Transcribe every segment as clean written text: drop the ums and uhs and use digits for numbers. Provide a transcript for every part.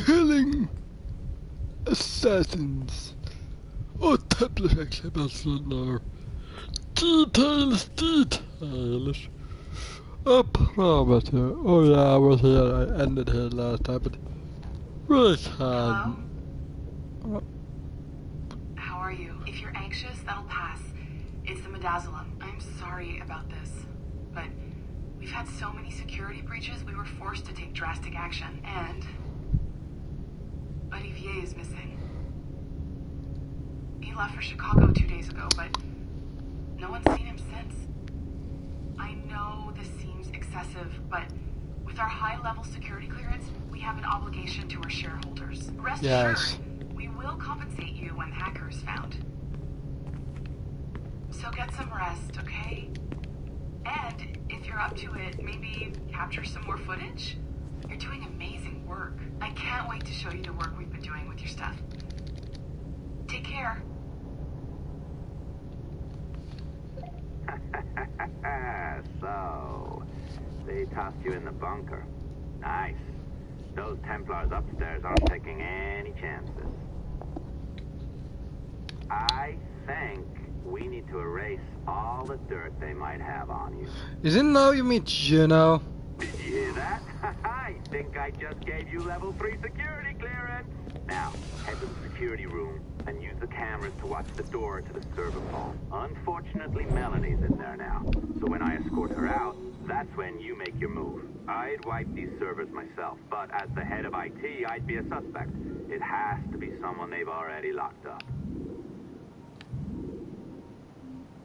killing assassins. Och Templar exemplar. Details. I promise you. Oh yeah, I was here. I ended here last time, but really can't. Hello? How are you? If you're anxious, that'll pass. It's the midazolam. I'm sorry about this, but we've had so many security breaches, we were forced to take drastic action, and Olivier is missing. He left for Chicago 2 days ago, but no one's seen him since. I know this seems excessive, but with our high-level security clearance, we have an obligation to our shareholders. Rest assured, we will compensate you when the hacker is found. So get some rest, okay? And if you're up to it, maybe capture some more footage? You're doing amazing work. I can't wait to show you the work we've been doing with your stuff. Take care. So, they tossed you in the bunker. Nice. Those Templars upstairs aren't taking any chances. I think we need to erase all the dirt they might have on you. Isn't now you mean Juno? Did you hear that? I think I just gave you level 3 security clearance. Now, head to the security room and use the cameras to watch the door to the server vault. Unfortunately, Melanie's in there now. So when I escort her out, that's when you make your move. I'd wipe these servers myself, but as the head of IT, I'd be a suspect. It has to be someone they've already locked up.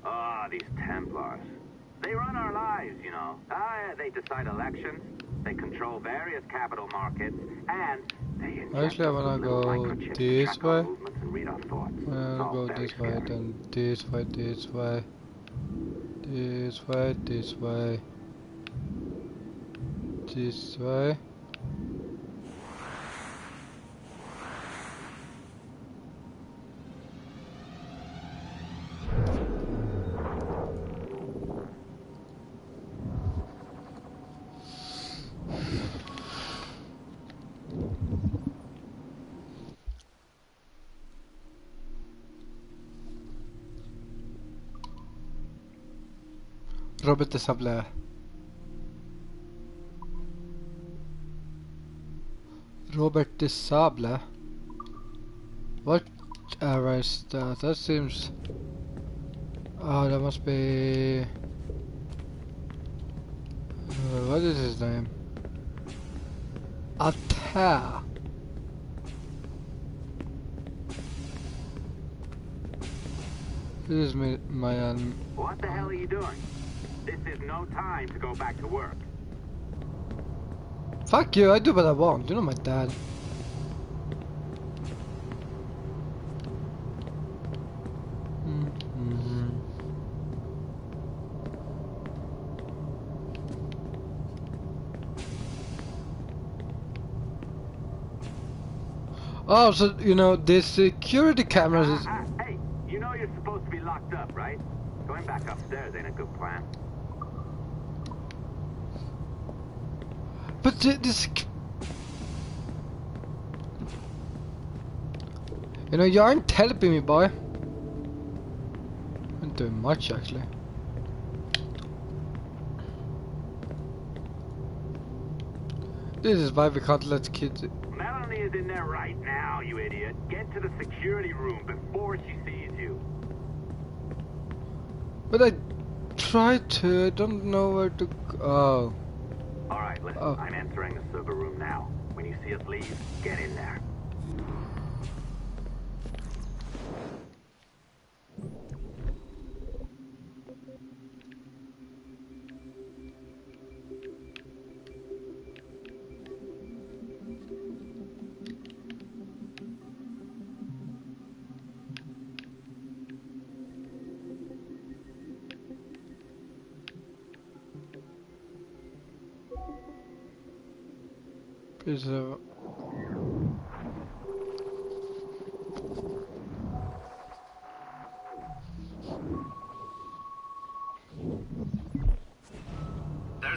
Ah, these Templars. They run our lives, you know. They decide elections, they control various capital markets, and they Actually, I wanna go this way. And read our thoughts. I wanna go this way, then this way, this way. This way, this way. This way. Robert the Sabler. Robert the Sabler? What era is that? That seems... Oh, that must be... what is his name? Altair. This is my What the hell are you doing? This is no time to go back to work. Fuck you, I do what I want. You're not my dad. Oh, so, you know, the security cameras is... Hey, you know you're supposed to be locked up, right? Going back upstairs ain't a good plan. But this... You know, you aren't helping me, boy. I'm not doing much, actually. This is why we can't let kids... Melanie is in there right now, you idiot. Get to the security room before she sees you. But I tried to, I don't know where to go. Oh. Alright, listen, I'm entering the server room now. When you see us leave, get in there. Is There's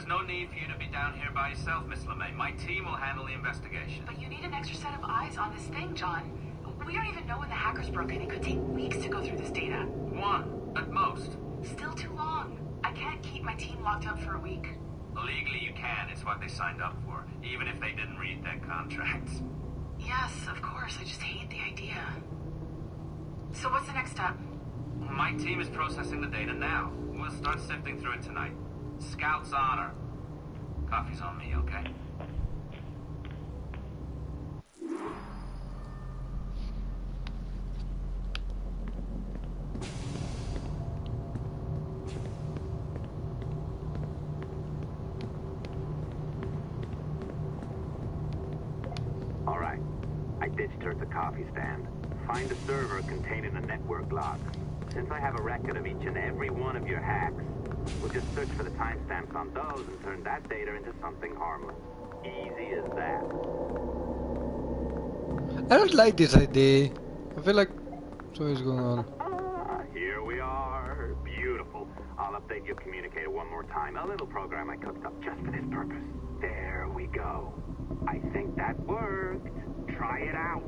no need need for you to be down here by yourself, Miss LeMay. My team will handle the investigation. But you need an extra set of eyes on this thing, John. We don't even know when the hackers broke in. It could take weeks to go through this data. One, at most. Still too long. I can't keep my team locked up for a week. Legally you can. It's what they signed up for, even if they didn't read their contracts. Yes, of course. I just hate the idea. So what's the next step? My team is processing the data now. We'll start sifting through it tonight. Scout's honor. Coffee's on me, okay? All right. I ditched her at the coffee stand. Find a server containing a network log. Since I have a record of each and every one of your hacks, we'll just search for the timestamps on those and turn that data into something harmless. Easy as that. I don't like this idea. I feel like something's going on. Here we are. Beautiful. I'll update your communicator one more time. A little program I cooked up just for this purpose. There we go. I think that worked. Try it out.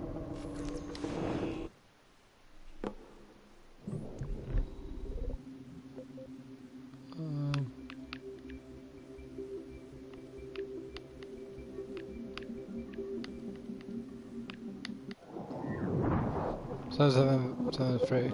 Sounds free.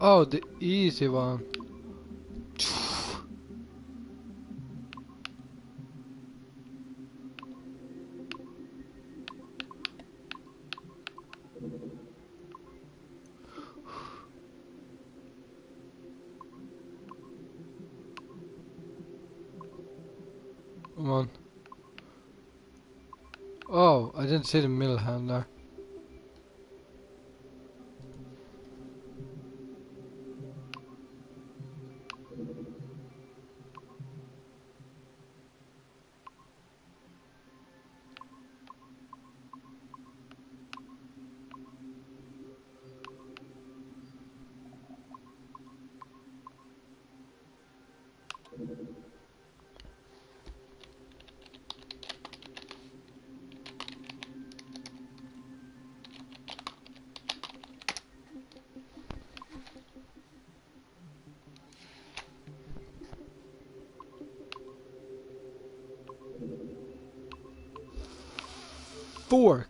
Oh, the easy one. Come on. Oh, I didn't see the middle hand there. Fork.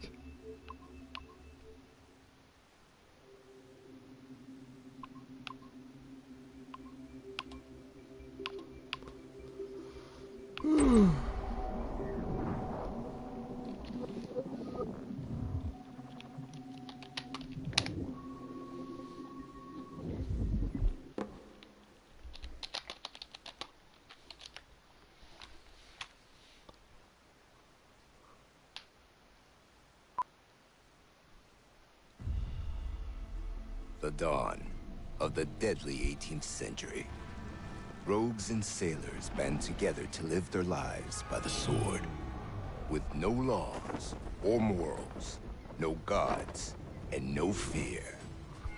The dawn of the deadly 18th century. Rogues and sailors band together to live their lives by the sword. With no laws or morals, no gods, and no fear.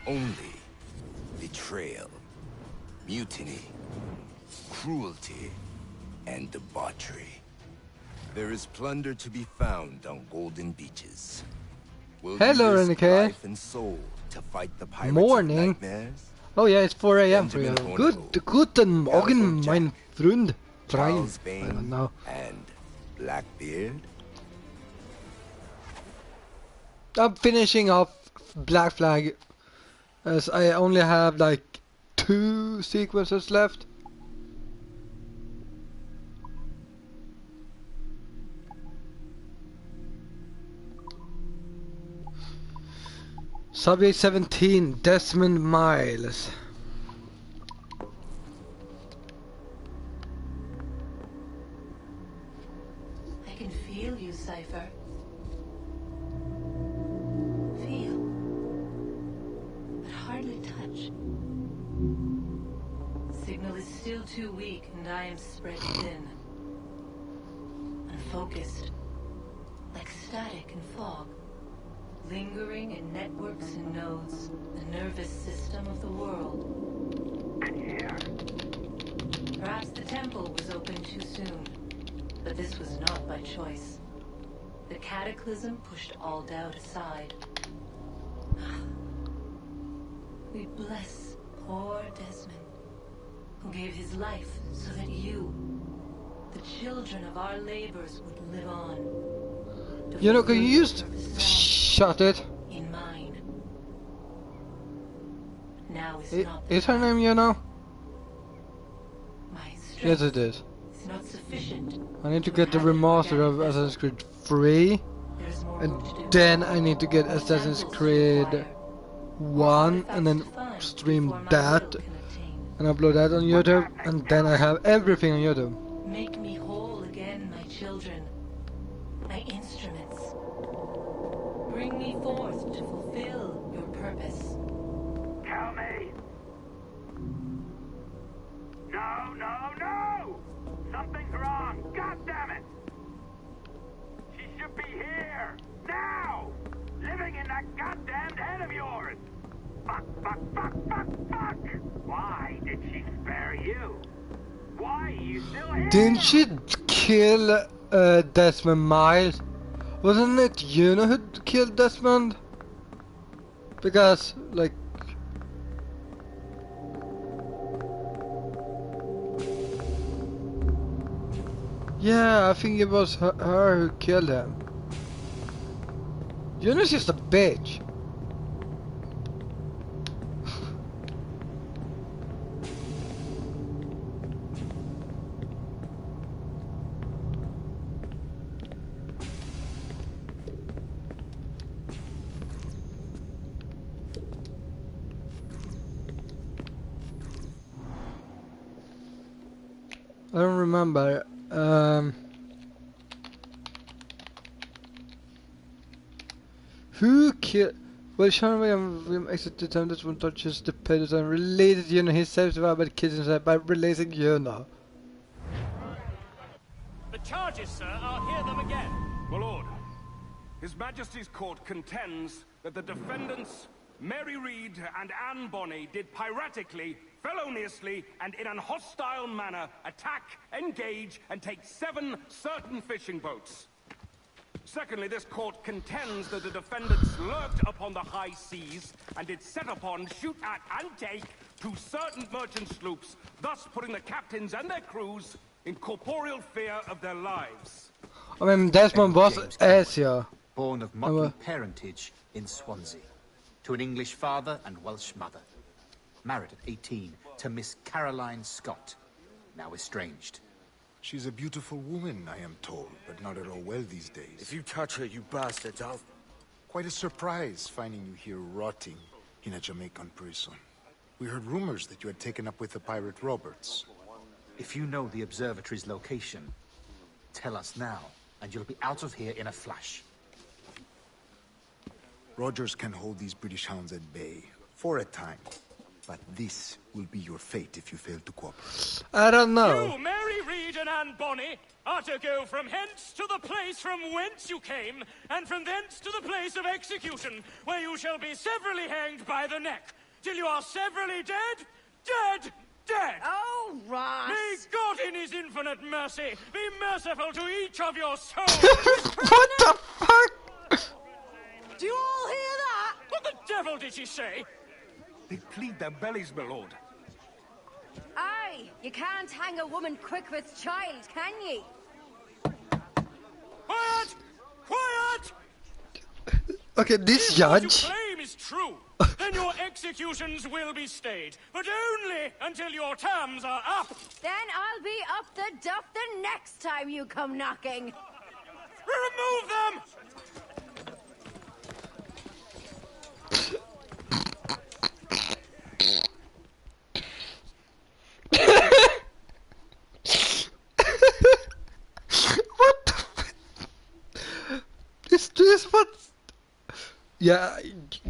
Only betrayal, mutiny, cruelty, and debauchery. There is plunder to be found on golden beaches. Will Hello, you risk Renike. life and soul to fight the pirates Morning. of nightmares? Oh yeah, it's 4 a.m. for you. Benjamin Guten Morgen, California mein Jack, Freund. Brian. Charles I Bane, don't know. and Blackbeard? I'm finishing off Black Flag as I only have like 2 sequences left. Subject 17, Desmond Miles. still too weak, and I am spread thin. Unfocused. Like static and fog. Lingering in networks and nodes. The nervous system of the world. And here. Perhaps the temple was open too soon. But this was not by choice. The cataclysm pushed all doubt aside. We bless poor Desmond, who gave his life so that you, the children of our labors, would live on. You know, can you just shut it? In mine. Now is not Is her name, you know? my strength Yes, it is. is not sufficient. I need to get the remaster of Assassin's Creed 3, There's more and work to do. then I need to get Assassin's Creed 1, and then stream that, and upload that on YouTube, and then I have everything on YouTube. Make me whole again, my children, my instruments. Bring me forth to fulfill your purpose. Tell me. No, no, no! Something's wrong. God damn it! She should be here now, living in that goddamned head of yours. Fuck, fuck, fuck, fuck, fuck! Why did she spare you? Why are you still here? Didn't she kill Desmond Miles? Wasn't it you who killed Desmond? Because, like... Yeah, I think it was her who killed him. Yuna's just a bitch. I don't remember. Who killed? Well, Sean William exit the time this one touches the pedals and related Yuna. He saves the rabbit kids inside by releasing Yuna. The charges, sir, I'll hear them again. My lord, His Majesty's court contends that the defendants, Mary Reed and Anne Bonny, did piratically, feloniously, and in an hostile manner attack, engage, and take 7 certain fishing boats. Secondly, this court contends that the defendants lurked upon the high seas and did set upon, shoot at, and take 2 certain merchant sloops, thus putting the captains and their crews in corporeal fear of their lives. I mean, Desmond was Asia. Born of motley parentage in Swansea, to an English father and Welsh mother. Married at 18 to Miss Caroline Scott, now estranged. She's a beautiful woman, I am told, but not at all well these days. If you touch her, you bastards, I'll... Quite a surprise finding you here rotting in a Jamaican prison. We heard rumors that you had taken up with the pirate Roberts. If you know the observatory's location, tell us now, and you'll be out of here in a flash. Rogers can hold these British hounds at bay, for a time. But this will be your fate if you fail to cooperate. I don't know. You, Mary Reed and Anne Bonny, are to go from hence to the place from whence you came, and from thence to the place of execution, where you shall be severally hanged by the neck, till you are severally dead, dead, dead! Oh, Ross! May God in his infinite mercy be merciful to each of your souls! What the fuck? Do you all hear that? What the devil did she say? They plead their bellies, my lord. Aye, you can't hang a woman quick with child, can ye? Quiet! Quiet! Okay, this If judge. what you claim is true, then your executions will be stayed, but only until your terms are up. Then I'll be up the duff the next time you come knocking. Remove them! What the fuck? Is this what? Yeah,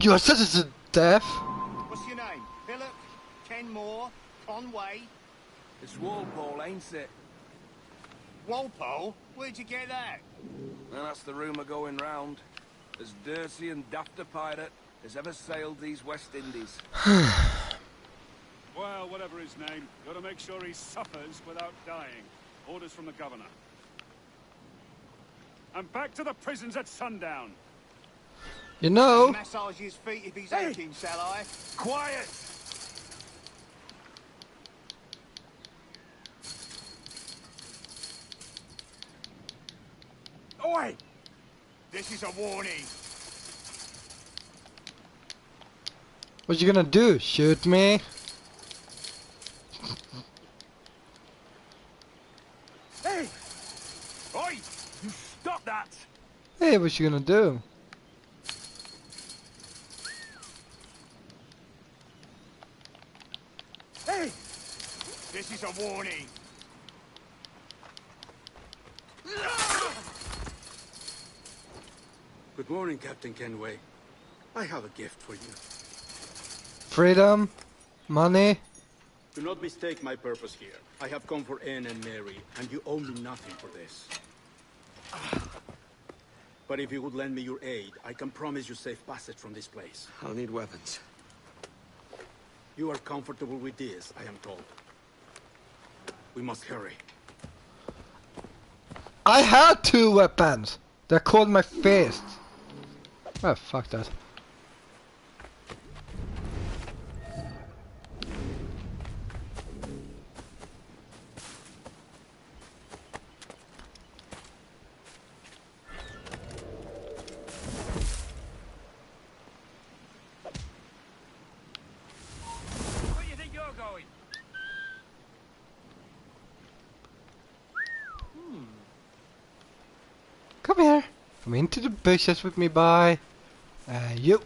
your sentence is death. What's your name? Billock? Ken Moore? Conway? It's Walpole, ain't it? Walpole? Where'd you get that? And that's the rumour going round. As dirty and daft a pirate as ever sailed these West Indies. Well, whatever his name, gotta make sure he suffers without dying. Orders from the governor. And back to the prisons at sundown. You know. Massage his feet if he's aching, shall I? Quiet! Oi! This is a warning. What you gonna do? Shoot me? Hey! Oi! You stop that! Hey, what you gonna do? Hey! This is a warning. Good morning, Captain Kenway. I have a gift for you. Freedom? Money? Do not mistake my purpose here. I have come for Anne and Mary, and you owe me nothing for this. But if you would lend me your aid, I can promise you safe passage from this place. I'll need weapons. You are comfortable with this, I am told. We must hurry. I had 2 weapons! They're called my fists. Oh, fuck that. Where do you think you're going? Come here. Come into the bushes with me, bye. You.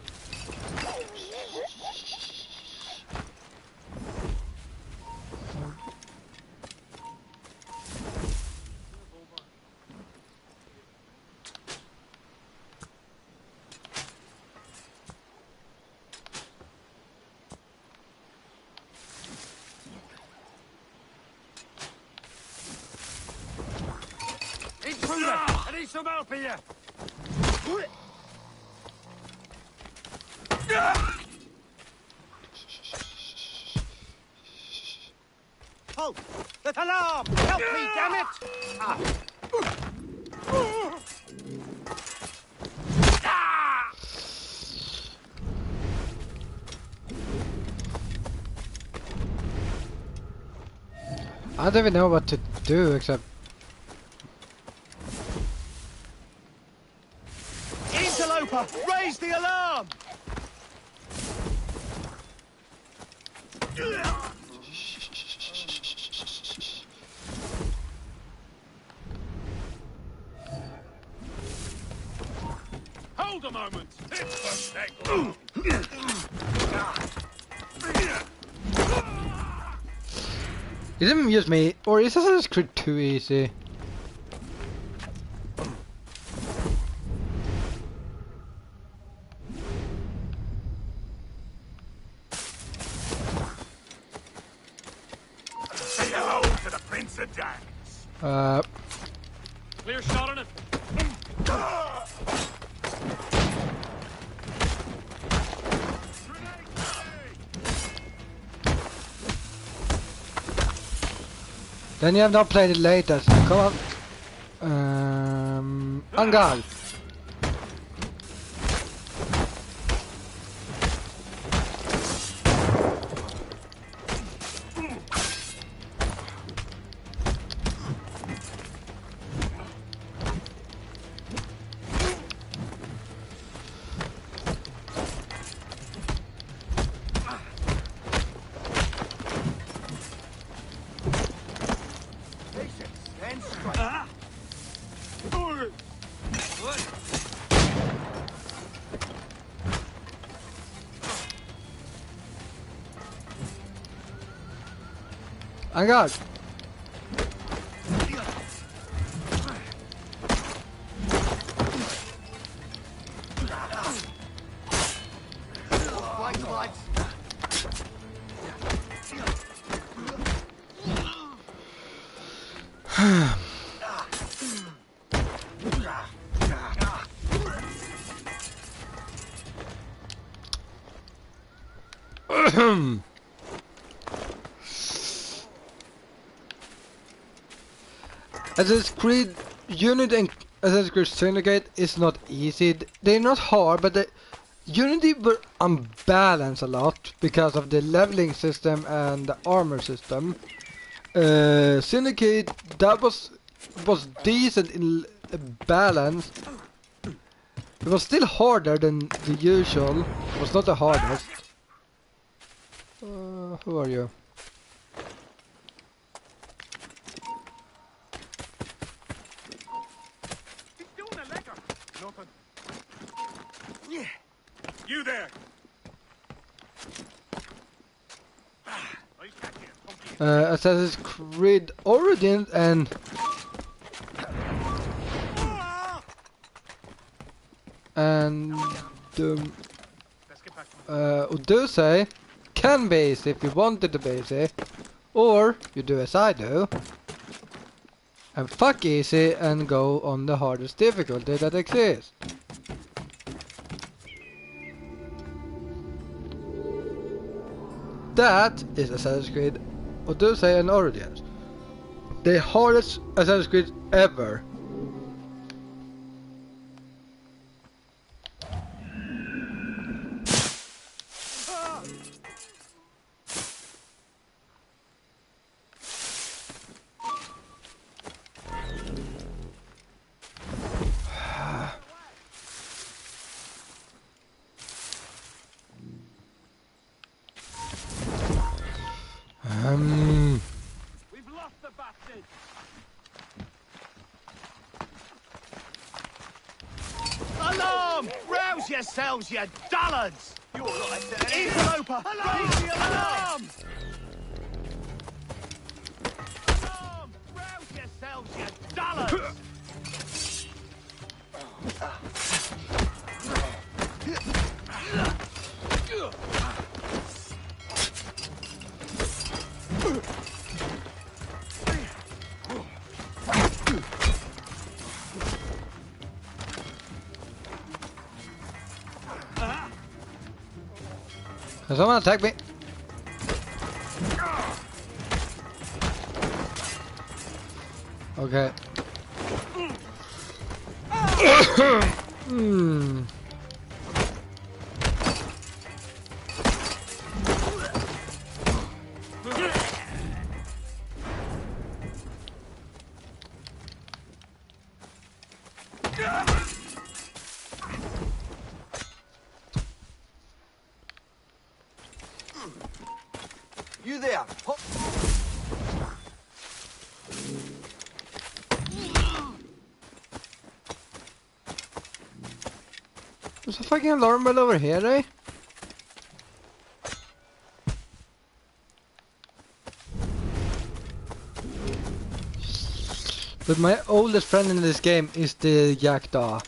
Intruder! I need some help here! Halt! That alarm! Help me, damn it! I don't even know what to do except... Interloper! Raise the alarm! Hold a moment! It's the neck! Is it just me, or is Assassin's Creed too easy? Say hello to the Prince of Dags! Clear shot on it. Then you have not played it later, so come on. On guard. On guard. Assassin's Creed Unity and Assassin's Creed Syndicate is not easy. They're not hard, but the Unity were unbalanced a lot because of the leveling system and the armor system. Syndicate, that was decent in balance. It was still harder than the usual. It was not the hardest. Who are you? You there! Assassin's Creed Origins and Odyssey can be easy if you wanted to be easy, or you do as I do and fuck easy and go on the hardest difficulty that exists. That is Assassin's Creed Odyssey and Origins. The hardest Assassin's Creed ever. We've lost the bastard. Alarm! Rouse yourselves, you dullards! You're right there. Interloper! Raise the alarm! Alarm! Rouse yourselves, you dullards! Can someone attack me? Okay. You there? There's a fucking alarm bell over here, eh? But my oldest friend in this game is the Jackdaw.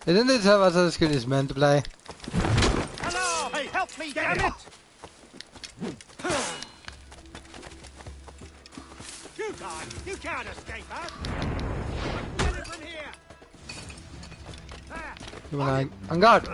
Isn't this how Assassin's Creed is meant to play? Hello! Hey, help me, damn it! You guys, you can't escape us! Get it from here! Come on, on guard!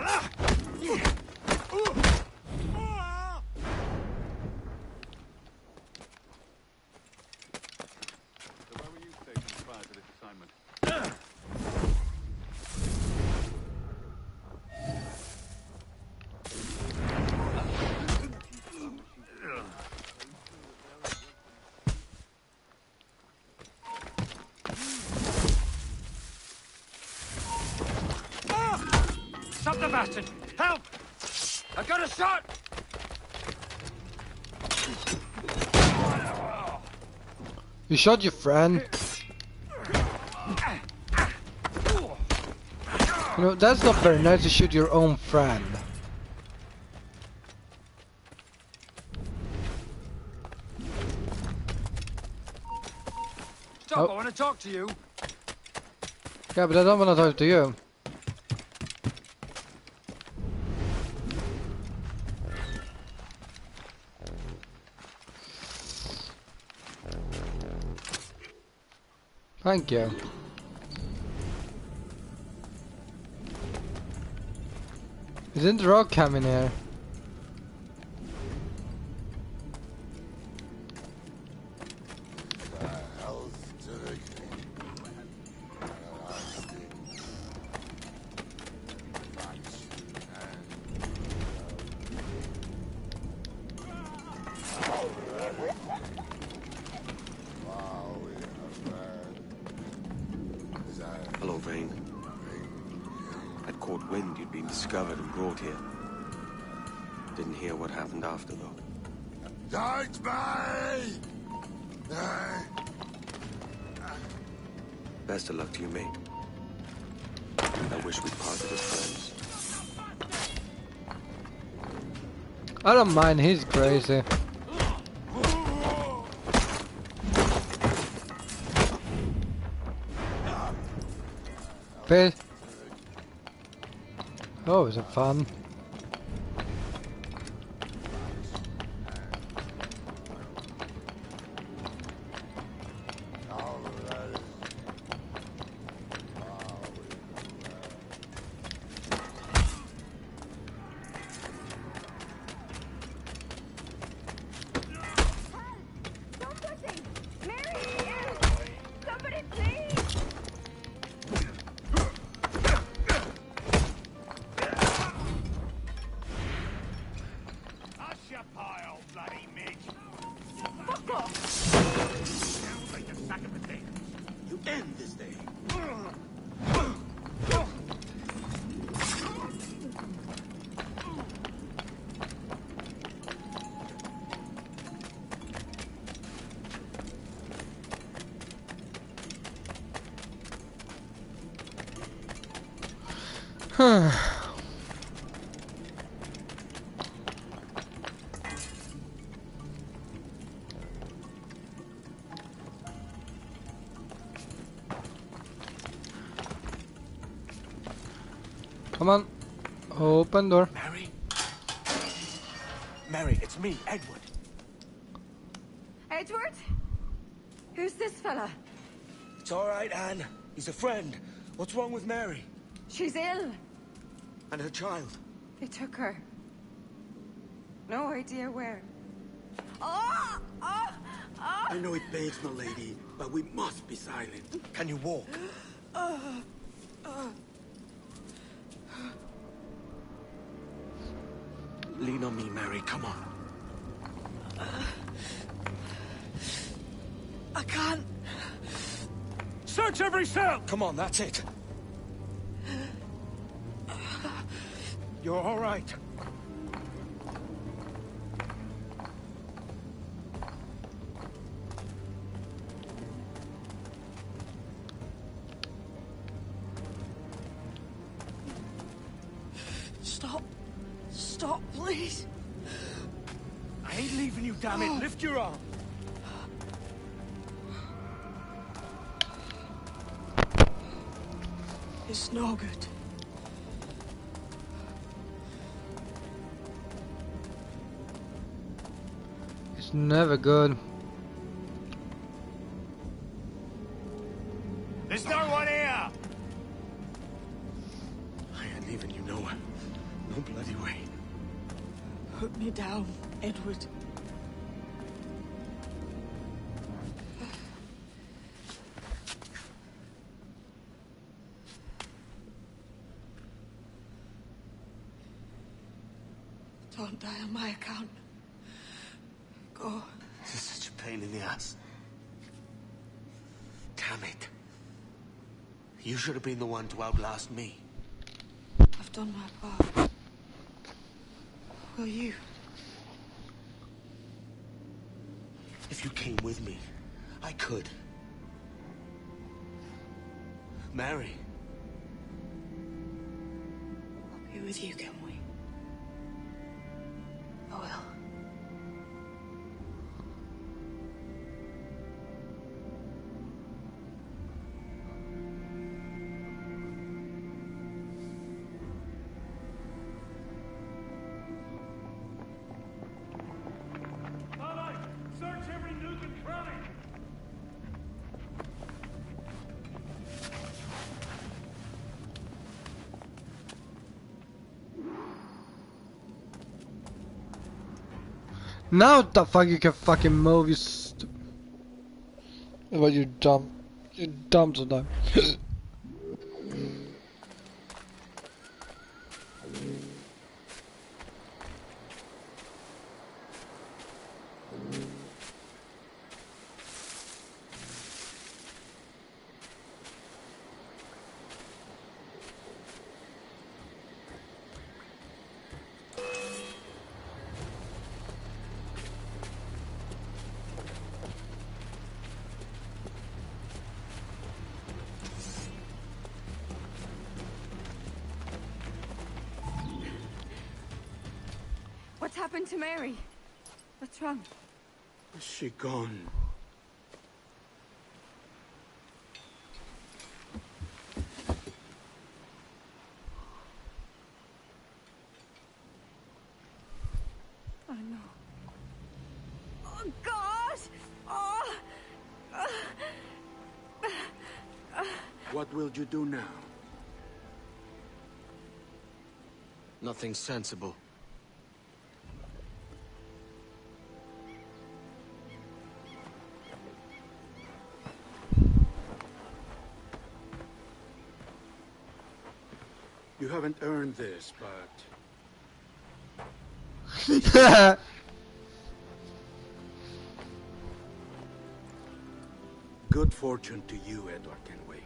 Stop the bastard! Help! I've got a shot! You shot your friend. You know, that's not very nice to shoot your own friend. Stop, I want to talk to you. Yeah, but I don't want to talk to you. Thank you. Isn't the rock coming here? Hello, Vane. I'd caught wind you'd been discovered and brought here. Didn't hear what happened after, though. Don't me! Best of luck to you, mate. I wish we'd parted as friends. I don't mind, he's crazy. But oh, is it fun? Come on, open door. Mary? Mary, it's me, Edward. Edward? Who's this fella? It's all right, Anne. He's a friend. What's wrong with Mary? She's ill. And her child? They took her. No idea where. Oh! Oh! Oh! I know it begs, my lady, but we must be silent. Can you walk? Lean on me, Mary. Come on. I can't. Search every cell! Come on, that's it. You're all right. Stop. Stop, please. I ain't leaving you, damn it. Lift your arm. It's no good. It's never good. There's no one here! I ain't leaving you nowhere. No bloody way. Put me down, Edward. Don't die on my account. Go. This is such a pain in the ass. Damn it. You should have been the one to outlast me. I've done my part. Will you? If you came with me, I could. Mary. I'll be with you, can we? I will. Now the fuck you can fucking move, you well, you're dumb. You're dumb sometimes. What's happened to Mary? What's wrong? Is she gone? Oh no. Oh God! Oh! What will you do now? Nothing sensible. You haven't earned this, but... Good fortune to you, Edward Kenway.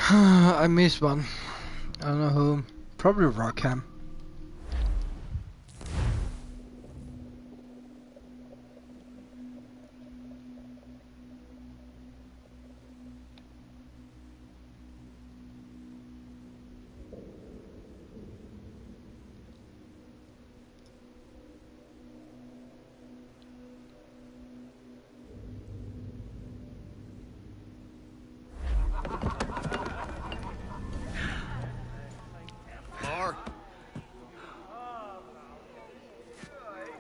I missed one. I don't know who. Probably Rockham.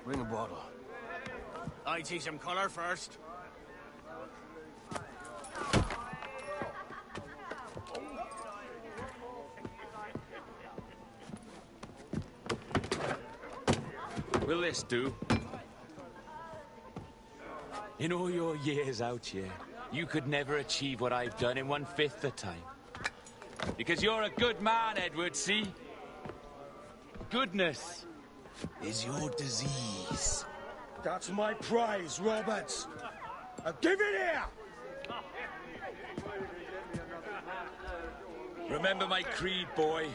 Bring a bottle. I see some color first. Will this do? In all your years out here, you could never achieve what I've done in 1/5 the time. Because you're a good man, Edward, see? Goodness is your disease. That's my prize, Roberts. Give it here! Remember my creed, boy.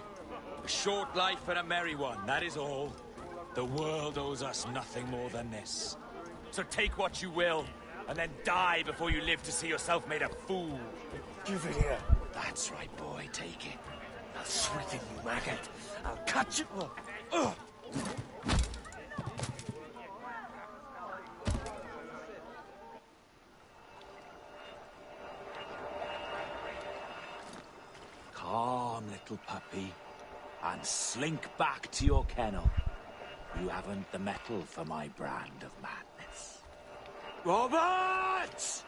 A short life and a merry one, that is all. The world owes us nothing more than this. So take what you will, and then die before you live to see yourself made a fool. Give it here. That's right, boy, take it. I'll sweeten you, maggot. I'll cut you. Ugh. Calm, little puppy, and slink back to your kennel. You haven't the mettle for my brand of madness. Roberts!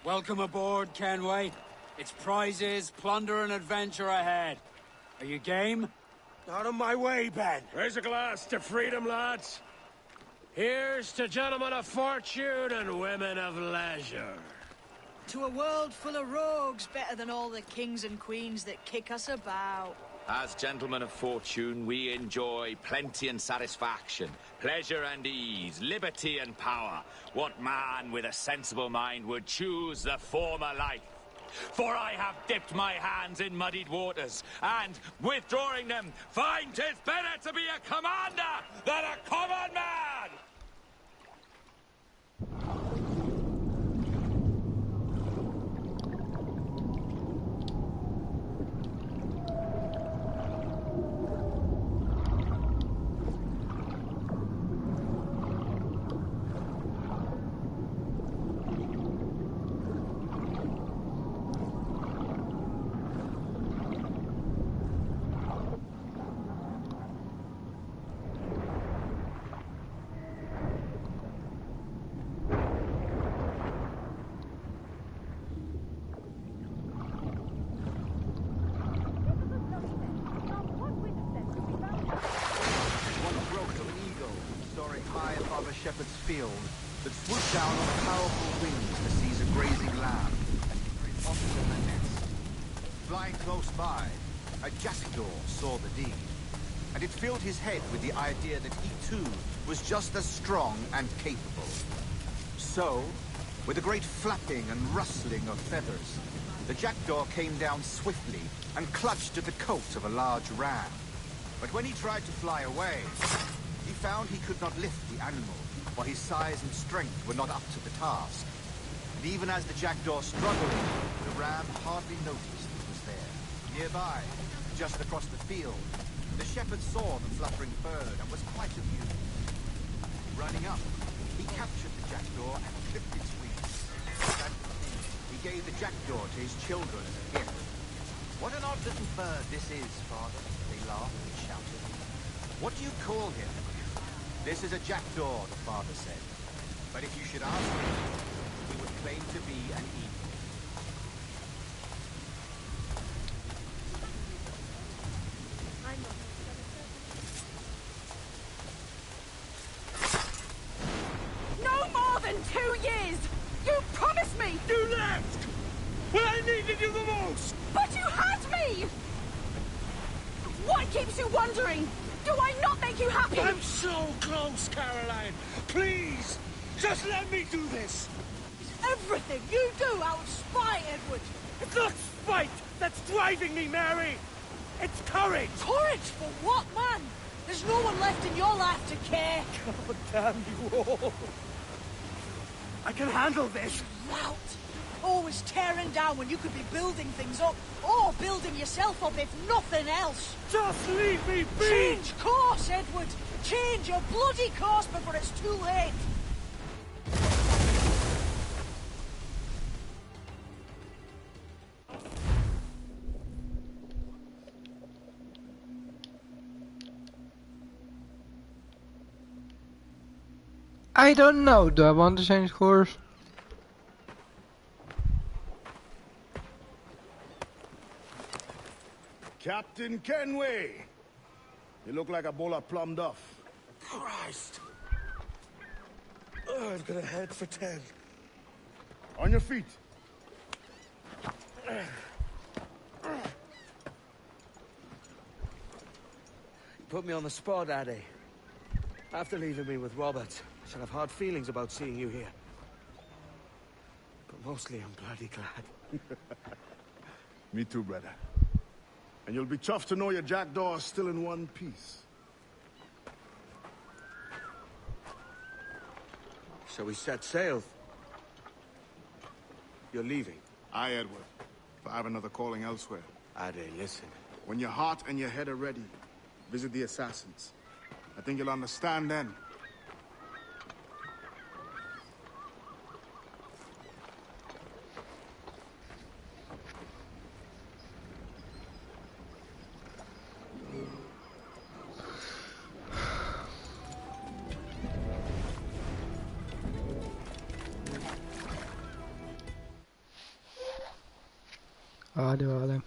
Welcome aboard, Kenway. It's prizes, plunder, and adventure ahead. Are you game? Out of my way, Ben. Raise a glass to freedom, lads. Here's to gentlemen of fortune and women of leisure. To a world full of rogues, better than all the kings and queens that kick us about. As gentlemen of fortune, we enjoy plenty and satisfaction, pleasure and ease, liberty and power. What man with a sensible mind would choose the former life? For I have dipped my hands in muddied waters, and, withdrawing them, find 'tis better to be a commander than a common man! field that swooped down on powerful wings to seize a grazing lamb and carry it off to her nest. Flying close by, a jackdaw saw the deed, and it filled his head with the idea that he too was just as strong and capable. So, with a great flapping and rustling of feathers, the jackdaw came down swiftly and clutched at the coat of a large ram. But when he tried to fly away, he found he could not lift the animal, for his size and strength were not up to the task. And even as the jackdaw struggled, the ram hardly noticed it was there. Nearby, just across the field, the shepherd saw the fluttering bird and was quite amused. Running up, he captured the jackdaw and clipped its wings. He gave the jackdaw to his children as a gift. "What an odd little bird this is, Father," they laughed and shouted. "What do you call him?" "This is a jackdaw," the father said. "But if you should ask him, he would claim to be an eagle." No more than 2 years! You promised me! You left! When I needed you the most! But you had me! What keeps you wondering? Do I not make you happy? I'm so close, Caroline! Please! Just let me do this! Everything you do out of spite, Edward! It's not spite that's driving me, Mary! It's courage! Courage for what, man? There's no one left in your life to care. God damn you all! I can handle this! Lout! Always tearing down when you could be building things up, or building yourself up if nothing else. Just leave me be! Change course, Edward! Change your bloody course before it's too late! I don't know, do I want to change course? Captain Kenway! You look like a bowl of plum duff. Christ! Oh, I've got a head for 10. On your feet. You put me on the spot, Addy. After leaving me with Robert, I shall have hard feelings about seeing you here. But mostly I'm bloody glad. Me too, brother. And you'll be chuffed to know your jackdaw is still in one piece. So we set sail. You're leaving? Aye, Edward. But I have another calling elsewhere. Ade, listen. When your heart and your head are ready, visit the assassins. I think you'll understand then. Ja, det var det.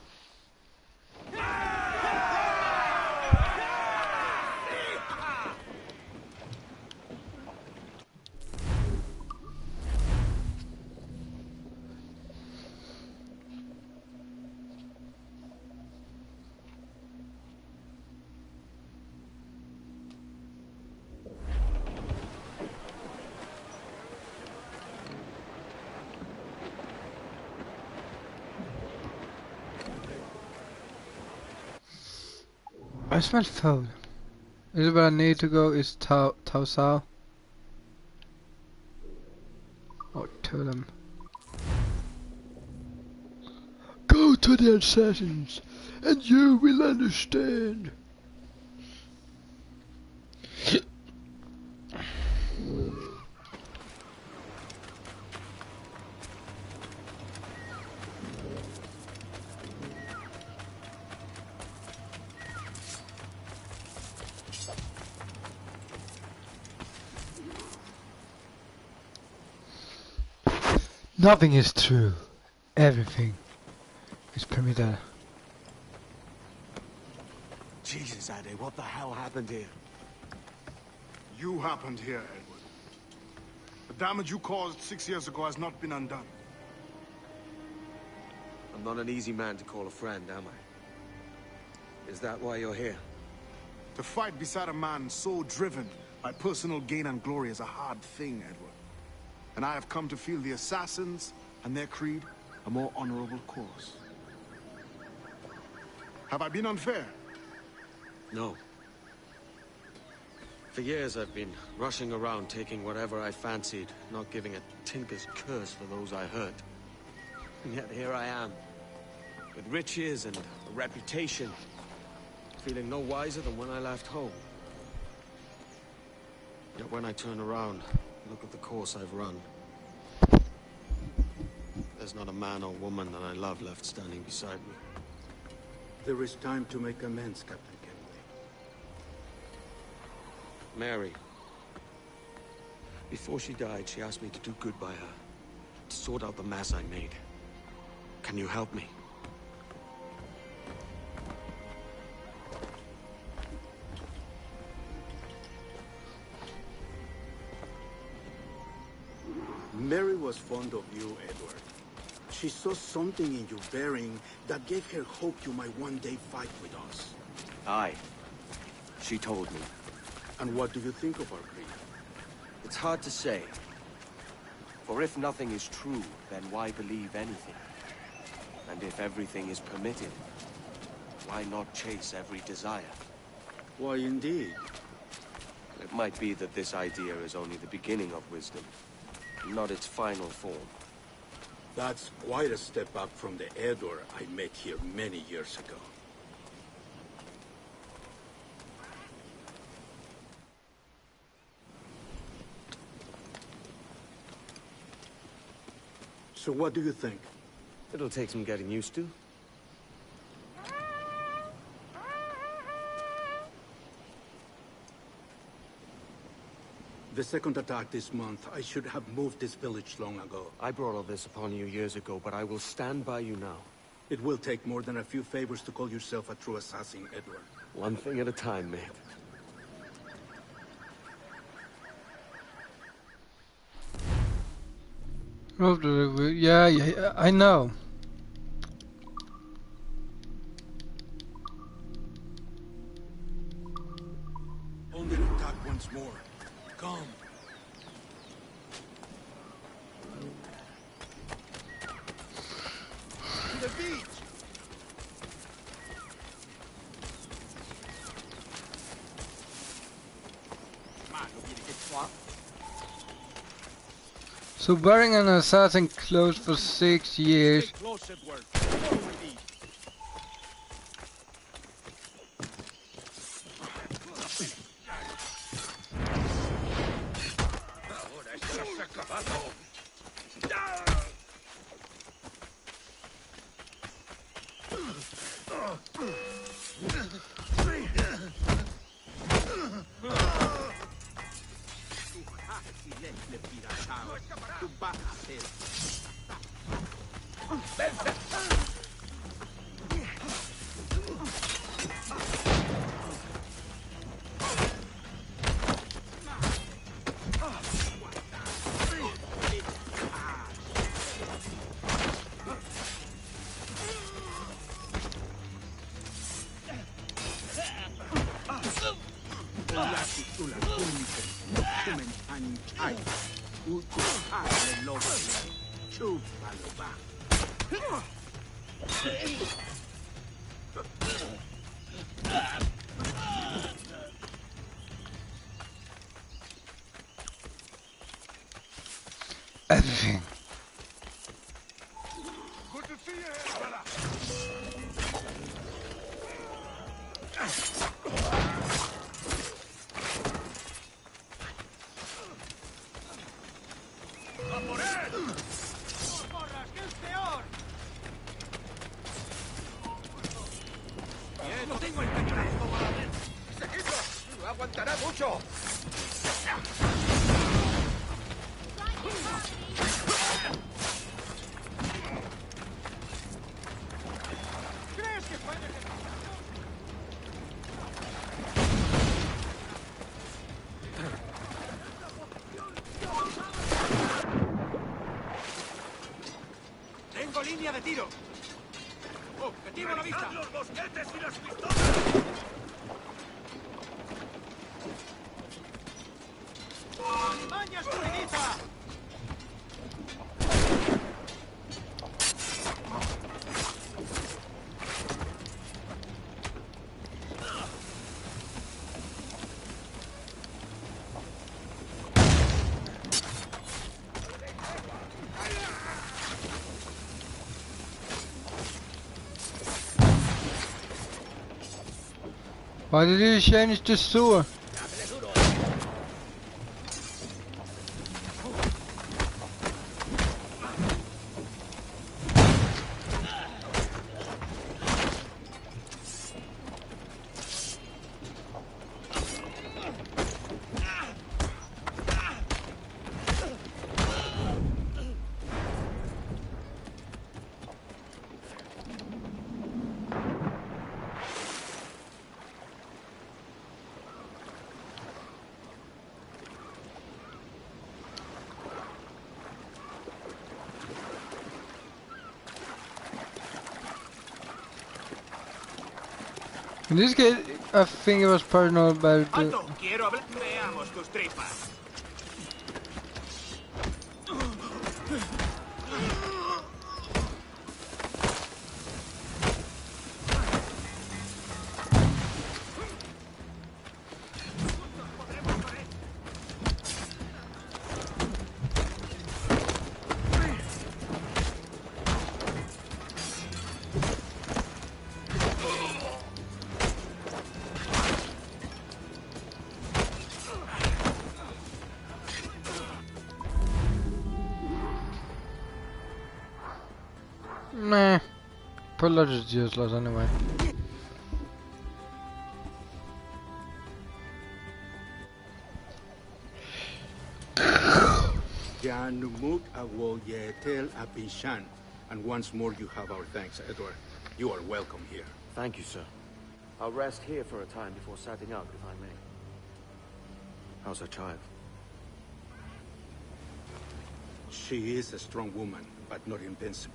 I smell food. Is it where I need to go is Taosao? Or to them. Go to the assassins and you will understand. Nothing is true. Everything is permitted. Jesus, Ade, what the hell happened here? You happened here, Edward. The damage you caused 6 years ago has not been undone. I'm not an easy man to call a friend, am I? Is that why you're here? To fight beside a man so driven by personal gain and glory is a hard thing, Edward. And I have come to feel the assassins and their creed a more honorable cause. Have I been unfair? No. For years I've been rushing around taking whatever I fancied, not giving a tinker's curse for those I hurt. And yet here I am, with riches and a reputation, feeling no wiser than when I left home. Yet when I turn around, look at the course I've run. There's not a man or woman that I love left standing beside me. There is time to make amends, Captain Kenway. Mary. Before she died, she asked me to do good by her, to sort out the mess I made. Can you help me? Mary was fond of you, Edward. She saw something in your bearing that gave her hope you might one day fight with us. Aye. She told me. And what do you think of our creed? It's hard to say. For if nothing is true, then why believe anything? And if everything is permitted, why not chase every desire? Why, indeed. It might be that this idea is only the beginning of wisdom, not its final form. That's quite a step up from the Edward I met here many years ago. So what do you think? It'll take some getting used to. The second attack this month, I should have moved this village long ago. I brought all this upon you years ago, but I will stand by you now. It will take more than a few favors to call yourself a true assassin, Edward. One thing at a time, mate. Yeah, I know. Only attack once more. Come. To the beach! So wearing an assassin clothes for 6 years. Everything. Good to see you here, brother. No tengo el cañonazo como la vez. ¡Seguidlo! ¡No aguantará mucho! ¿Crees que puedes escapar? de tiro! ¡Objetivo a la vista! ¡Los mosquetes y las pistolas! ¡Alimañas, turinita! Why did he change the sword? In this case, I think it was personal, but ¡Alto! Quiero hablar. Veamos tus tripas. nah, Puller is useless anyway. Janumuk awoyetel abishan. And once more you have our thanks, Edward. You are welcome here. Thank you, sir. I'll rest here for a time before setting out, if I may. How's her child? She is a strong woman, but not invincible.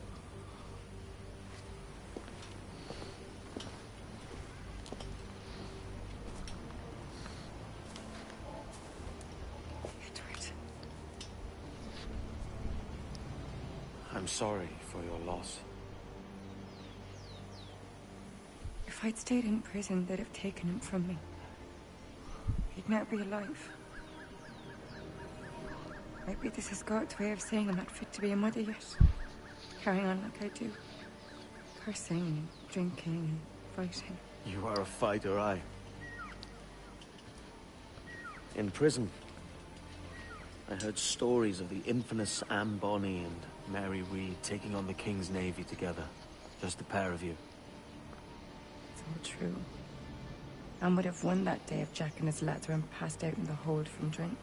I'm sorry for your loss. If I'd stayed in prison, they'd have taken him from me. He'd now be alive. Maybe this is God's way of saying I'm not fit to be a mother yet. Carrying on like I do. Cursing and drinking and fighting. You are a fighter, aye. In prison, I heard stories of the infamous Anne Bonny and Mary Reed taking on the King's Navy together. Just the pair of you. It's all true. Anne would have won that day if Jack and his lads weren't passed out in the hold from drink.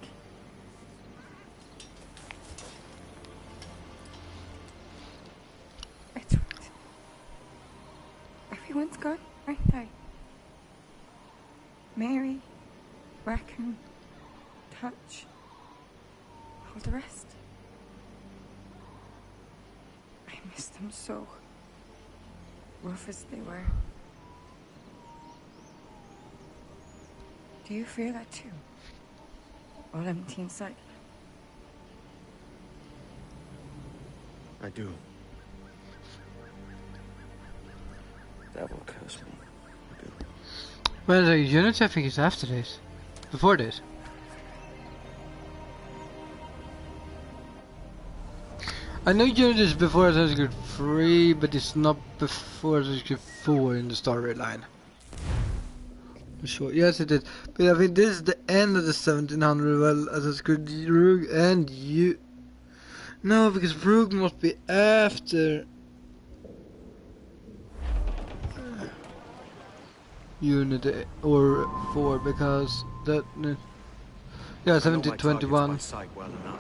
Edward. Everyone's gone, aren't they? Mary, Rackham, Touch, all the rest. I miss them so. Rough as they were. Do you feel that too? All empty inside? I do. Devil curse me. I do. Well, the unit I think is after this. Before this. I know unit is before Assassin's Creed 3, but it's not before Assassin's Creed 4 in the storyline. Sure, yes it is. But I think this is the end of the 1700. Well, Assassin's Creed Rogue and you. No, because Rogue must be after Unit or 4, because that. Yeah, 1721. Well enough.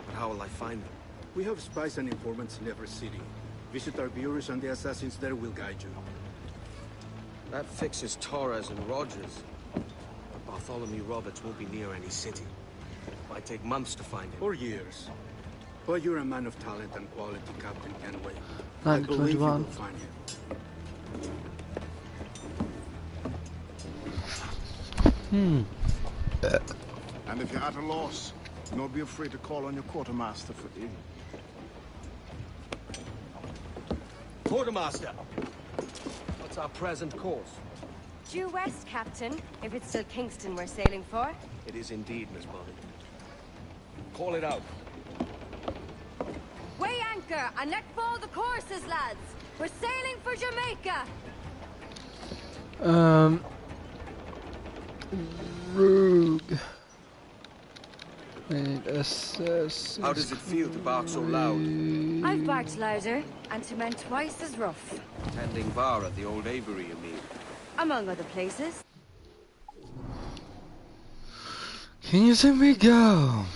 But how will I find them? We have spies and informants in every city. Visit our bureaus and the assassins there will guide you. That fixes Torres and Rogers. But Bartholomew Roberts won't be near any city. It might take months to find him. Or years. But you're a man of talent and quality, Captain Kenway. I believe you will find him. And if you're at a loss, do not be afraid to call on your quartermaster for aid. Quartermaster, what's our present course? Due west, Captain, if it's still Kingston we're sailing for. It is indeed, Miss Bonny. Call it out. Weigh anchor and let fall the courses, lads. We're sailing for Jamaica. Rogue. And assasssins. How does it feel to bark so loud? I've barked louder, and to men twice as rough. Tending bar at the old aviary, you mean? Among other places. Can you see me go?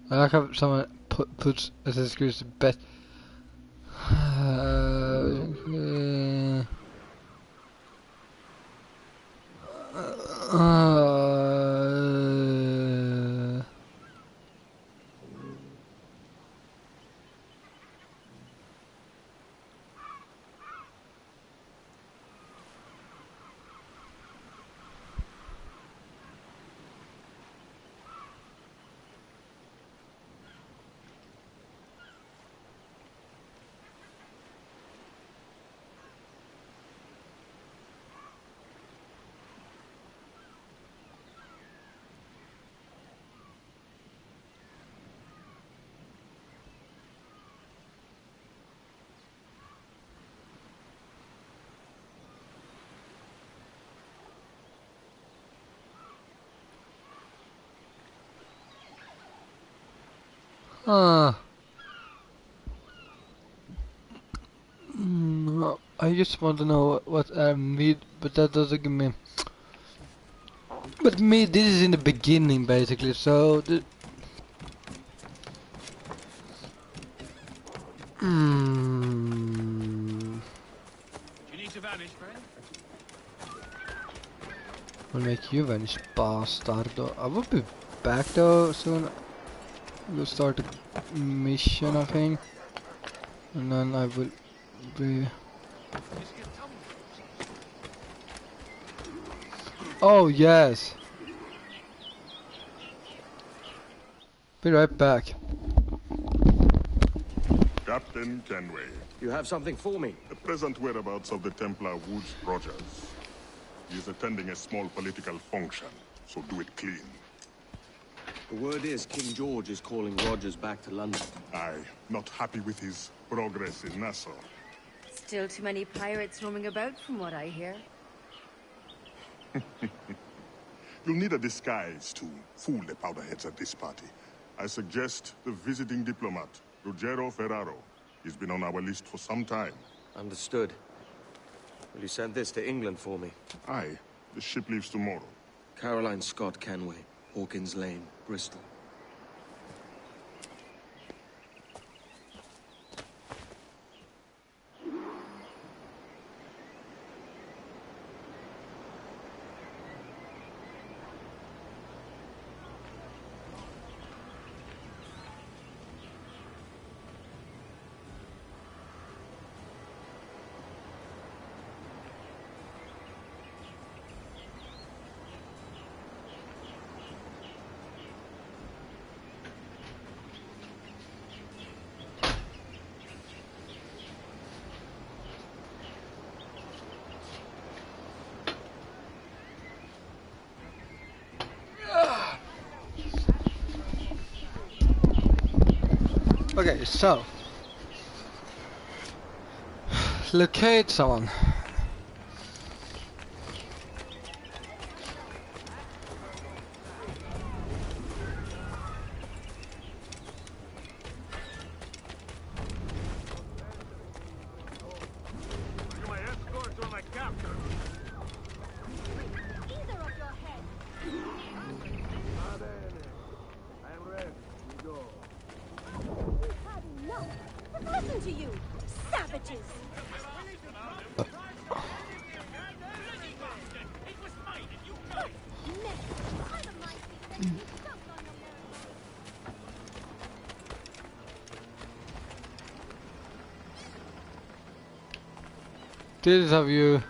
I like how someone puts Assassin's Creed to bed. I just want to know what mid, but that doesn't give me. But mid, this is in the beginning basically, so the. You need to vanish, friend. I'll make you vanish, bastardo. I will be back though soon. We'll start a mission, I think, and then I will be. Oh yes. Be right back. Captain Kenway. You have something for me? The present whereabouts of the Templar Woods Rogers. He is attending a small political function, so do it clean. The word is King George is calling Rogers back to London. Aye, not happy with his progress in Nassau. Still too many pirates roaming about from what I hear. You'll need a disguise to fool the powderheads at this party. I suggest the visiting diplomat, Ruggiero Ferraro. He's been on our list for some time. Understood. Will you send this to England for me? Aye. The ship leaves tomorrow. Caroline Scott Kenway, Hawkins Lane, Bristol. Okay, so locate someone. My escorts or my captor? Either of your heads. I am ready. We go. We've had enough. But listen to you, savages. This have you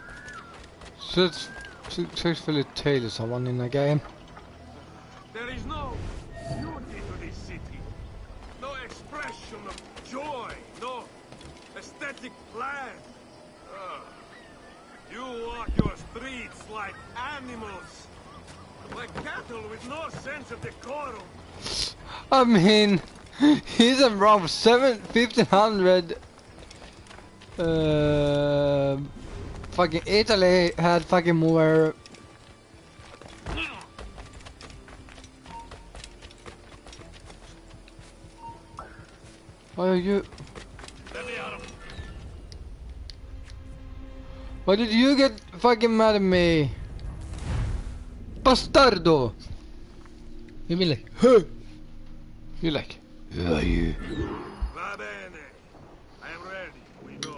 successfully tailed someone in a game? There is no beauty to this city. No expression of joy. No aesthetic plan. You walk your streets like animals. Like cattle with no sense of decorum. I mean, he's around 1500. Fucking Italy had fucking more. Why are you? Why did you get fucking mad at me? Bastardo! You mean like, huh? You like, who are you? Va bene. I am ready. We go.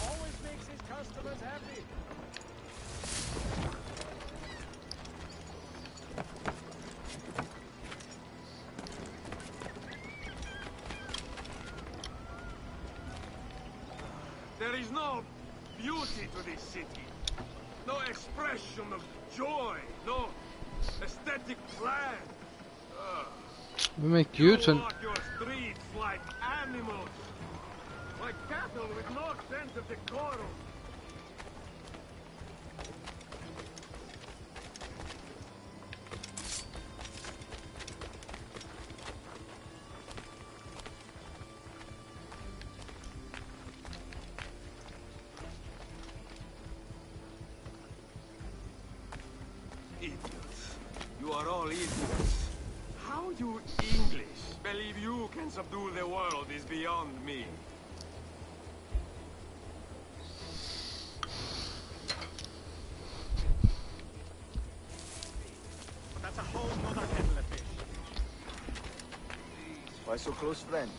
Always makes his customers happy. There is no beauty to this city. No expression of joy. No aesthetic plan. We make you You walk your streets like animals. Like cattle with no sense of decorum. Idiots. You are all idiots. How you English believe you can subdue the world is beyond me. But that's a whole nother kettle of fish. Why so close friends?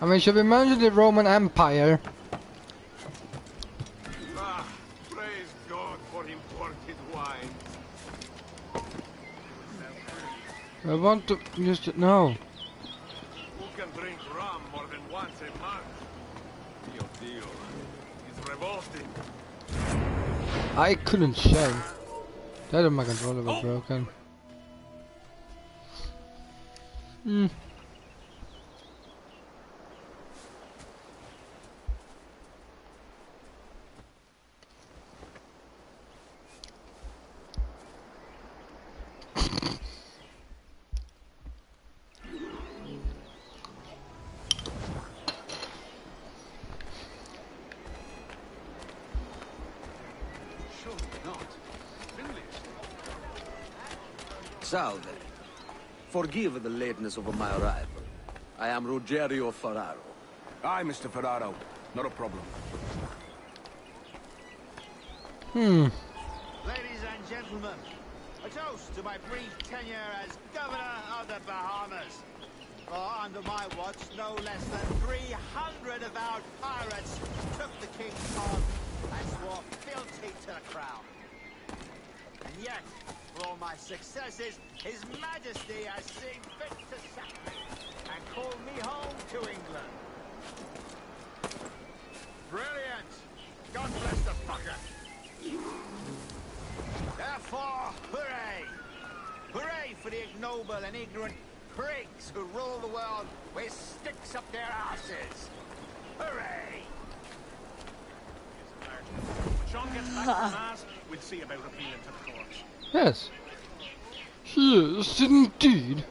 I mean, should we mention the Roman Empire? Ah, praise God for imported wine. I want to use it now. Who can drink rum more than once a month? Mio Dio. It's revolting. I couldn't shave. That of my controller was broken. Hmm. Salve. Forgive the lateness of my arrival. I am Ruggiero Ferraro. Aye, Mr. Ferraro. Not a problem. Ladies and gentlemen, a toast to my brief tenure as Governor of the Bahamas. For under my watch, no less than 300 avowed pirates took the king's cause and swore fealty to the crown. And yet, for all my successes, His Majesty has seen fit to sack me and call me home to England. Brilliant! God bless the fucker! Therefore, hooray! Hooray for the ignoble and ignorant prigs who rule the world with sticks up their asses! Hooray! When Sean gets back from Mass, we'll see about appealing to the courts. Yes. Yes, indeed.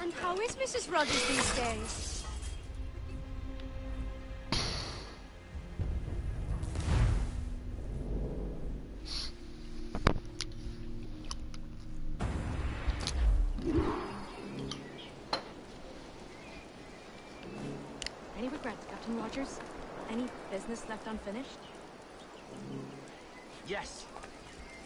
And how is Mrs. Rogers these days? Any regrets, Captain Rogers? Any business left unfinished? Yes.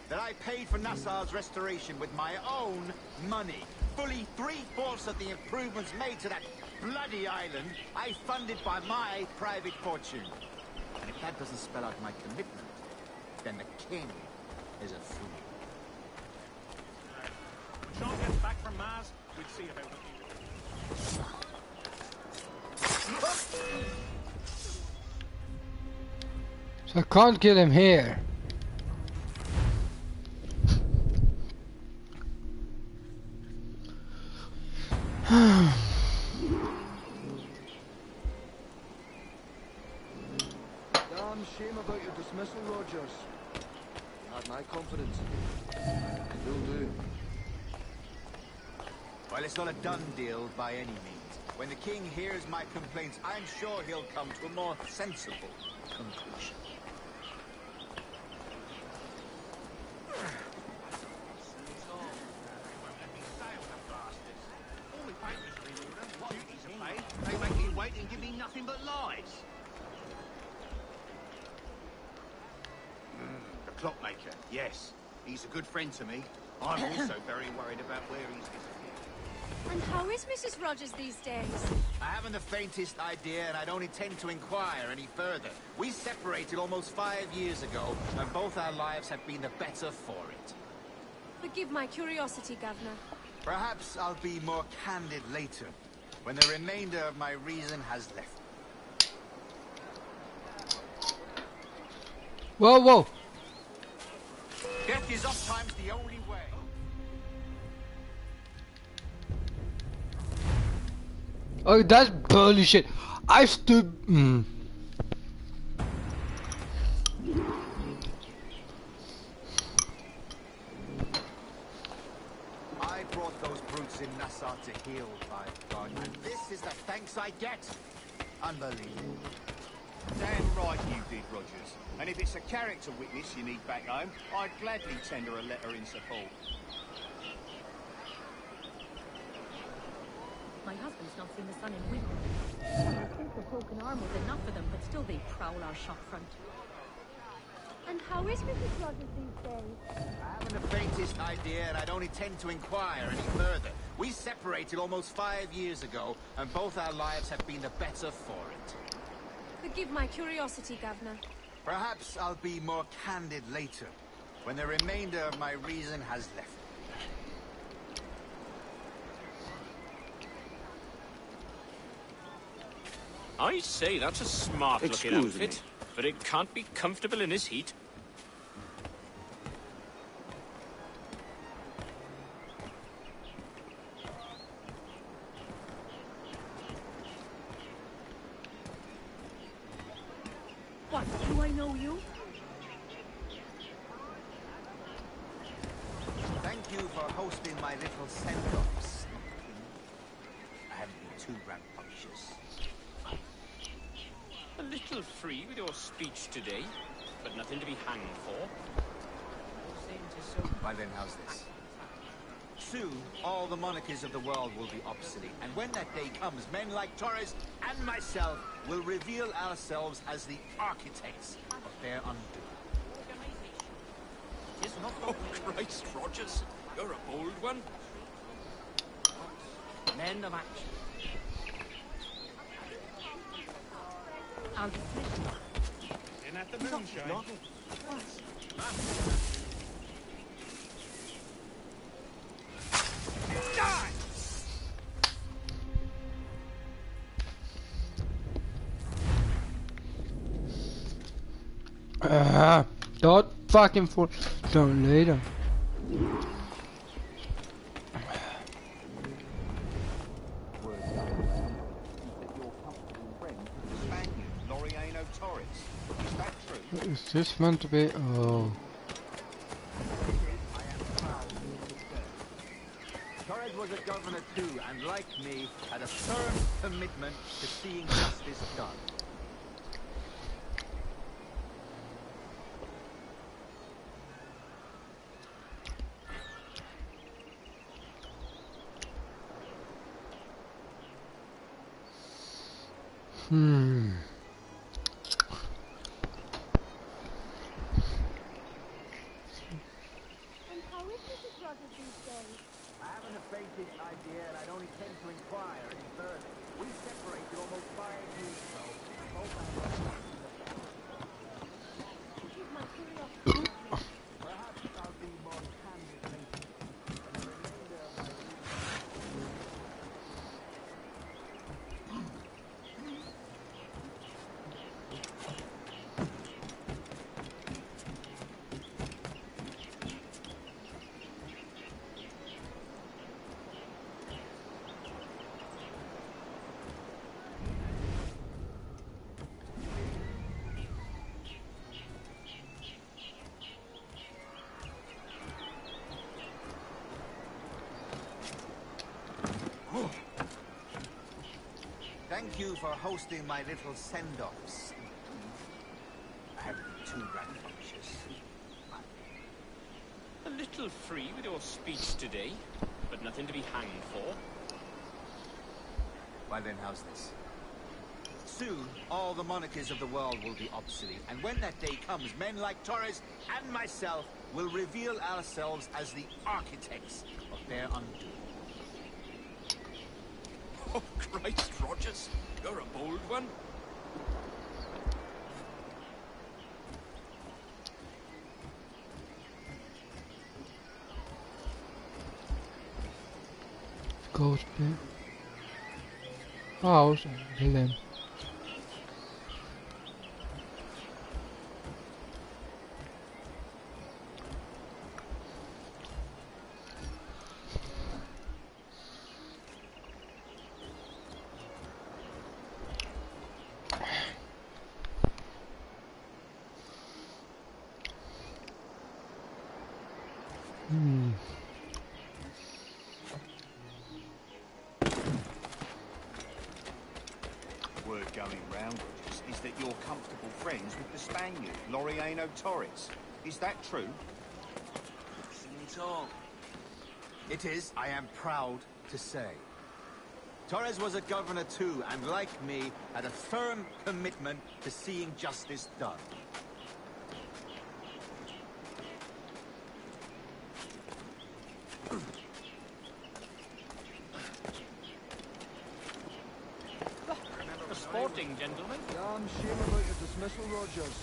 that I paid for Nassau's restoration with my own money. Fully 3/4 of the improvements made to that bloody island, I funded by my private fortune. And if that doesn't spell out my commitment, then the king is a fool. When Sean gets back from Mars, we'll see about it. So I can't kill him here. Damn shame about your dismissal, Rogers. You had my confidence. You'll do. Well, it's not a done deal by any means. When the king hears my complaints, I'm sure he'll come to a more sensible conclusion. They make me wait and give me nothing but lies. The clockmaker, yes. He's a good friend to me. I'm also very worried about where he's disappeared. And how is Mrs. Rogers these days? I haven't the faintest idea, and I don't intend to inquire any further. We separated almost 5 years ago, and both our lives have been the better for it. Forgive my curiosity, Governor. Perhaps I'll be more candid later, when the remainder of my reason has left. Whoa, whoa. Death is oftentimes the only way. Oh, that's bullshit. I stood. I brought those brutes in Nassau to heal, by God, and this is the thanks I get. Unbelievable. Damn right you did, Rogers. And if it's a character witness you need back home, I'd gladly tender a letter in support. My husband's not seen the sun in weeks. I think the broken arm was enough for them, but still they prowl our shop front. And how is Mrs. Rogers these days? I haven't the faintest idea, and I don't intend to inquire any further. We separated almost 5 years ago, and both our lives have been the better for it. Forgive my curiosity, Governor. Perhaps I'll be more candid later, when the remainder of my reason has left. I say, that's a smart-looking outfit, but it can't be comfortable in this heat. What, do I know you? Thank you for hosting my little send-offs. I haven't been too rambunctious. A little free with your speech today, but nothing to be hanged for. Well then, how's this? Soon, all the monarchies of the world will be obsolete, and when that day comes, men like Torres and myself will reveal ourselves as the architects of their undoing. Oh, Christ, Rogers, you're a bold one. Men of action. I'll dismiss you. Isn't that the moonshine? Don't fucking for. Don't later. Is this meant to be? Oh. Torres was a governor too, and like me, had a firm commitment to seeing justice done. this idea, and I don't intend to inquire any further. We separated almost 5 years ago. Both our lives in the back. Forgive my curiosity. Perhaps I'll be more candid later. And the remainder of my Thank you for hosting my little send-offs. I haven't been too rambunctious. A little free with your speech today, but nothing to be hanged for. Well then, how's this? Soon, all the monarchies of the world will be obsolete, and when that day comes, men like Torres and myself will reveal ourselves as the architects of their undoing. Oh, Christ, Rogers, you're a bold one. Ghost play. House and villain. Word going round is that you're comfortable friends with the Spaniard, Laureano Torres. Is that true? Isn't it all? It is, I am proud to say. Torres was a governor too, and like me, had a firm commitment to seeing justice done. A sporting gentleman. Damn shame about your dismissal, Rogers.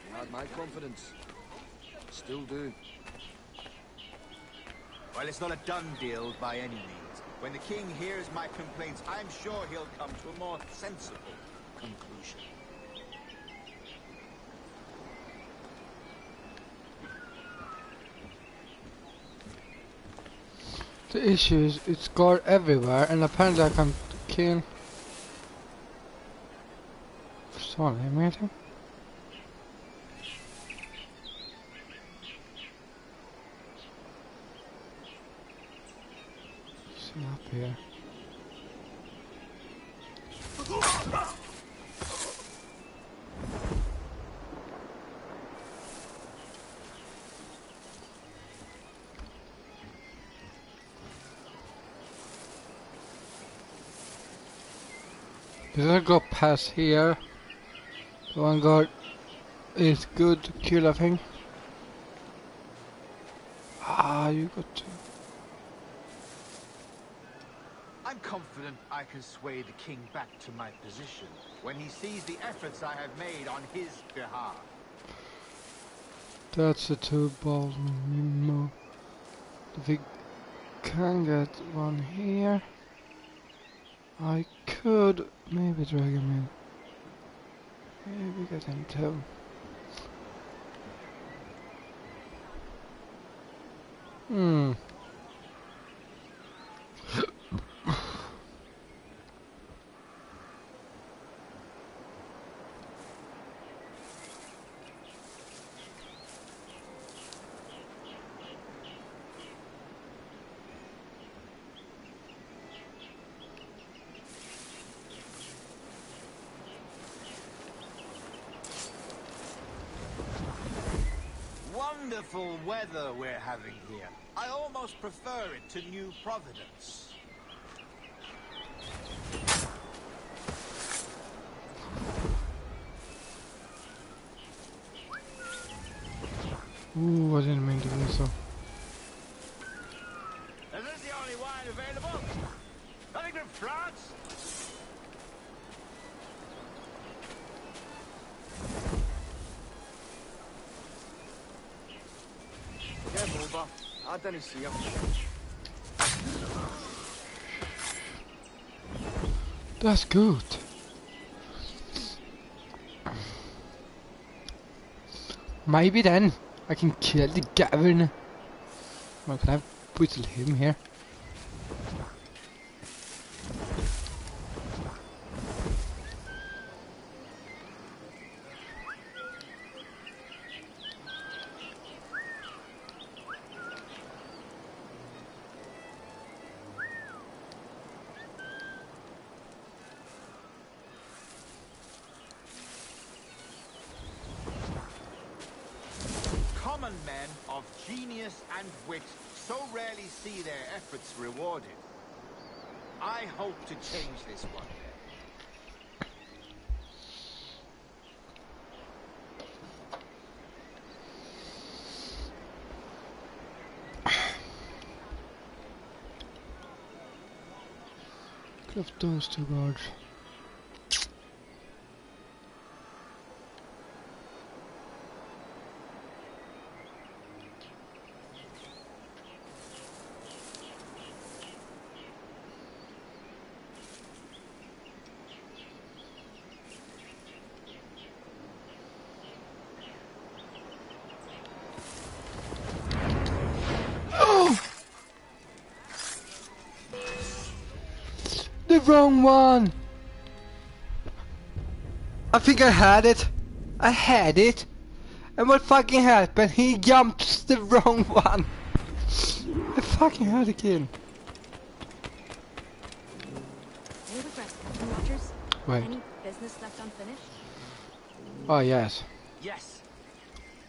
You had my confidence. Still do. Well, it's not a done deal by any means. When the king hears my complaints, I'm sure he'll come to a more sensible conclusion. The issue is it's guard everywhere, and apparently I can't kill. Sorry, mate. See up here. Did I go past here? The one guard is good to kill, I think. Ah, you got to. I'm confident I can sway the king back to my position when he sees the efforts I have made on his behalf. That's a 2 ball move. If we can get one here, I could maybe drag him in. Maybe get him 2. Wonderful weather we're having here. I almost prefer it to New Providence. Ooh, I didn't mean to do so. Is this the only wine available? Nothing from France? Careful, Bob. I don't see him. That's good. Maybe then I can kill the Gavin. Well, can I whistle him here? Common men of genius and wit so rarely see their efforts rewarded. I hope to change this one day. Could have those two guards. The wrong one! I think I had it. I had it. And what fucking happened? He jumps the wrong one. I fucking had it again. Any regrets, Captain Rogers? Wait. Any business left unfinished? Oh yes. Yes.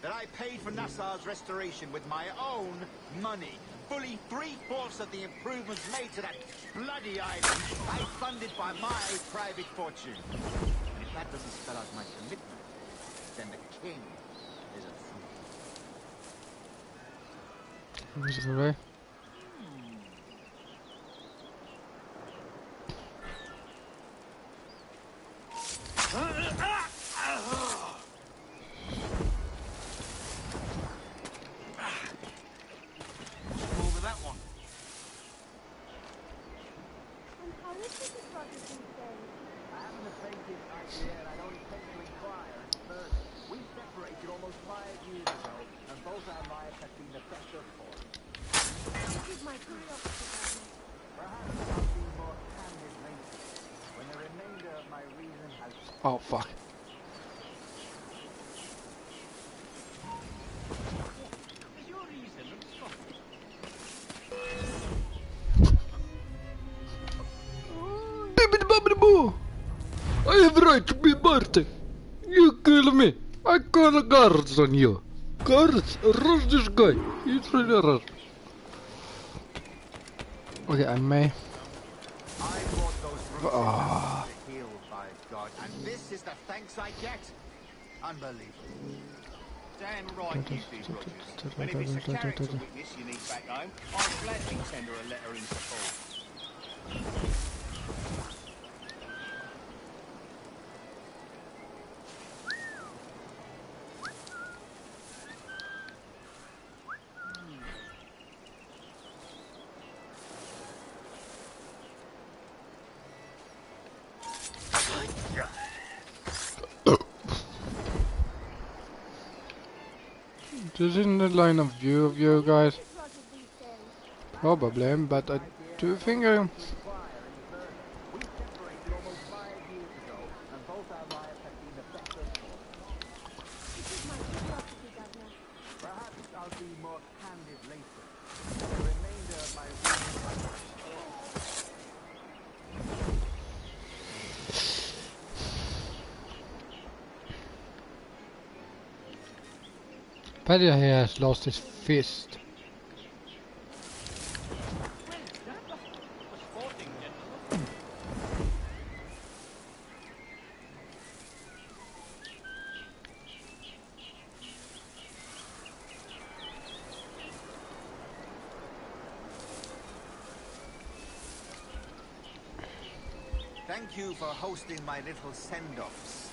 That I paid for Nassau's restoration with my own money. Fully 3/4 of the improvements made to that bloody island, I funded by my private fortune. And if that doesn't spell out my commitment, then the king is a fool. Who's it away? Over that one. And how is this brother these days? I haven't the faintest idea, and I don't intend to inquire any further. We separated almost 5 years ago, and both our lives have been the best of form. This is my curiosity, Governor. Perhaps I'll be more candid later, when the remainder of my reason has... Oh fuck. Is your reason obstructed? Bibbidi-bobbidi-boo! I have right to be Marty. You kill me. I call the guards on you. Guards, arrest this guy. He's really arrest. Okay, I may. I brought those bruises to heal, by God, and this is the thanks I get. Unbelievable. Damn right you do, Rogers. And if it's a character witness you need back home, I'll gladly send her a letter in support. This is in the line of view of you guys. Probably, but I do think I... Perhaps I'll be more candid later. The remainder of my reason has... Paddy has lost his fist. Thank you for hosting my little send-offs.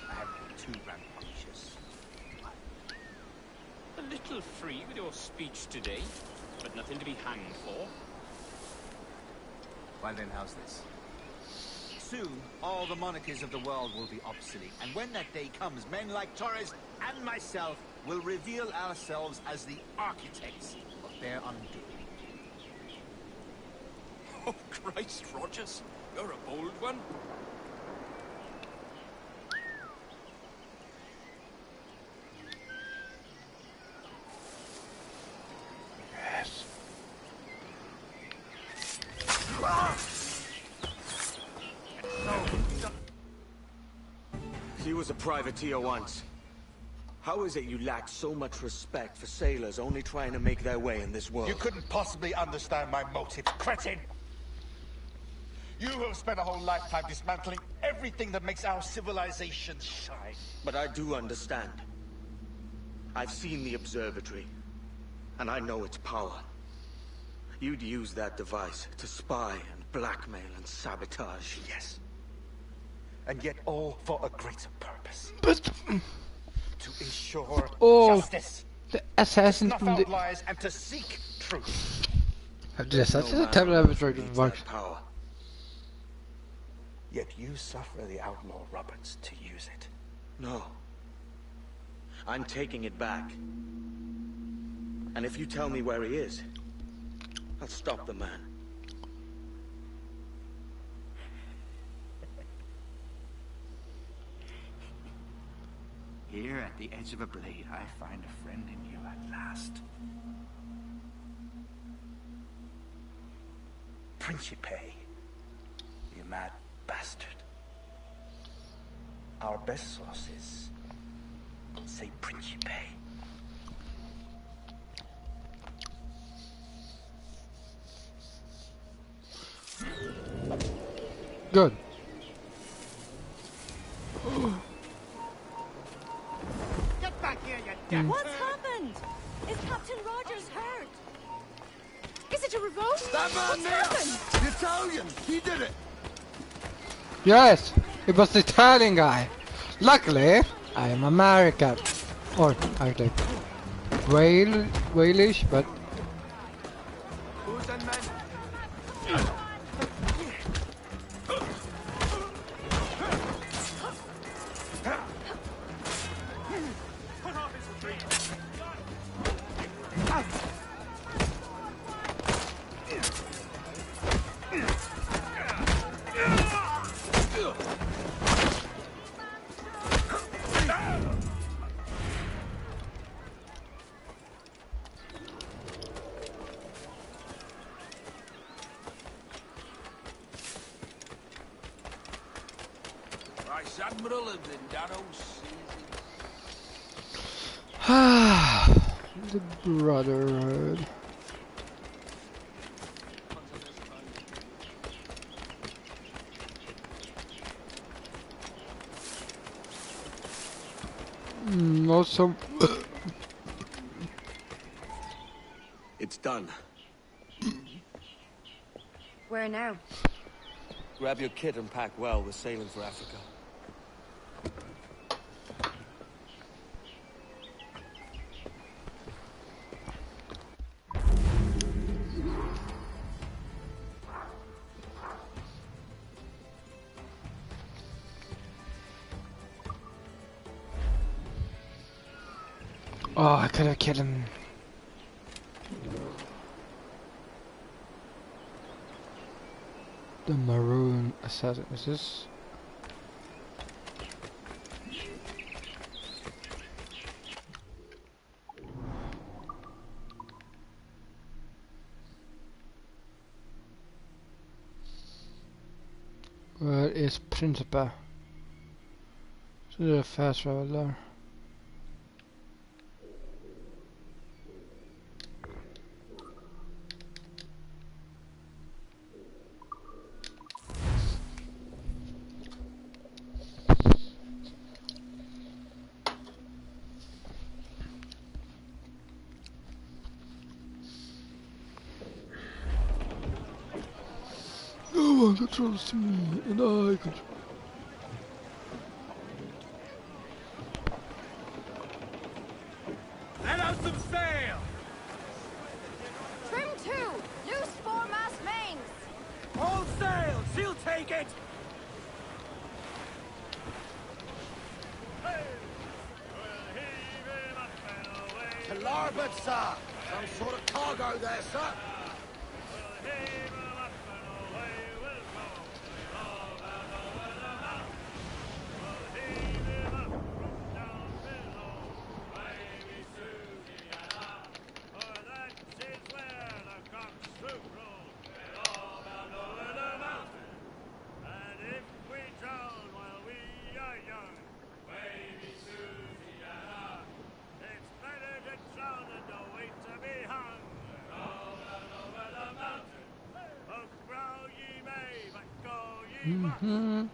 I have been too rambunctious. A little free with your speech today, but nothing to be hanged for. Well then, how's this? Soon, all the monarchies of the world will be obsolete, and when that day comes, men like Torres and myself will reveal ourselves as the architects of their undoing. Oh, Christ, Rogers. You're a bold one. Yes. He was a privateer once. How is it you lack so much respect for sailors only trying to make their way in this world? You couldn't possibly understand my motives, cretin! You have spent a whole lifetime dismantling everything that makes our civilization shine. But I do understand. I've seen the observatory, and I know its power. You'd use that device to spy and blackmail and sabotage. Yes. And yet all for a greater purpose. But... to ensure justice. The assassins to snuff out lies and to seek truth. The assassins are terrible works. Yet you suffer the outlaw Roberts to use it. No. I'm taking it back. And if you tell me where he is, I'll stop the man. Here at the edge of a blade, I find a friend in you at last. Principe, you mad bastard. Our best sources say Principe. Good. Get back here, you What's happened? Is Captain Rogers hurt? Is it a revolt? That man What's there! happened? The Italian! He did it! Yes, it was the Italian guy. Luckily, I am American. Or, actually, Walish, but... Who's that man? Admiral of the Danos. The Brotherhood. Also... It's done. Where now? Grab your kit and pack well. We're sailing for Africa. Oh, I could have killed him. The maroon assassin, is this? Where is Principe? So they're a fast traveler. one controls me, and I control. Let out some sail! Trim two! Loose foremast mains! All sail! She'll take it! To larboard, sir! Some sort of cargo there, sir! Mm-hmm.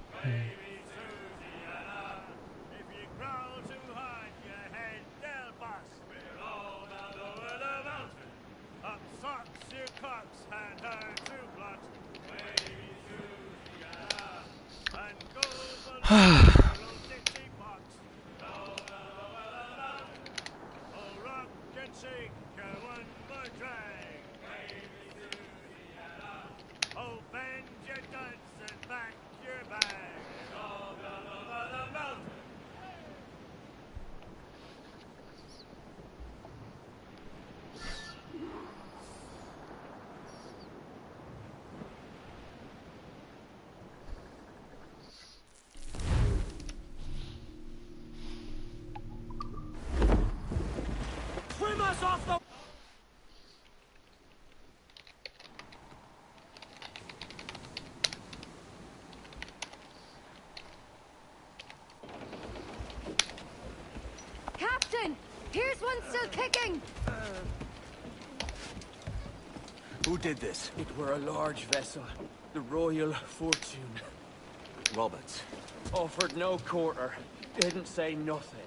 Trim us off the... Captain! Here's one still kicking! Who did this? It were a large vessel, the Royal Fortune. Roberts. Offered no quarter, didn't say nothing.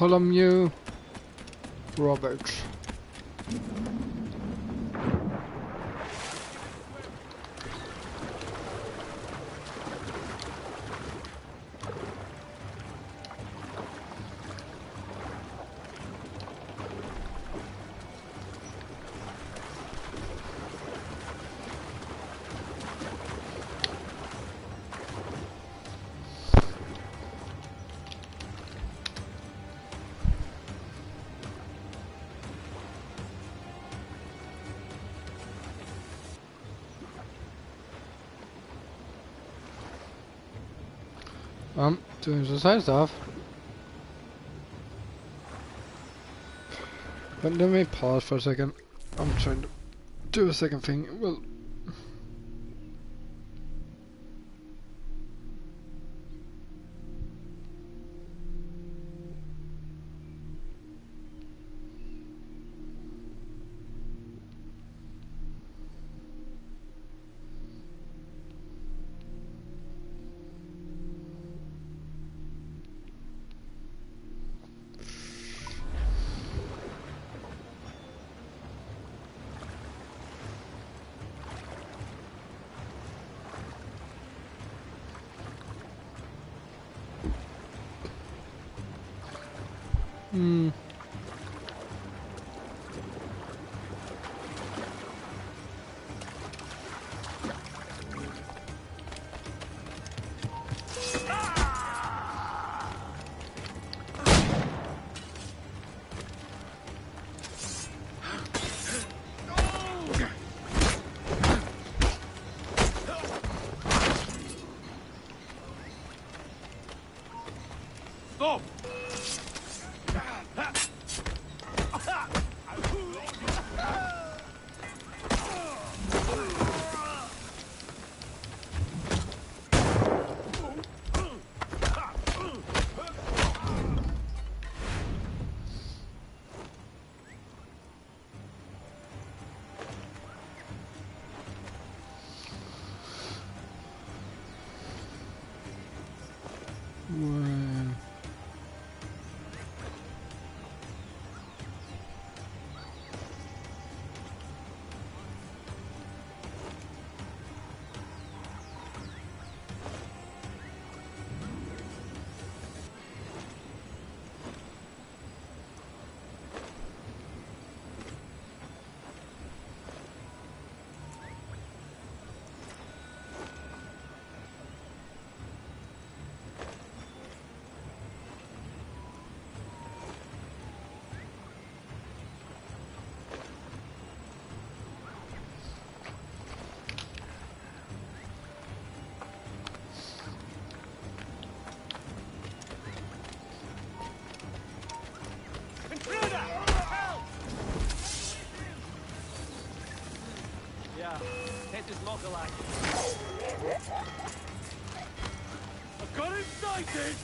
Bartholomew Roberts. Doing some side stuff. But let me pause for a second. I'm trying to do a second thing. Well, Stop! Yeah, this is localized. I've got him sighted!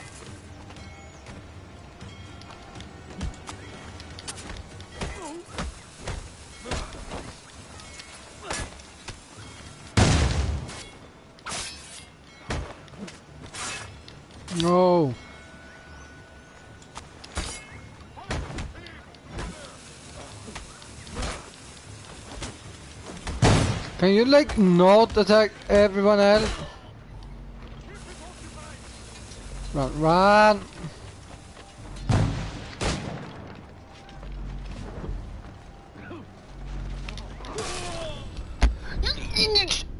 No. Can you like not attack everyone else? Run, run!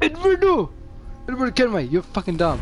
Edward, no! Edward, kill me! You're fucking dumb.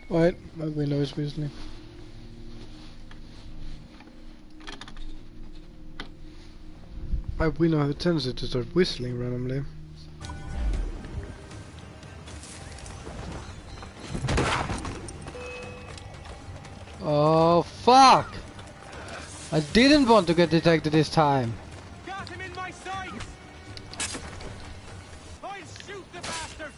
Wait, my window is whistling. My window has a tendency to start whistling randomly. Oh fuck! I didn't want to get detected this time. Got him in my sights! I'll shoot the bastard!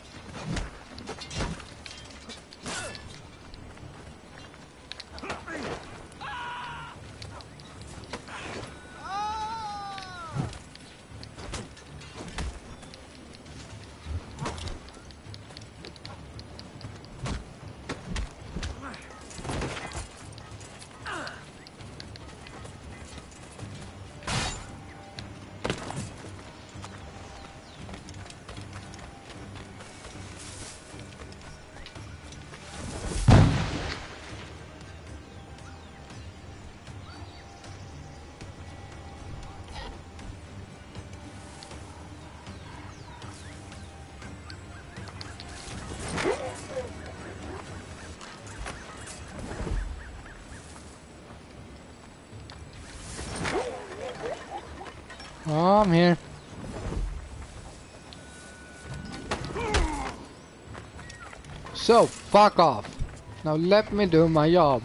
Oh, I'm here. So, fuck off. Now let me do my job.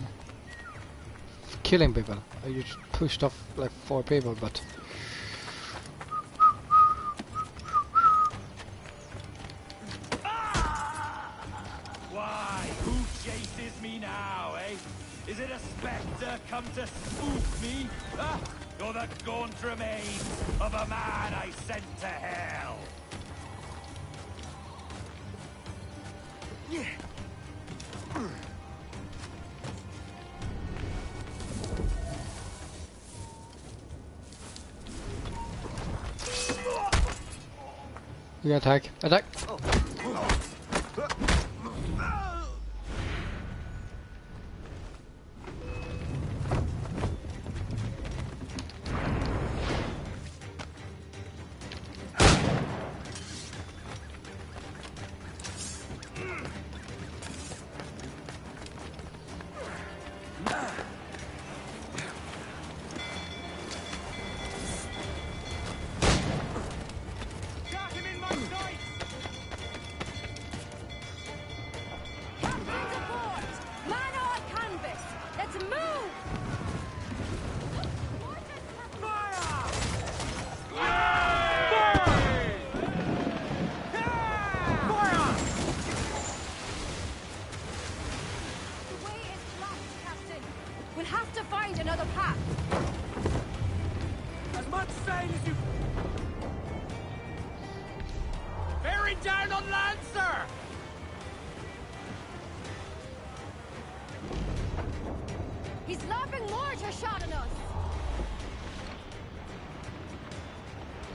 Killing people. I just pushed off like 4 people, but... Why? Who chases me now, eh? Is it a spectre come to spook me? Ah, or the gaunt remains of a man I sent to hell? Yeah. You can attack. Attack!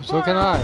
So can I.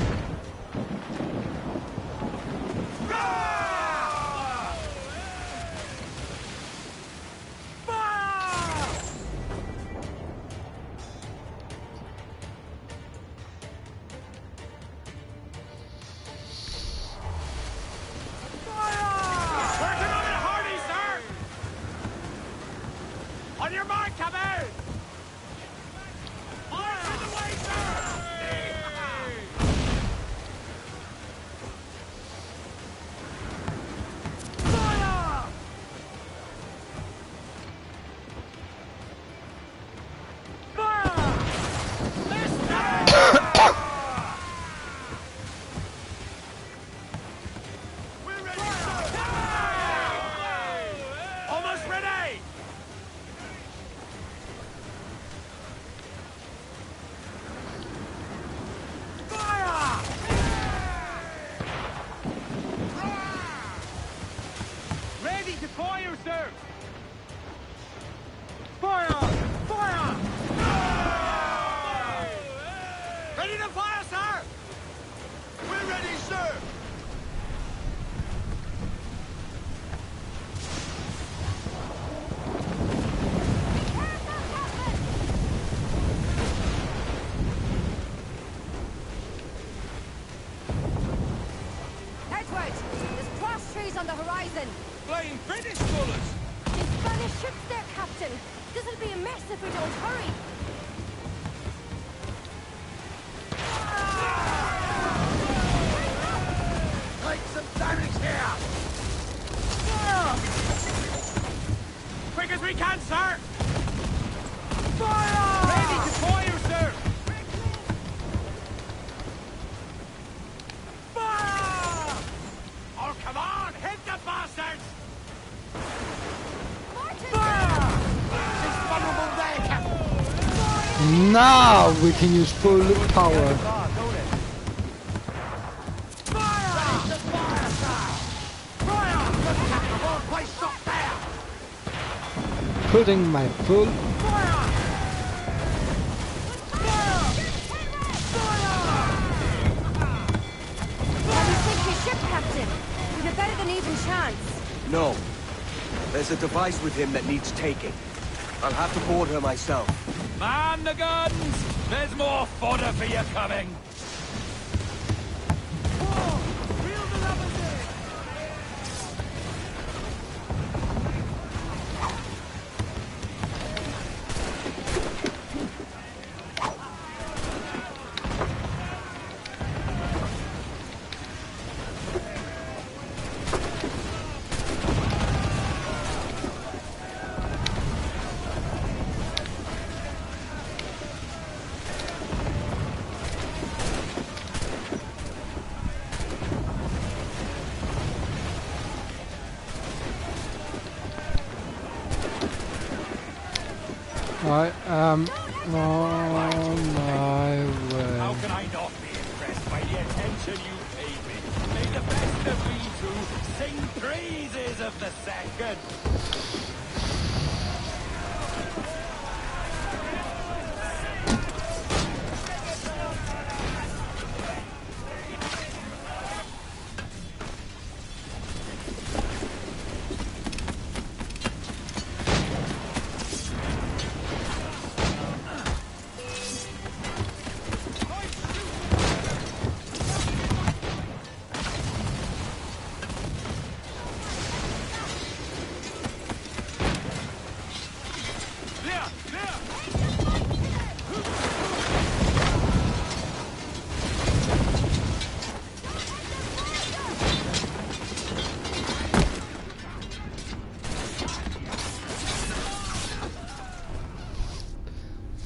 Now we can use full power. Putting my full. Better than even chance. No. There's a device with him that needs taking. I'll have to board her myself. Man the guns! There's more fodder for you coming! I am on my way. How can I not be impressed by the attention you pay me? May the best of we two sing praises of the second.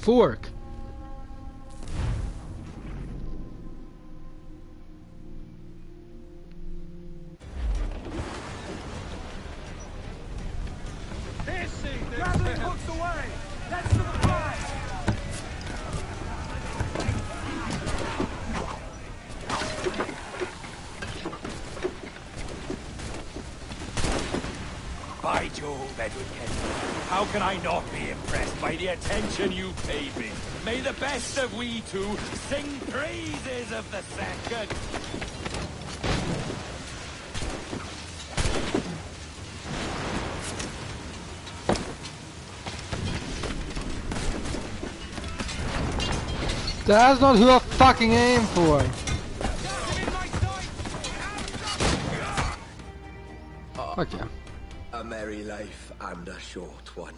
Fork. Grappling hooks away! That's to the prize! By Jove, Edward Kent, how can I not be impressed by the attention you paid me? May the best of we two sing praises of the second. That's not who I fucking aim for. Okay. A merry life and a short one,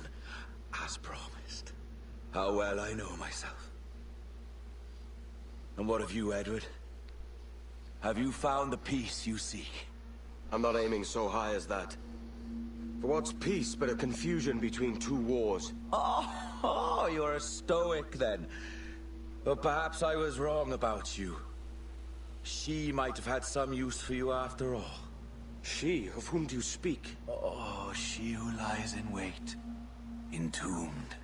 as promised. How well I know myself. And what of you, Edward? Have you found the peace you seek? I'm not aiming so high as that. For what's peace but a confusion between two wars? Oh, you're a stoic then. But perhaps I was wrong about you. She might have had some use for you after all. She? Of whom do you speak? Oh, she who lies in wait, entombed.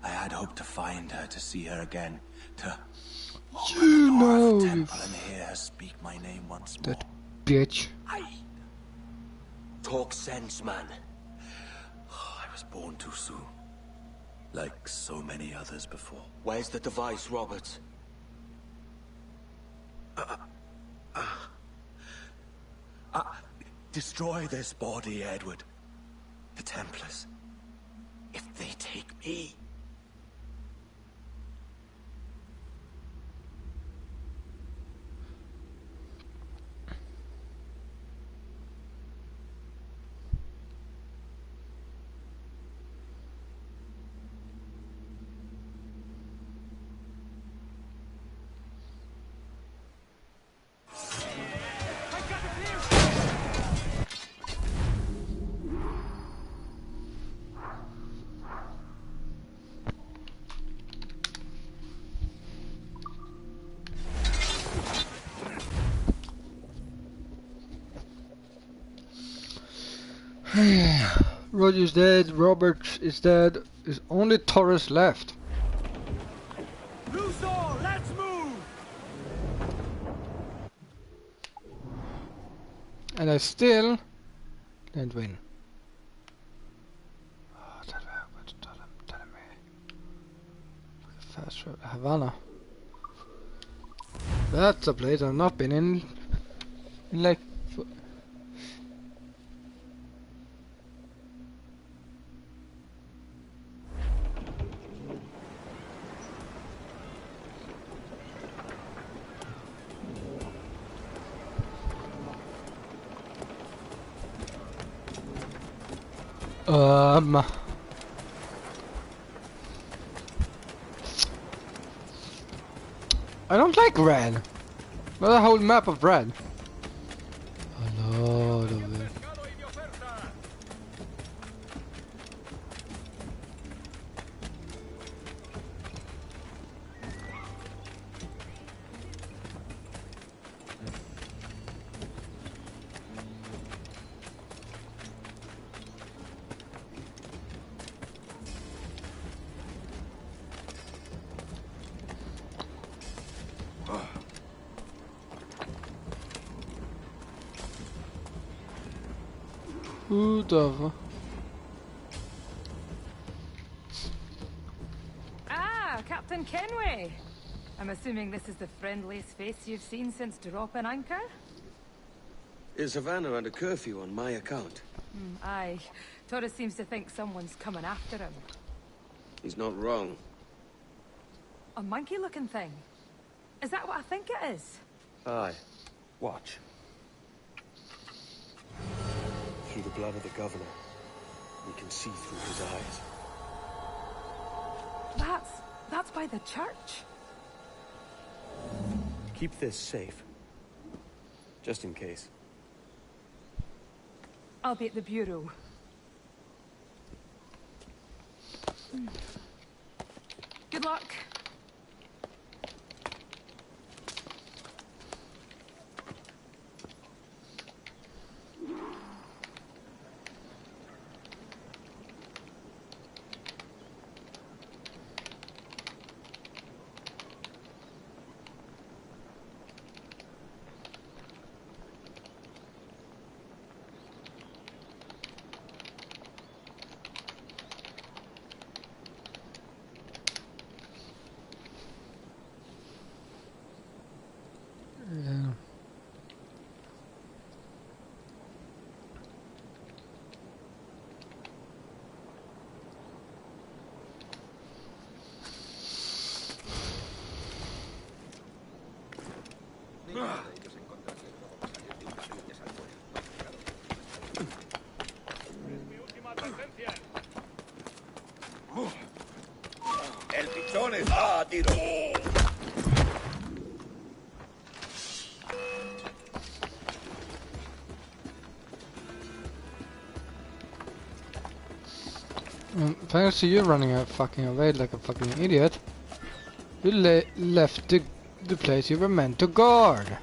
I had hoped to find her, to see her again, to open the door of the temple and hear her speak my name once more. That bitch. Talk sense, man. Oh, I was born too soon. Like so many others before. Where's the device, Robert? Destroy this body, Edward. The Templars. If they take me... Roger's dead, Robert is dead, there's only Torres left. Loose all, let's move! And I still didn't win. Fast road, Havana. That's a place I've not been in like... I don't like red. Not a whole map of red. A lot of it. Who the fuck? Ah, Captain Kenway. I'm assuming this is the friendliest face you've seen since dropping anchor? Is Havana under curfew on my account? Aye. Torres seems to think someone's coming after him. He's not wrong. A monkey-looking thing? Is that what I think it is? Aye. Watch. Through the blood of the governor, we can see through his eyes. That's by the church. Keep this safe. Just in case. I'll be at the bureau. Good luck. Yeah. El pichón está a tiro. Thanks to you running out fucking away like a fucking idiot. You left the place you were meant to guard.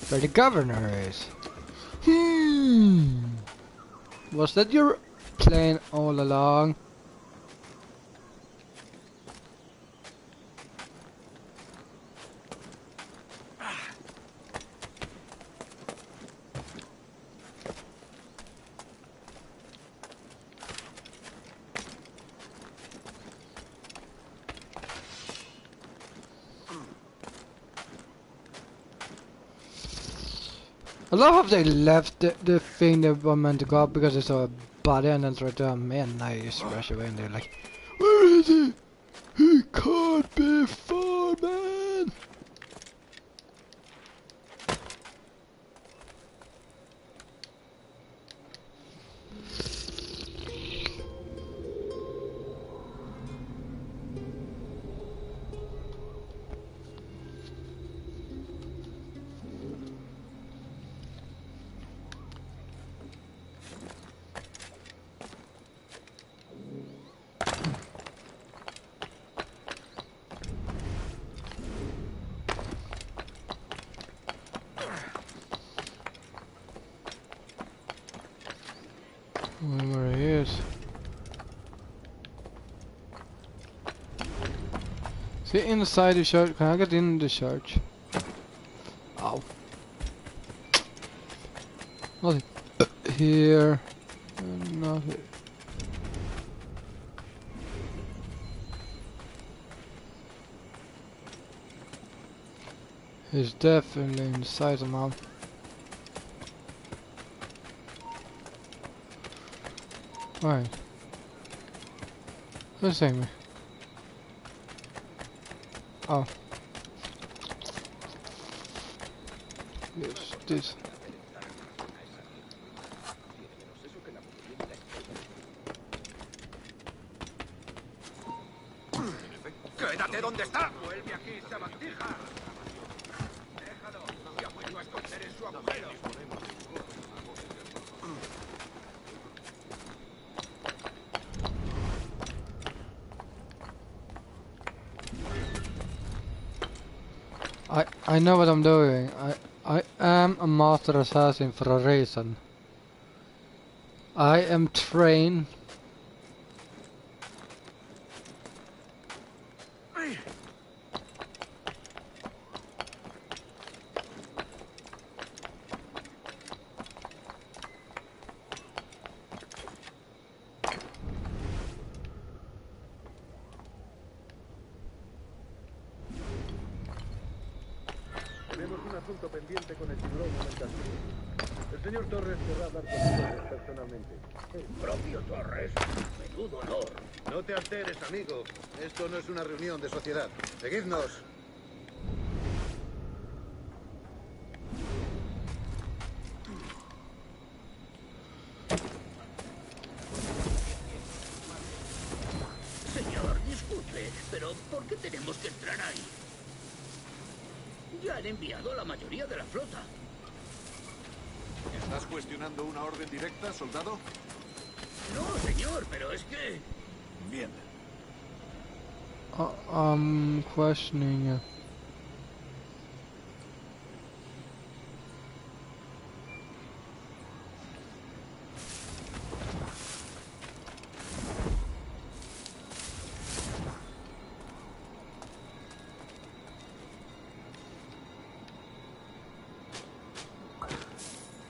Where the governor is. Was that your plan all along? I love how they left the thing they were meant to go up because they saw a body and then tried to man, now you just rush away and they're like, where is he? He can't be far, man! Where he is. Is he inside the church? Can I get in the church? Ow. Nothing. Here. Not here. He's definitely inside somehow. Right. Who's saying me? Oh. Yes, this. ¡Quédate donde está! ¡Vuelve aquí, sabandija! ¡Déjalo! ¡Se ha vuelto a esconder en su agujero! I know what I'm doing. I am a master assassin for a reason. I am trained. asunto pendiente con el tiburón momentáneo. El señor Torres querrá hablar con nosotros personalmente. ¿El propio Torres? Menudo honor. No te alteres, amigo. Esto no es una reunión de sociedad. Seguidnos. Señor, disculpe, pero ¿por qué tenemos que entrar ahí? Ya han enviado a la mayoría de la flota. ¿Estás cuestionando una orden directa, soldado? No, señor, pero es que... Bien. I'm questioning it.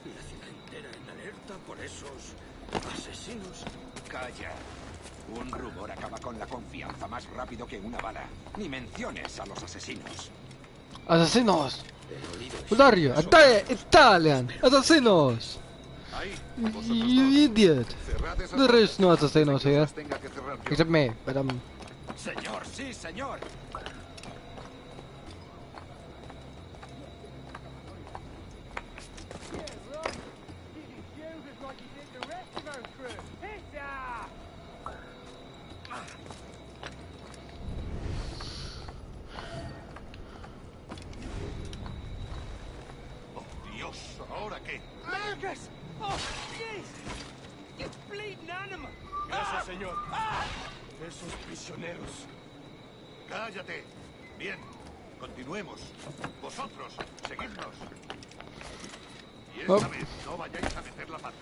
La ciudad entera en alerta por esos asesinos. Calla. Un rumor acaba con la confianza más rápido que una bala. Ni menciones a los asesinos. Assassinos! What are you? Italian! Assassinos! You idiot! There is no assassinos here. Except me, but Señor, sí, señor. Dios, ¿ahora qué? Marcus! Oh, jeez! You bleeding animal! Gracias, señor. Esos prisioneros. Cállate. Bien. Continuemos. Vosotros, seguidnos. Y esta vez no vayáis a meter la pata.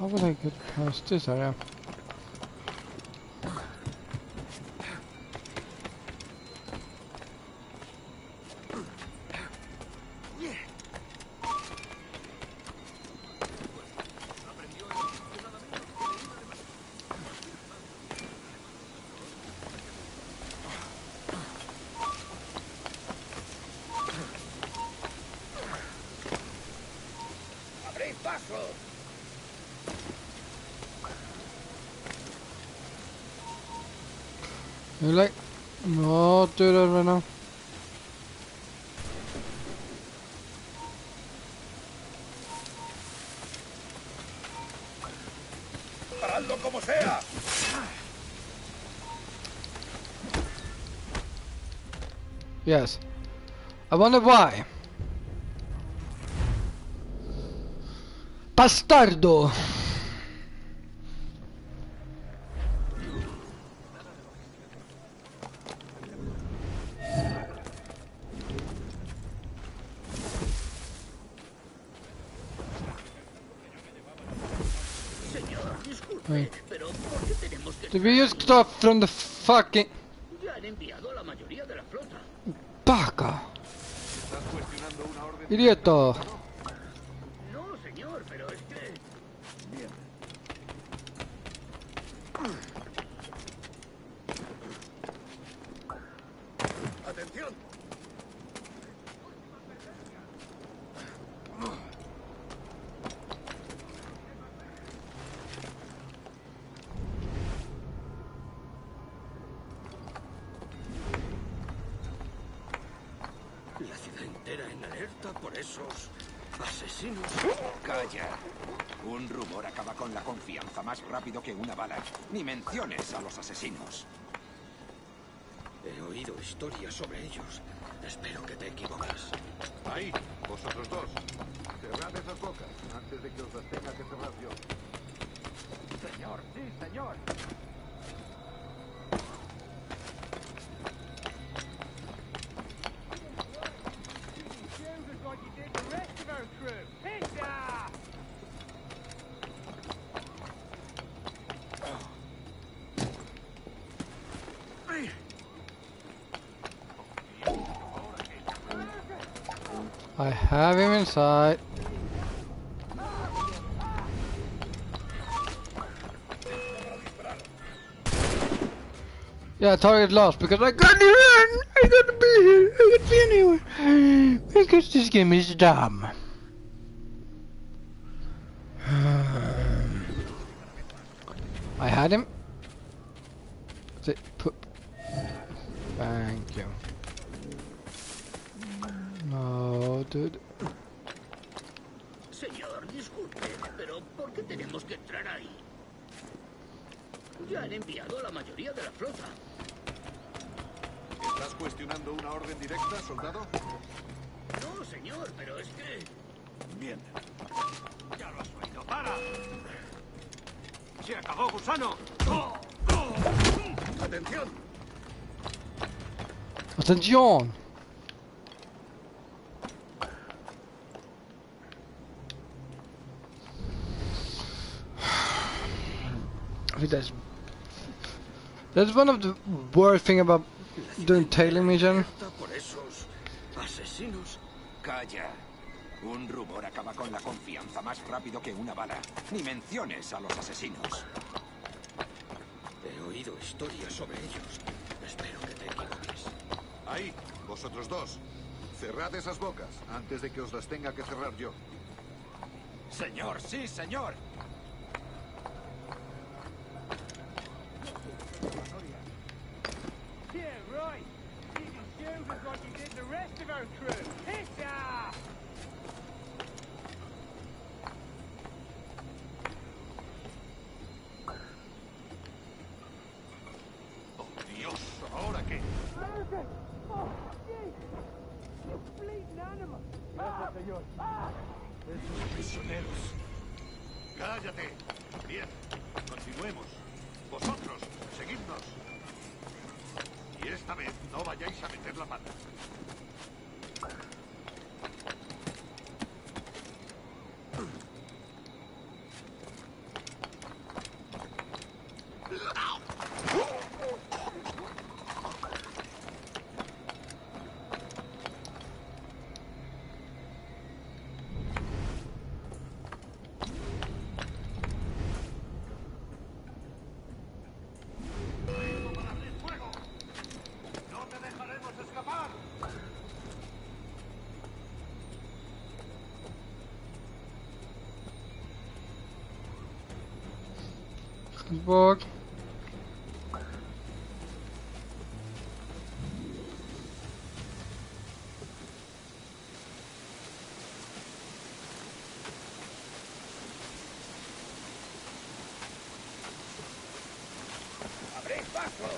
how would I get past this area? ¡Abrid paso! You're like, no, do that right now. ¡Paradlo como sea! Yes. I wonder why. Bastardo! Señor, disculpe, Wait. pero ¿por qué tenemos que... Did we use stuff from the fucking... Ya han enviado a la mayoría de la flota. Baka! ¿Estás cuestionando una orden Idioto! No, señor, pero es que... Bien. ¡Atención! La ciudad entera en alerta por esos asesinos. Calla. Un rumor acaba con la confianza más rápido que una bala. Ni menciones a los asesinos. He oído historias sobre ellos. Espero que te equivoques. Ahí, vosotros dos. Cerrad esas bocas antes de que os las tenga que cerrar yo. Señor, sí, señor. I have him inside. Yeah, target lost because I got to run. I got to be here. I got to be anywhere. Because this game is dumb. I had him. Thank you. No, dude. Señor, disculpe, pero ¿por qué tenemos que entrar ahí? Ya han enviado a la mayoría de la flota. ¿Estás cuestionando una orden directa, soldado? No, señor, pero es que... Bien. Ya lo has oído. ¡Para! ¡Se acabó, gusano! ¡Atención! ¡Atención! That's one of the worst thing about doing tailing mission. Por esos asesinos. Calla. Un rumor acaba con la confianza más rápido que una bala. Ni menciones a los asesinos. He oído historias sobre ellos. Espero que te equivoques. Ahí, vosotros dos. Cerrad esas bocas antes de que os las tenga que cerrar yo. Señor, sí, señor. Yeah, right. You can shoot us like you did the rest of our crew. Hitta! Oh, Dios, ¿ahora qué? Oh, you bleeding animal! Gracias, señor. Esos prisioneros. Cállate. Bien, continuemos. Vosotros, seguidnos. Y esta vez no vayáis a meter la pata. Book. ¡Abrid paso!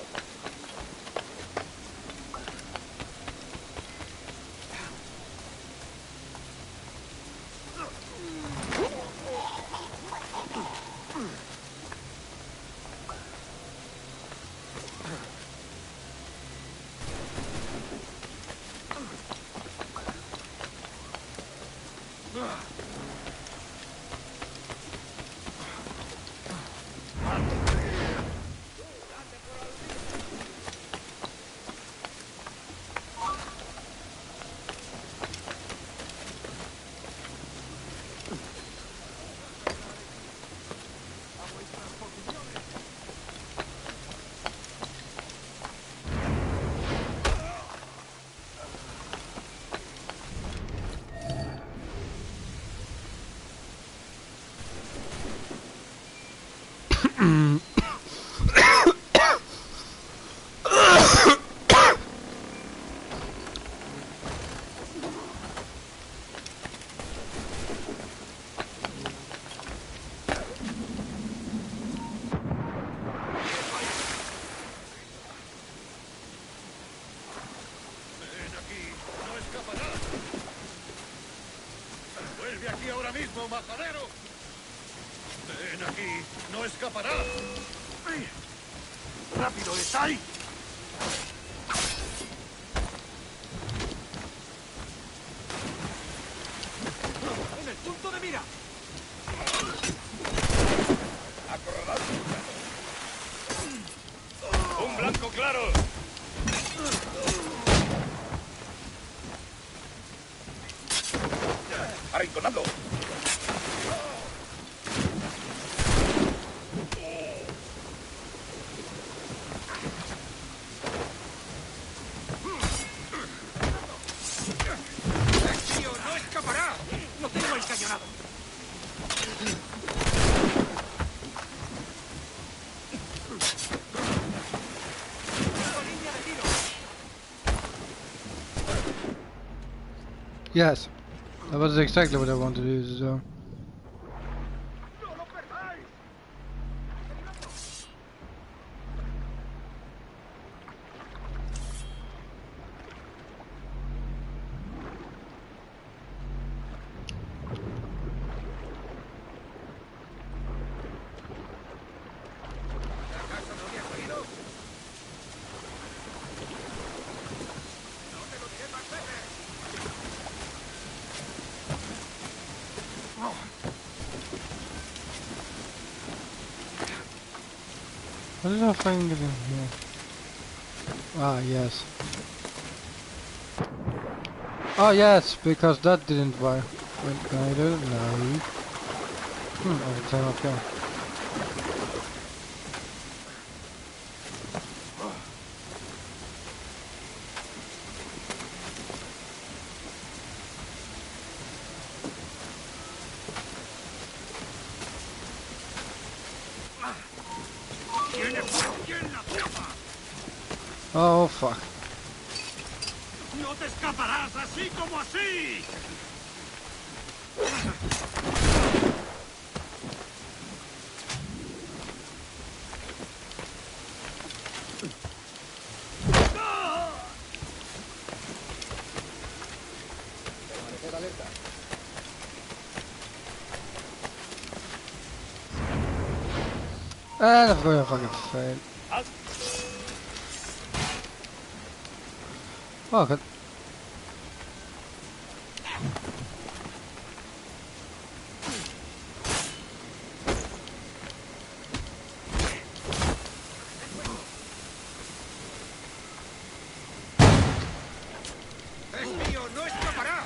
¡Vuelve aquí ahora mismo, majadero! ¡Ven aquí! ¡No escapará! ¡Rápido, está ahí! ¡En el punto de mira! ¡Un blanco tengo claro. Arrinconadlo. ¡Tío, no escapará! ¡No tengo el cañonado! Yes, that was exactly what I wanted to do. So. What did I find in here? Ah, yes. Oh, yes, because that didn't work. Wait, can I do it? No. Every time, okay. Oh, fuck. ¡No te escaparás así como así! Permanecer alerta. And I'm going to fucking fail. Oh, good. ¡Es mío! ¡No escapará!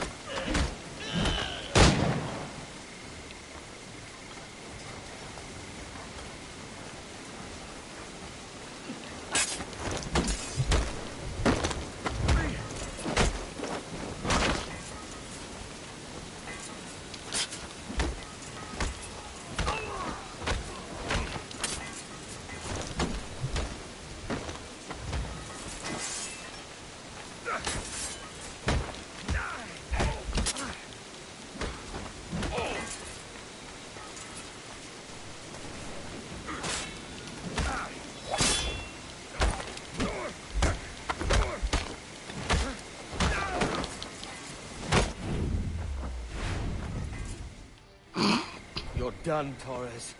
You're done, Torres.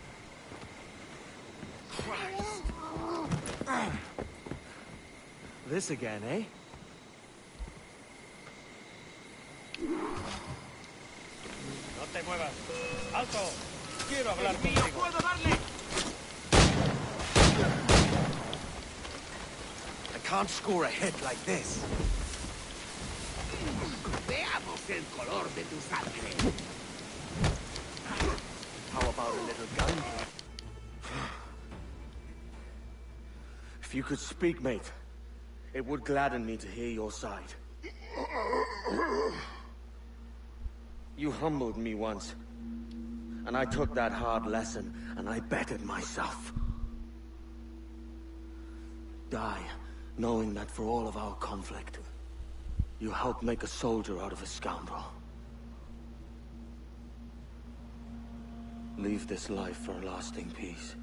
Christ. This again, eh? No te muevas. ¡Alto! Quiero hablar contigo. ¡Puedo darle! I can't score a hit like this. Veamos el color de tu sangre. How about a little gun? If you could speak, mate, it would gladden me to hear your side. You humbled me once, and I took that hard lesson, and I bettered myself. Die, knowing that for all of our conflict, you helped make a soldier out of a scoundrel. Leave this life for a lasting peace,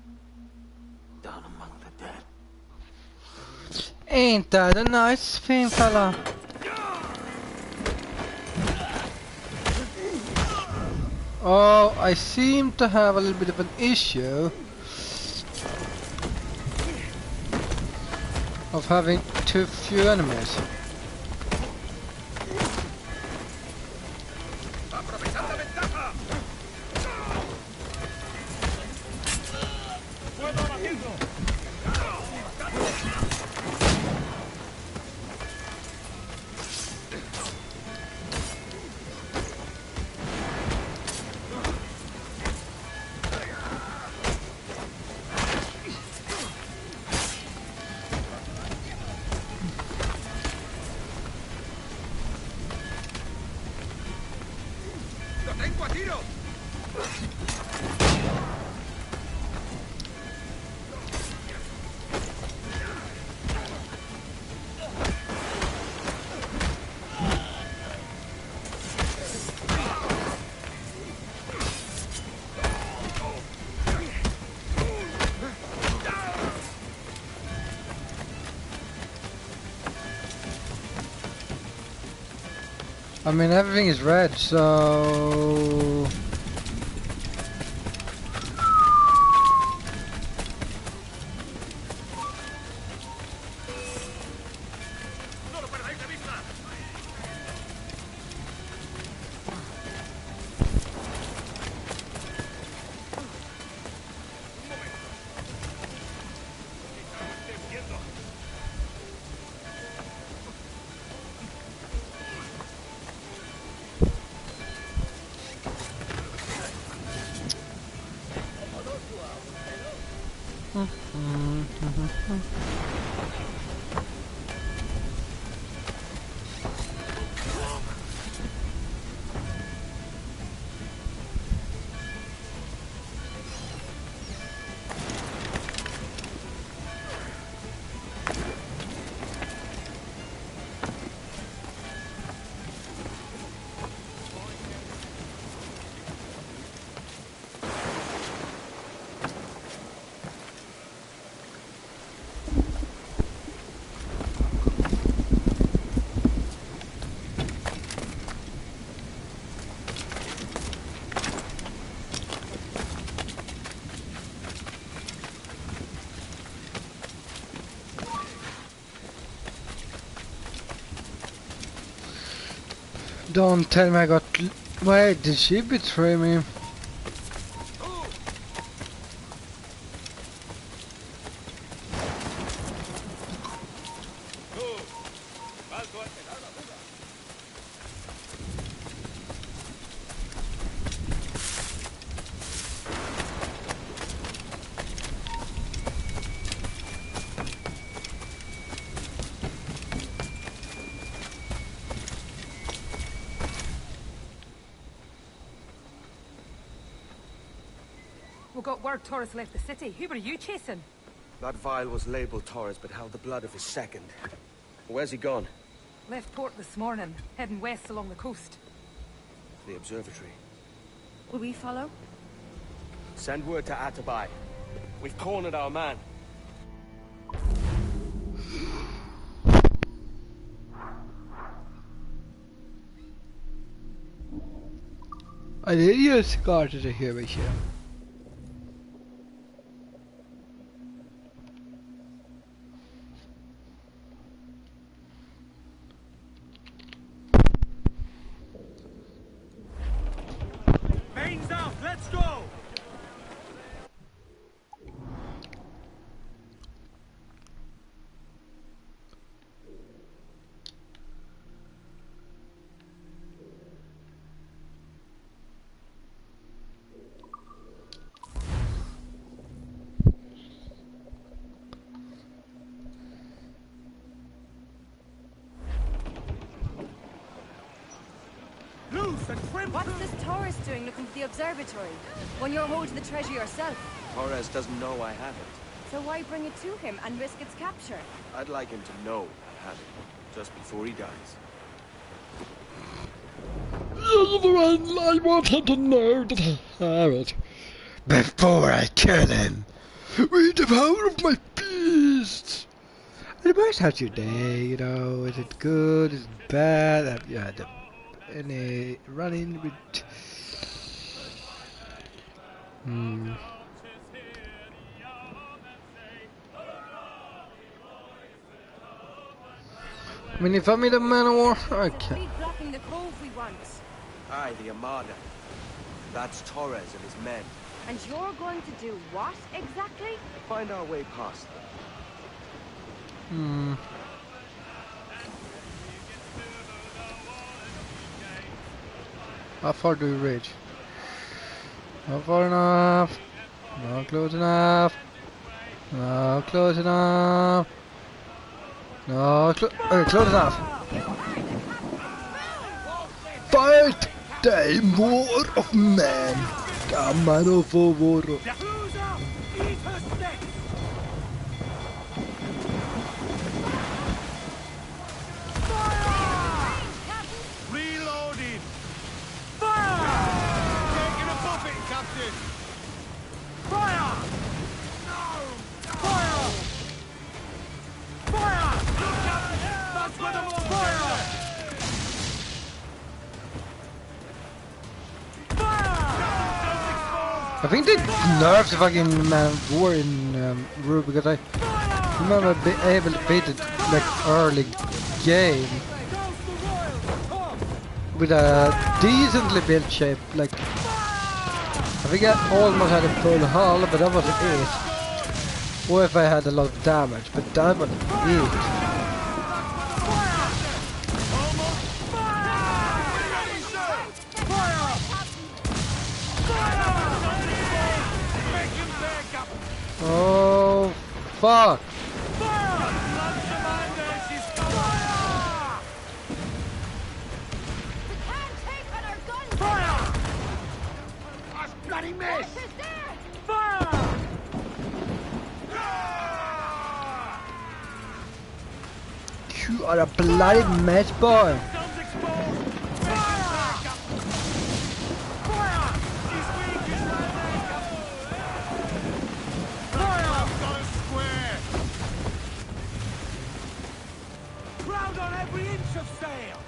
down among the dead. Ain't that a nice thing, fella? Oh, I seem to have a little bit of an issue of having too few enemies. I mean, everything is red, so... Don't tell me I got... Wait, did she betray me? We got word Torres left the city. Who were you chasing? That vial was labeled Torres, but held the blood of his second. Where's he gone? Left port this morning, heading west along the coast. The observatory. Will we follow? Send word to Atabai. We've cornered our man. I did use cards to hear me shit. Mains out, let's go! What's this Torres doing looking for the observatory? When you're holding the treasure yourself? Torres doesn't know I have it. So why bring it to him and risk its capture? I'd like him to know I have it, just before he dies. I want him to know that I have it. Before I kill him, with the power of my beasts. And it might have your day, you know. Is it good? Is it bad? Have you had any running with... I mean, if I'm in a man of war, I can't. Blocking the cove we want. Aye, the Armada. That's Torres and his men. And you're going to do what exactly? Find our way past them. How far do we reach? Not far enough. Not close enough. Not close enough. Not close enough. Fight! day more of man. Cammano favoro. Reloading! Fire! Taking a buffet, Captain! Fire! No! Fire! Fire! That's where the more fire! I think they nerfed the fucking Man of War in Rogue because I remember being able to beat it like early game with a decently built shape. Like I think I almost had a full hull, but that wasn't it. Or if I had a lot of damage, but that wasn't it. Oh, fuck! Bloody miss! You are a bloody mess, boy! Ground on every inch of sail!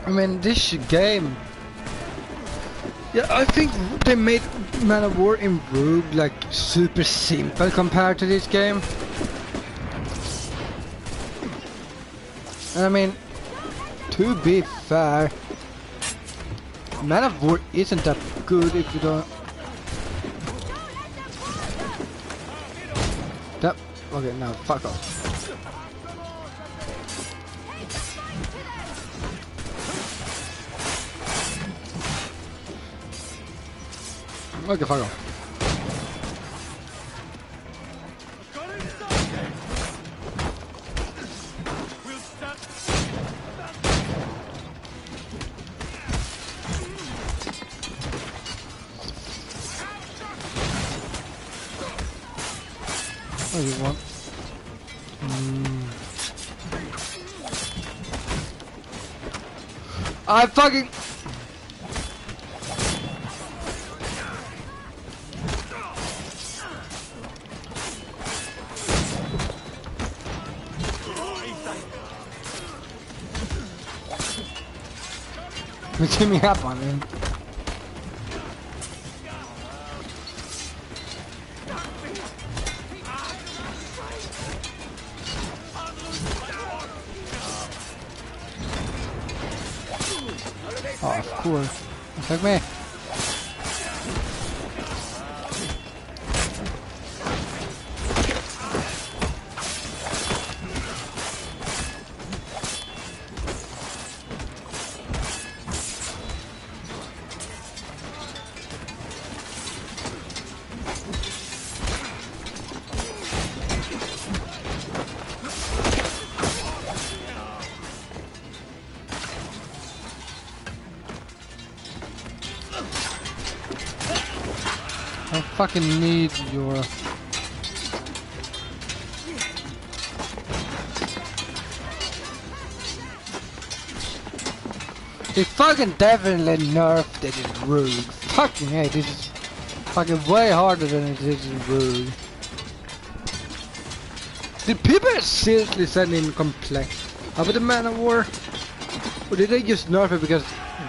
I mean, this game... Yeah, I think they made Man of War in Rogue like super simple compared to this game. And I mean, to be fair, Man of War isn't that good if you don't... That... Okay, now fuck off. Okay, fuck off. What do you want? I fucking... Give me up on him. Oh, of course. Attack me. fucking need your... They fucking definitely nerfed it in Rogue. Fucking hey, this is fucking way harder than it is in Rogue. Did people seriously send in complaints about the Man of War? Or did they just nerf it because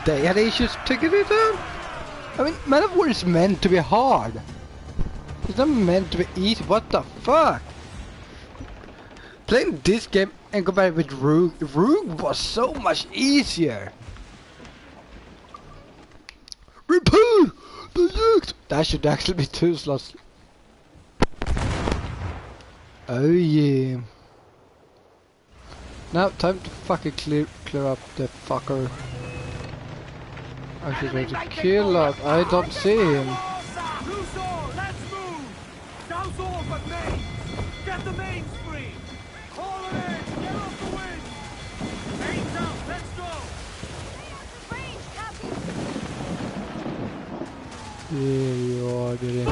they had issues taking it down? I mean, Man of War is meant to be hard. It's not meant to be easy. What the fuck? Playing this game and compared with Rogue, Rogue was so much easier. Repeat the act. That should actually be 2 slots. Oh yeah. Now time to fucking clear up the fucker. Actually trying to kill up. I don't see him. Let's move! Douse off at main! Get the mains free! Call it in! Get off the wind! Mains out! Let's go! Here you are, dude. Is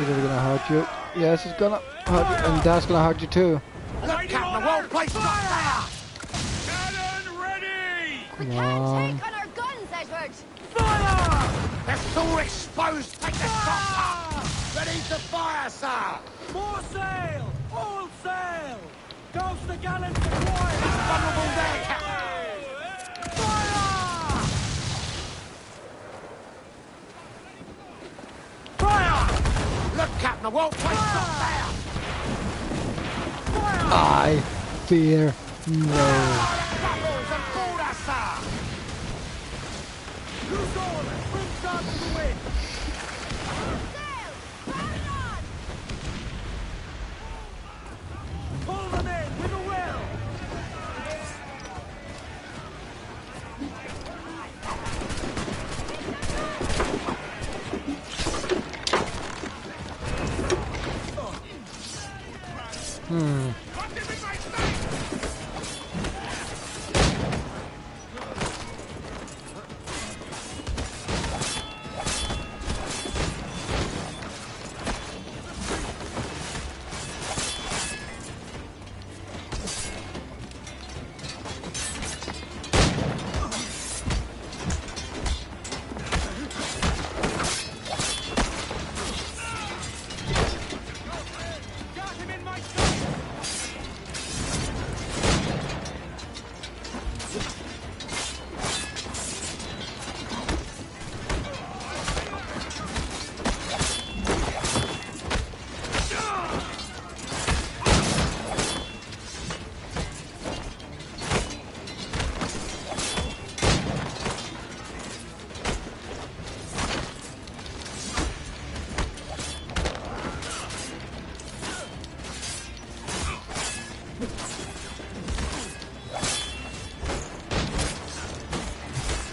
it gonna hurt you? Yes, it's gonna hurt you, and that's gonna hurt you too. Look, Captain, the whole place is on fire! Cannon ready! Come on. Take on our guns, Edward! Fire! They're so exposed! Take the top! Ready to fire, sir! More sail! All sail! Douse the gallants required! It's vulnerable there, Captain! Fire! Fire! Look, Captain, the whole place is on fire! I fear no. Pull them in with a will!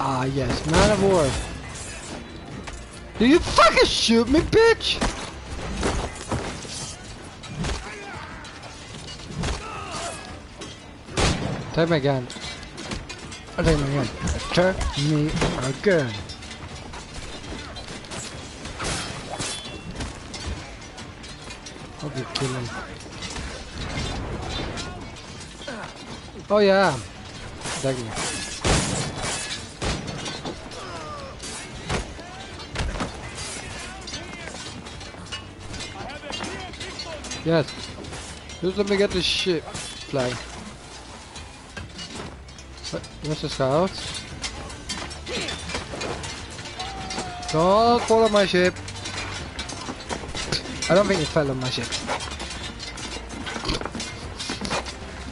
Ah yes, Man of War. Do you fucking shoot me, bitch? Take me again. Take me again. Turn me again. Hope you kill him. Oh yeah. Thank you. Yes. Just let me get this ship flag. Where's the scouts? Don't follow my ship. I don't think it fell on my ship.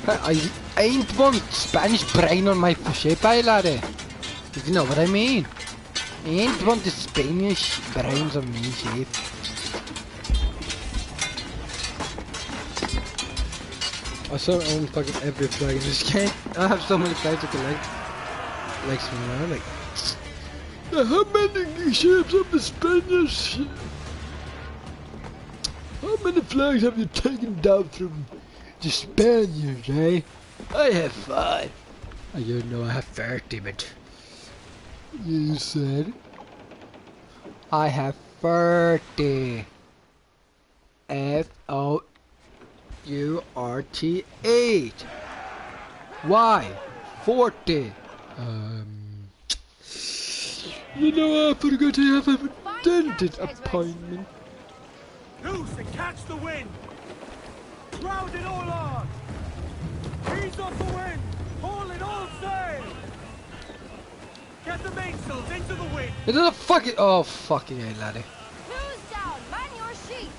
I ain't want Spanish brain on my ship, laddie. If you know what I mean. I ain't want the Spanish brains on my ship. I saw own fucking every flag in this game. I have so many flags to collect. Like somewhere, like. How many ships of the Spanish? How many flags have you taken down from the Spaniards, eh? I have 5. I don't know, I have 30, but you said I have 40. FOURT8. Y 40. You know I forgot to have a dentist appointment. Loose and catch the wind! Round it all on! Ease off the wind! Haul it all sail! Get the mainsails into the wind! It is a fucking... Oh, fucking hell, laddie. Who's down? Man your sheep!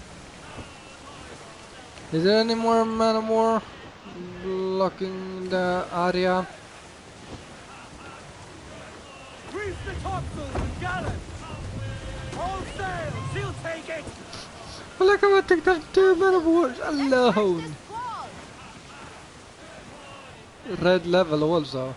Is there any more man of war blocking the area? Reef the topsails and gallant! All sail! She'll take it! I like how I take those 2 men of wars alone. Red level also.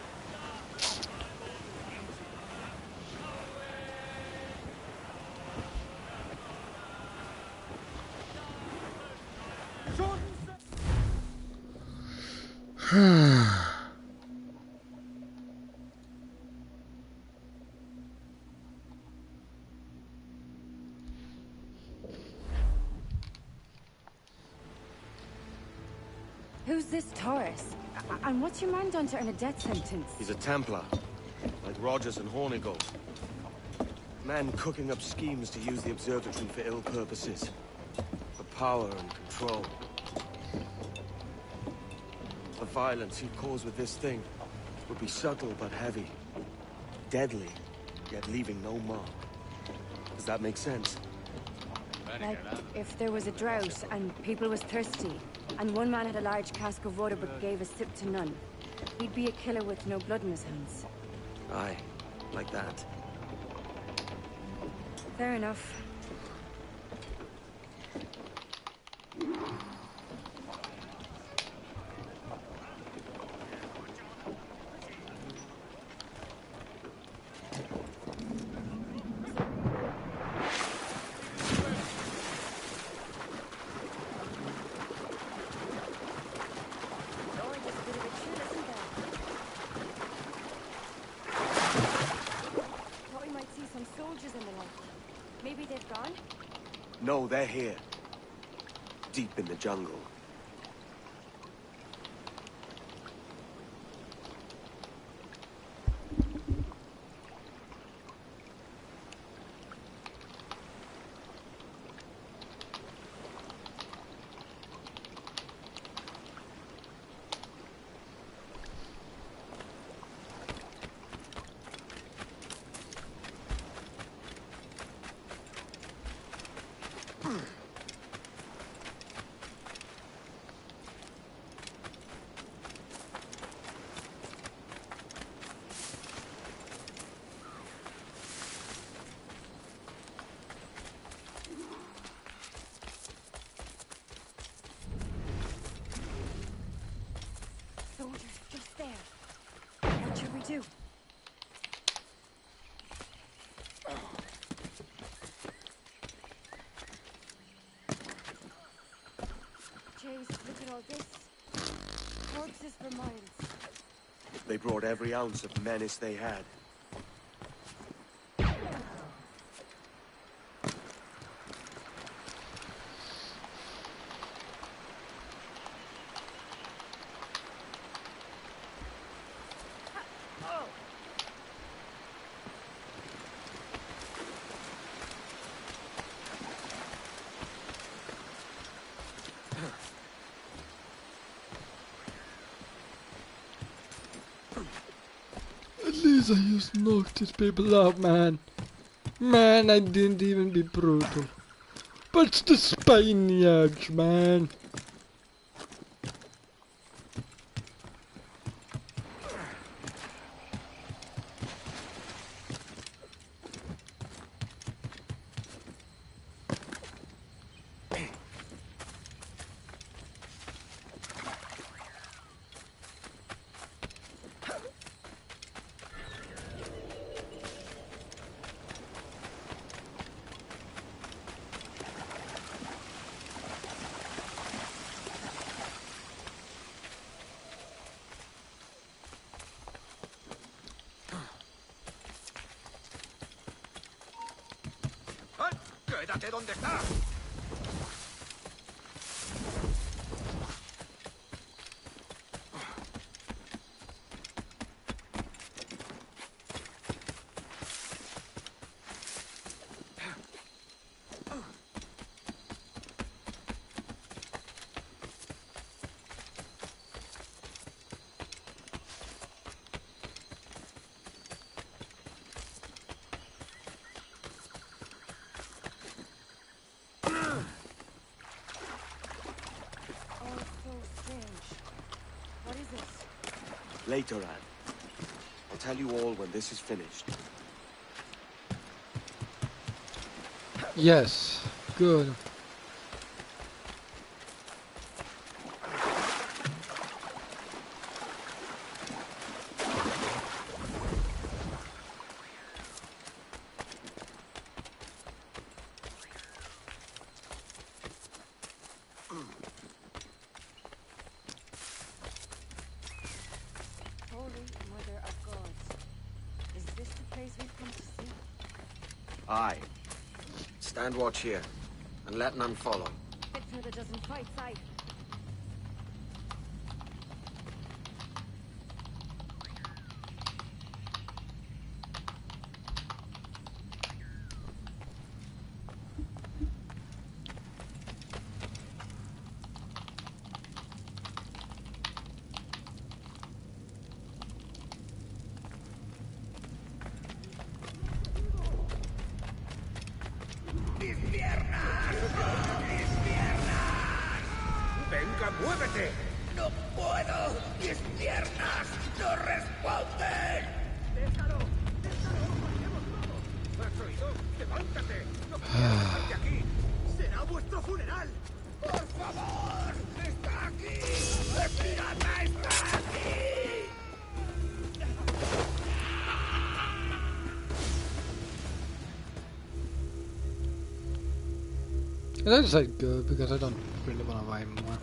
Who's this Taurus? And what's your man done to earn a death sentence? He's a Templar, like Rogers and Hornigold. Men cooking up schemes to use the observatory for ill purposes. For power and control. The violence he'd cause with this thing would be subtle but heavy. Deadly, yet leaving no mark. Does that make sense? Like, if there was a drought and people was thirsty, and one man had a large cask of water but gave a sip to none, he'd be a killer with no blood in his hands. Aye, like that. Fair enough. No, they're here. Deep in the jungle. Soldiers just there. What should we do? Jeez, look at all this. Corpses for miles. They brought every ounce of menace they had. At least I just knocked these people out, man. Man, I didn't even be brutal. But it's the Spaniards, man. ¡Quédate donde estás! Later, Anne. I'll tell you all when this is finished. Yes, good. Aye. Stand watch here, and let none follow. Fitz that doesn't fight sight. ¡Venga, muévete! ¡No puedo! ¡Mis piernas no responden! ¡Déjalo! ¡Déjalo! ¡Vayamos todos! ¿Has oído? ¡Levántate! ¡No quiero dejarte aquí! ¡Será vuestro funeral! ¡Por favor! ¡Está aquí! ¡El pirata está aquí! I decided good because I don't really want to buy more.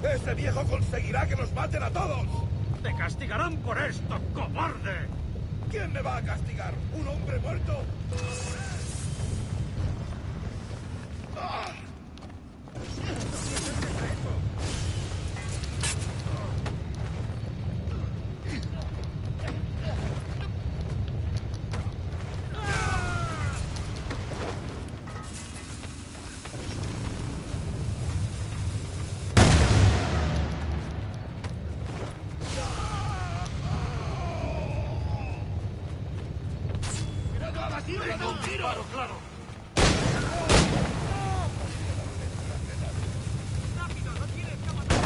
¡Ese viejo conseguirá que nos maten a todos! ¡Te castigarán por esto, cobarde! ¿Quién me va a castigar? ¿Un hombre muerto? ¡Tengo un tiro! ¡Claro! ¡Rápido! ¡No tienes que matar!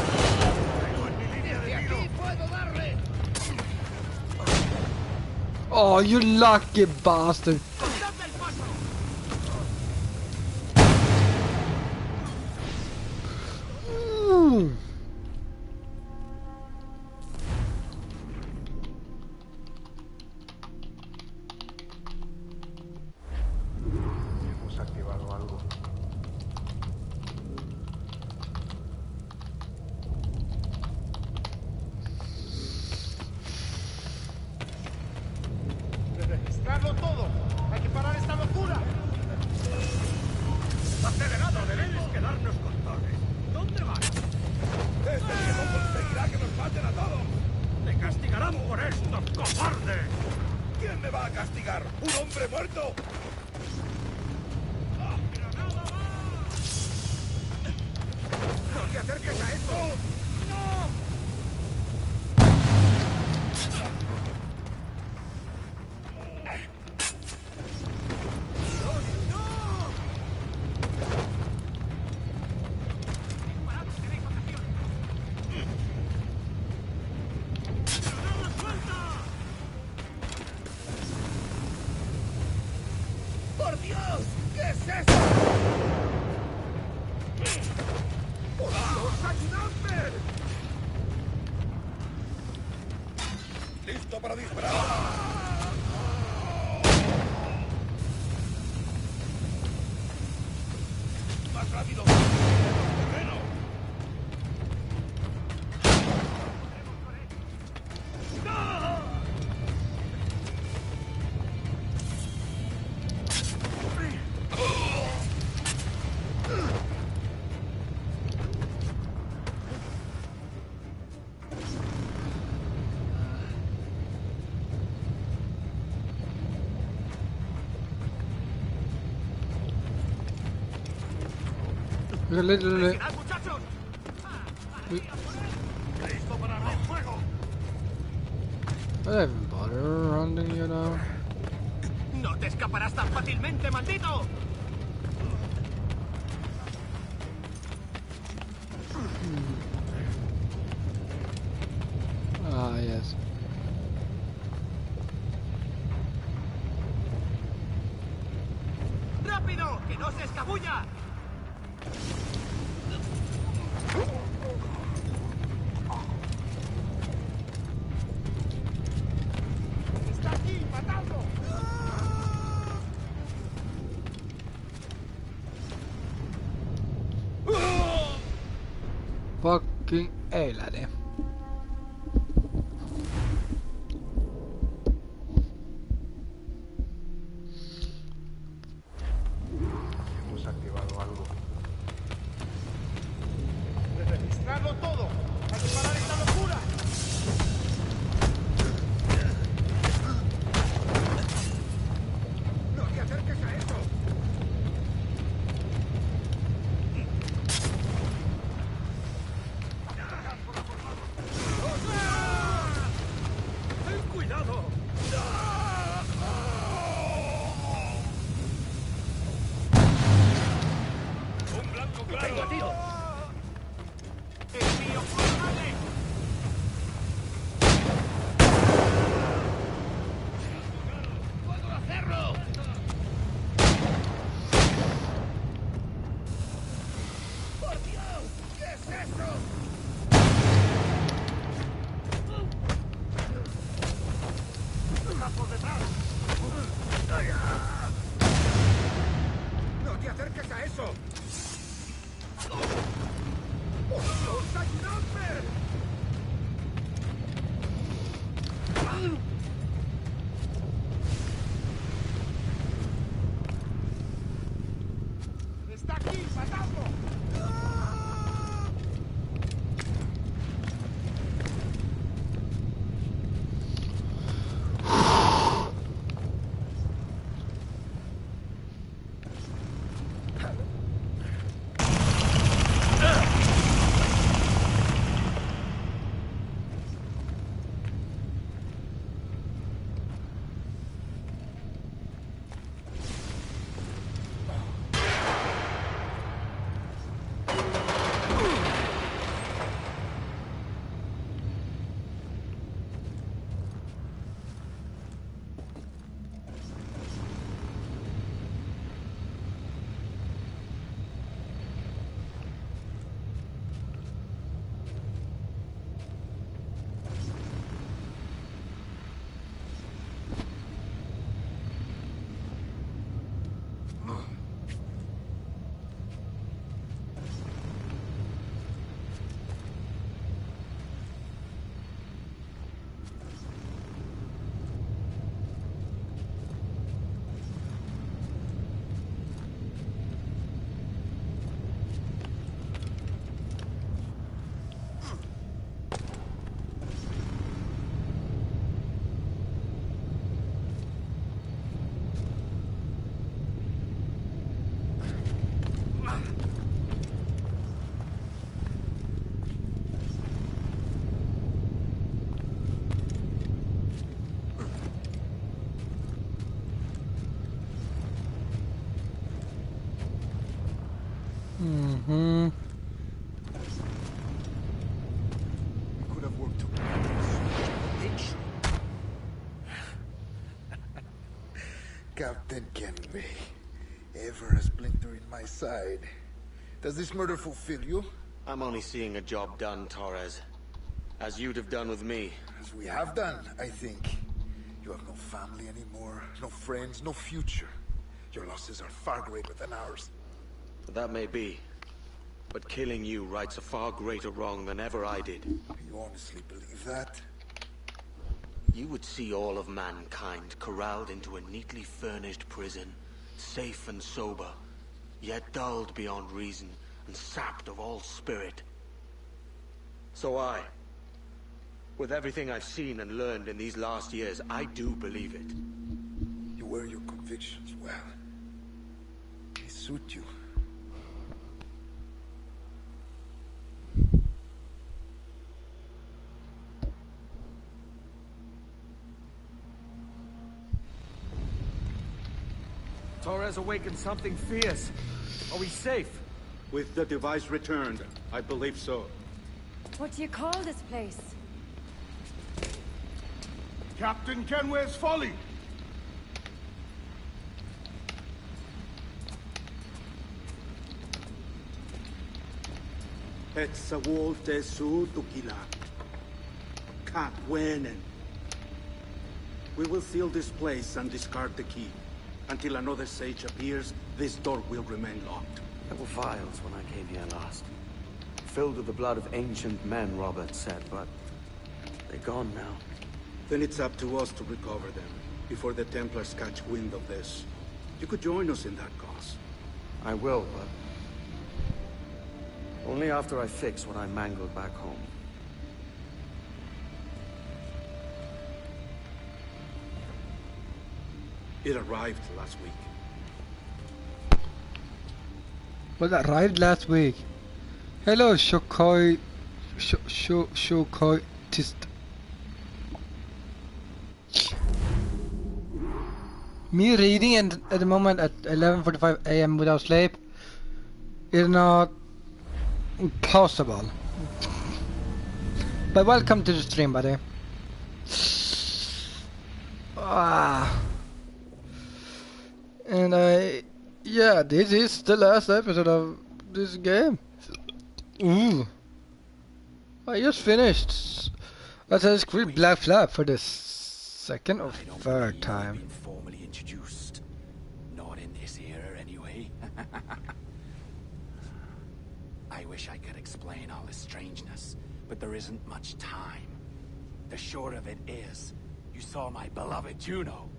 ¡Tengo en mi línea de tiro! ¡Aquí puedo darle! Oh, you lucky bastard! ¡Cortadme el paso! Hemos activado algo. ¡Registrarlo todo! ¡Hay que parar esta locura! ¡Acelerado! ¡Debéis quedarnos controles! ¿Dónde vas? ¡Este viejo conseguirá que nos maten a todos! ¡Te castigarán por esto, cobarde! ¿Quién me va a castigar? ¿Un hombre muerto? ¡No te acerques a esto! ¡No! Literally. I don't even bother running, you know. No te escaparás tan fácilmente, maldito. Ah, yes. ¡Rápido! ¡Que no se escabulla! ¡Está aquí! ¡Matadlo! Fucking elade. Hemos activado algo. ¡Registrarlo todo! ¡Hay que parar esta locura! ¡No te acerques a eso! ¡Ten cuidado! Un blanco claro. ¡Tengo a tiro! ¡Es mío! ¡Dale! ¡Puedo hacerlo! ¡Por Dios! ¿Qué es eso? ¡Está por detrás! ¡No te acerques a eso! ¡Por Dios, ayudadme! ¡Está aquí! ¡Matadlo! Mm-hmm. Could have worked to Captain Kenway, ever a splinter in my side. Does this murder fulfill you? I'm only seeing a job done, Torres. As you'd have done with me. As we have done, I think. You have no family anymore, no friends, no future. Your losses are far greater than ours. That may be. But killing you rights a far greater wrong than ever I did. You honestly believe that? You would see all of mankind corralled into a neatly furnished prison, safe and sober, yet dulled beyond reason and sapped of all spirit. So with everything I've seen and learned in these last years, I do believe it. You wear your convictions well. They suit you. Torres awakened something fierce. Are we safe? With the device returned, I believe so. What do you call this place? Captain Kenway's Folly! Etsawolte Sutukila. Katwenen. We will seal this place and discard the key. Until another sage appears, this door will remain locked. There were vials when I came here last. Filled with the blood of ancient men, Robert said, but they're gone now. Then it's up to us to recover them, before the Templars catch wind of this. You could join us in that cause. I will, but only after I fix what I mangled back home. It arrived last week. Well, that arrived last week. Hello, Shokoi... Shokoi... Tist. Me reading at the moment at 11:45 AM without sleep is not possible. But welcome to the stream, buddy. And yeah, this is the last episode of this game. Ooh. I just finished Assassin's Creed Black Flag for the second or third time. Been formally introduced. Not in this era, anyway. I wish I could explain all this strangeness, but there isn't much time. The short of it is, you saw my beloved Juno.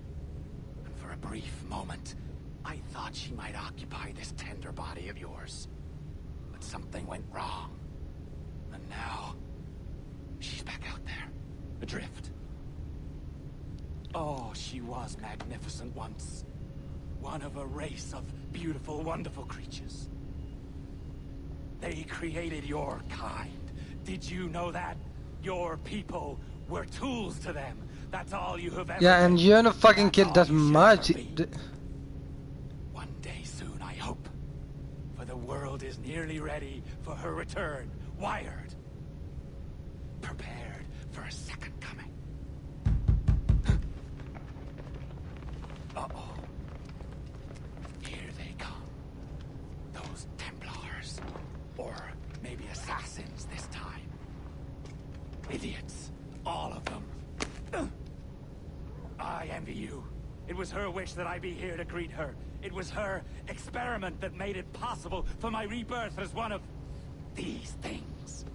And for a brief moment, I thought she might occupy this tender body of yours. But something went wrong. And now, she's back out there, adrift. Oh, she was magnificent once. One of a race of beautiful, wonderful creatures. They created your kind. Did you know that? Your people were tools to them. That's all you have ever Yeah, and been. you're not fucking kid that much. One day soon, I hope. For the world is nearly ready for her return. Wired. Prepared for a second coming. Uh-oh. Here they come. Those Templars. Or maybe assassins this time. Idiots. All of them. I envy you. It was her wish that I be here to greet her. It was her experiment that made it possible for my rebirth as one of these things.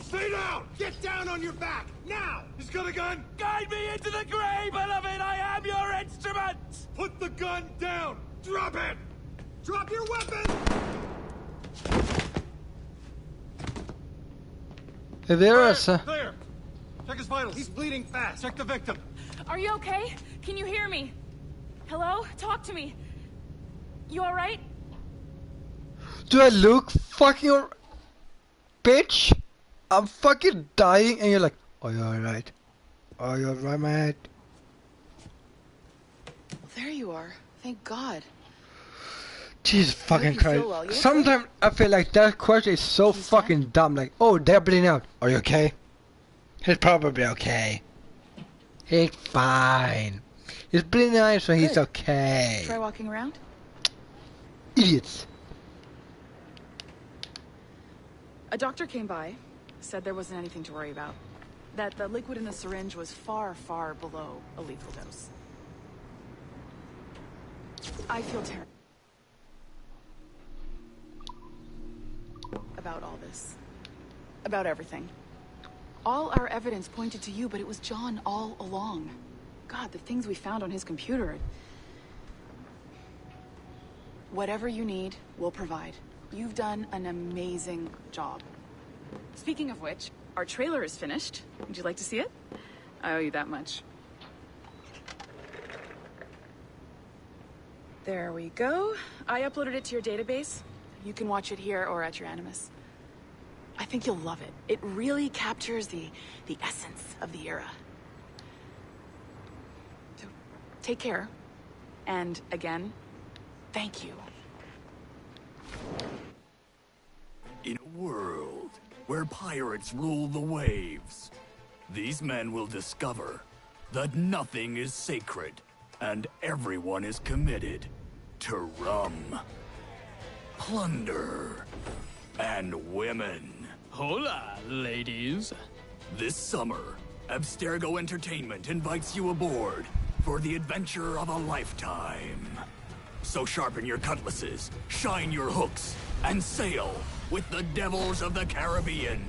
Stay down! Get down on your back! Now! He's got a gun! Guide me into the grave, beloved! I am your instrument! Put the gun down! Drop it! Drop your weapon! There is Clear! Check his vitals. He's bleeding fast. Check the victim. Are you okay? Can you hear me? Hello? Talk to me. You alright? Do I look fucking bitch? I'm fucking dying and you're like, are you alright? Are you alright, mate? There you are. Thank God. Jesus fucking you Christ. feel well. You Sometimes I feel like that question is so fucking dumb. Like, oh, they're bleeding out. Are you okay? He's probably okay. He's fine. He's bleeding out, so he's okay. Try walking around? Idiots. A doctor came by, said there wasn't anything to worry about. That the liquid in the syringe was far, far below a lethal dose. I feel terrible. about all this. About everything. All our evidence pointed to you, but it was John all along. God, the things we found on his computer. Whatever you need, we'll provide. You've done an amazing job. Speaking of which, our trailer is finished. Would you like to see it? I owe you that much. There we go. I uploaded it to your database. You can watch it here or at your Animus. I think you'll love it. It really captures the essence of the era. So, take care. And again, thank you. In a world where pirates rule the waves, these men will discover that nothing is sacred and everyone is committed to rum, plunder, and women. Hola, ladies. This summer, Abstergo Entertainment invites you aboard for the adventure of a lifetime. So sharpen your cutlasses, shine your hooks, and sail with the devils of the Caribbean.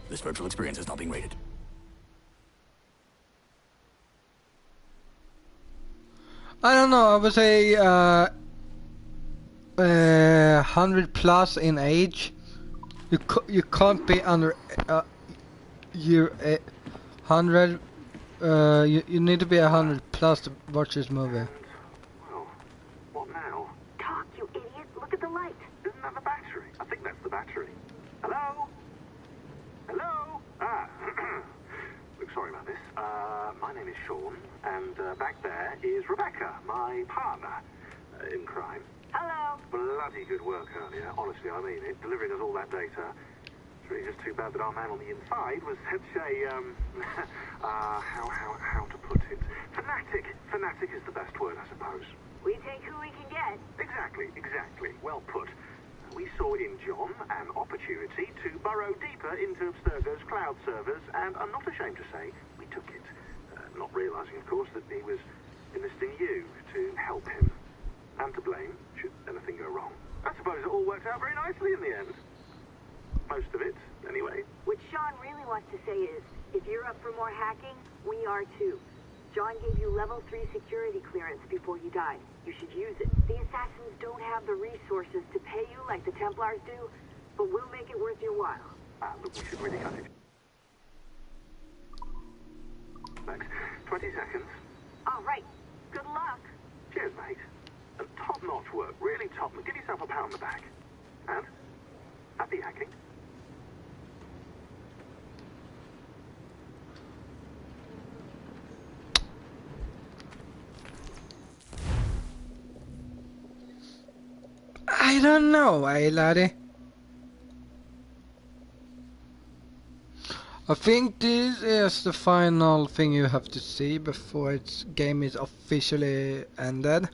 This virtual experience is not being rated. I don't know, I would say 100 plus in age. You can't be under 100. You need to be 100 plus to watch this movie. What now? Talk, you idiot! Look at the light. Isn't that the battery? I think that's the battery. Hello? Hello? Look, sorry about this. My name is Sean, and back there is Rebecca, my partner in crime. Hello. Bloody good work earlier. Honestly, I mean it. Delivering us all that data. It's really just too bad that our man on the inside was such a how to put it? Fanatic. Fanatic is the best word, I suppose. We take who we can get. Exactly. Well put. We saw in John an opportunity to burrow deeper into Abstergo's cloud servers, and I'm not ashamed to say we took it. Not realizing, of course, that he was enlisting you to help him. And to blame, should anything go wrong. I suppose it all worked out very nicely in the end. Most of it, anyway. What Sean really wants to say is, if you're up for more hacking, we are too. John gave you level 3 security clearance before he died. You should use it. The assassins don't have the resources to pay you like the Templars do, but we'll make it worth your while. Look, we should really cut it. Thanks. 20 seconds. All right. Good luck. Cheers, mate. And top-notch work. Really top. Give yourself a pat on the back. And happy hacking. I don't know, laddie. I think this is the final thing you have to see before its game is officially ended.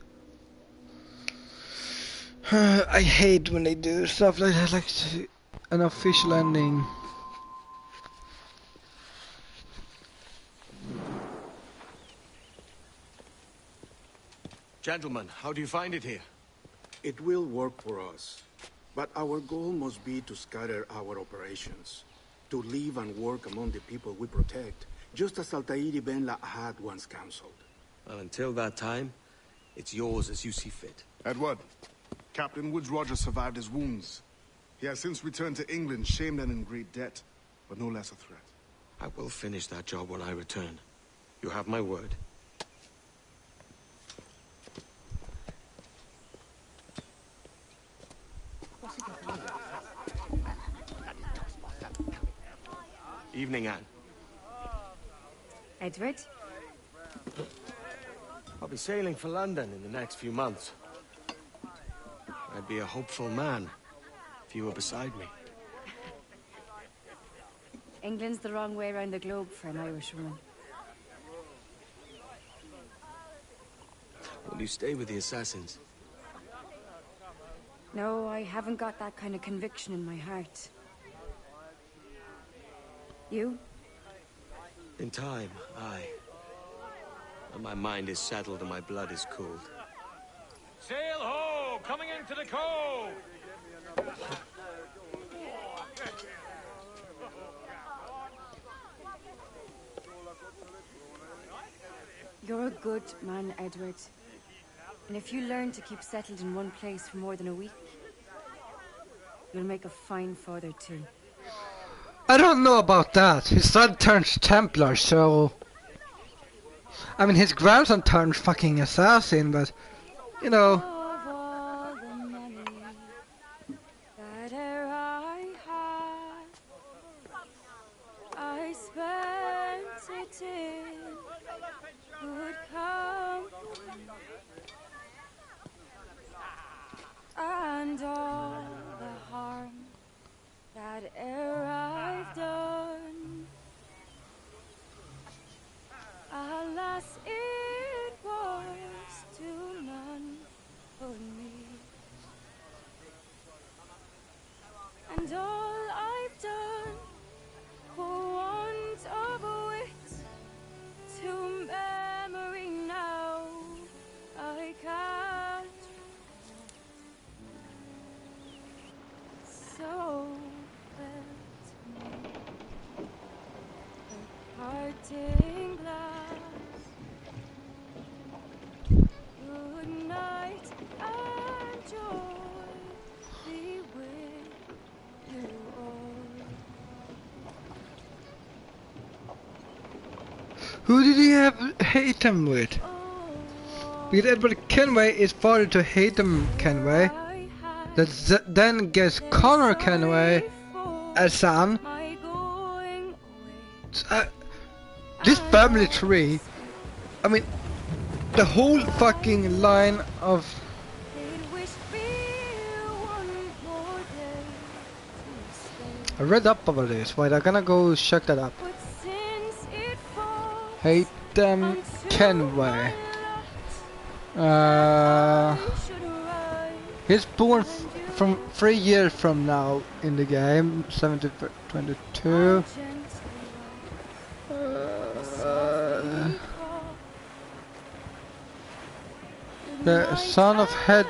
I hate when they do stuff like that, like an official ending. Gentlemen, how do you find it here? It will work for us, but our goal must be to scatter our operations, to live and work among the people we protect, just as Altair ibn Lahad once counseled. Well, until that time, it's yours as you see fit. Edward, Captain Woods Rogers survived his wounds. He has since returned to England, shamed and in great debt, but no less a threat. I will finish that job when I return. You have my word. Evening, Anne. Edward? I'll be sailing for London in the next few months. I'd be a hopeful man if you were beside me. England's the wrong way around the globe for an Irish woman. Will you stay with the assassins? No, I haven't got that kind of conviction in my heart. You? In time, aye. And my mind is settled and my blood is cooled. Sail ho! Coming into the cove! You're a good man, Edward. And if you learn to keep settled in one place for more than a week, you'll make a fine father too. I don't know about that. His son turns Templar, so... I mean, his grandson turns fucking assassin, but... You know... I spent it in good company, and all the harm that e'er I've done, alas, it was to none but me, and all I've done for want of wit to memory now I can't. So let me the parting glass. Good night and joy be with you all. Who did he have hate him with? Because Edward Kenway is father to Haytham Kenway, that then gets Connor Kenway as son. This family tree, I mean, the whole fucking line of... I read up about this, right? I'm gonna go check that up. Haytham Kenway. He's born from 3 years from now in the game, 1722. The son of Ed.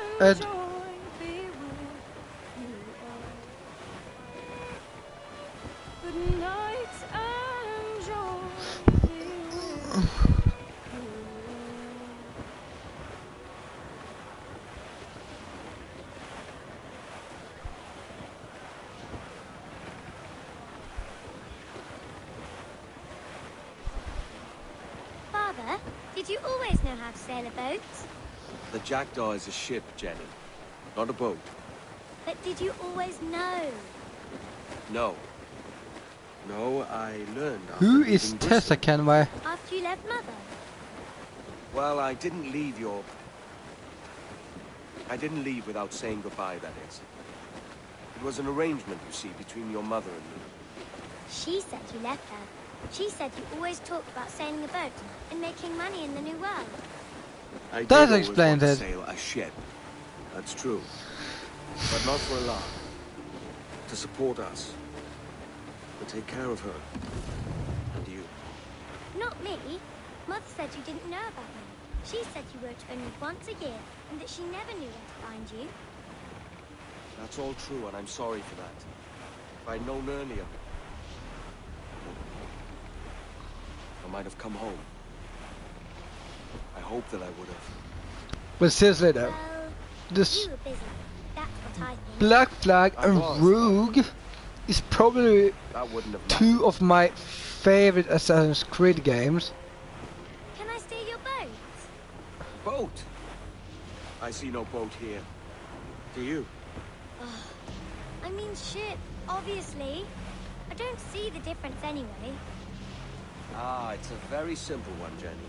Did you always know how to sail a boat? The Jackdaw is a ship, Jenny, not a boat. But did you always know? No. No, I learned after Who leaving is Bristol. Tessa Kenway? After you left Mother? Well, I didn't leave without saying goodbye, that is. It was an arrangement, you see, between your mother and me. She said you left her. She said you always talked about sailing a boat and making money in the New World. I did That always explains want it. to sail a ship. That's true. But not for a laugh. To support us. To take care of her. And you. Not me. Mother said you didn't know about me. She said you wrote only once a year and that she never knew where to find you. That's all true, and I'm sorry for that. If I'd known earlier, I might have come home. I hope that I would have. But seriously though, this You were busy. That's what I think. Black Flag and Rogue is probably That wouldn't have two of my favorite Assassin's Creed games. Can I steal your boat? Boat? I see no boat here. Do you? I mean ship, obviously. I don't see the difference anyway. Ah, it's a very simple one, Jenny.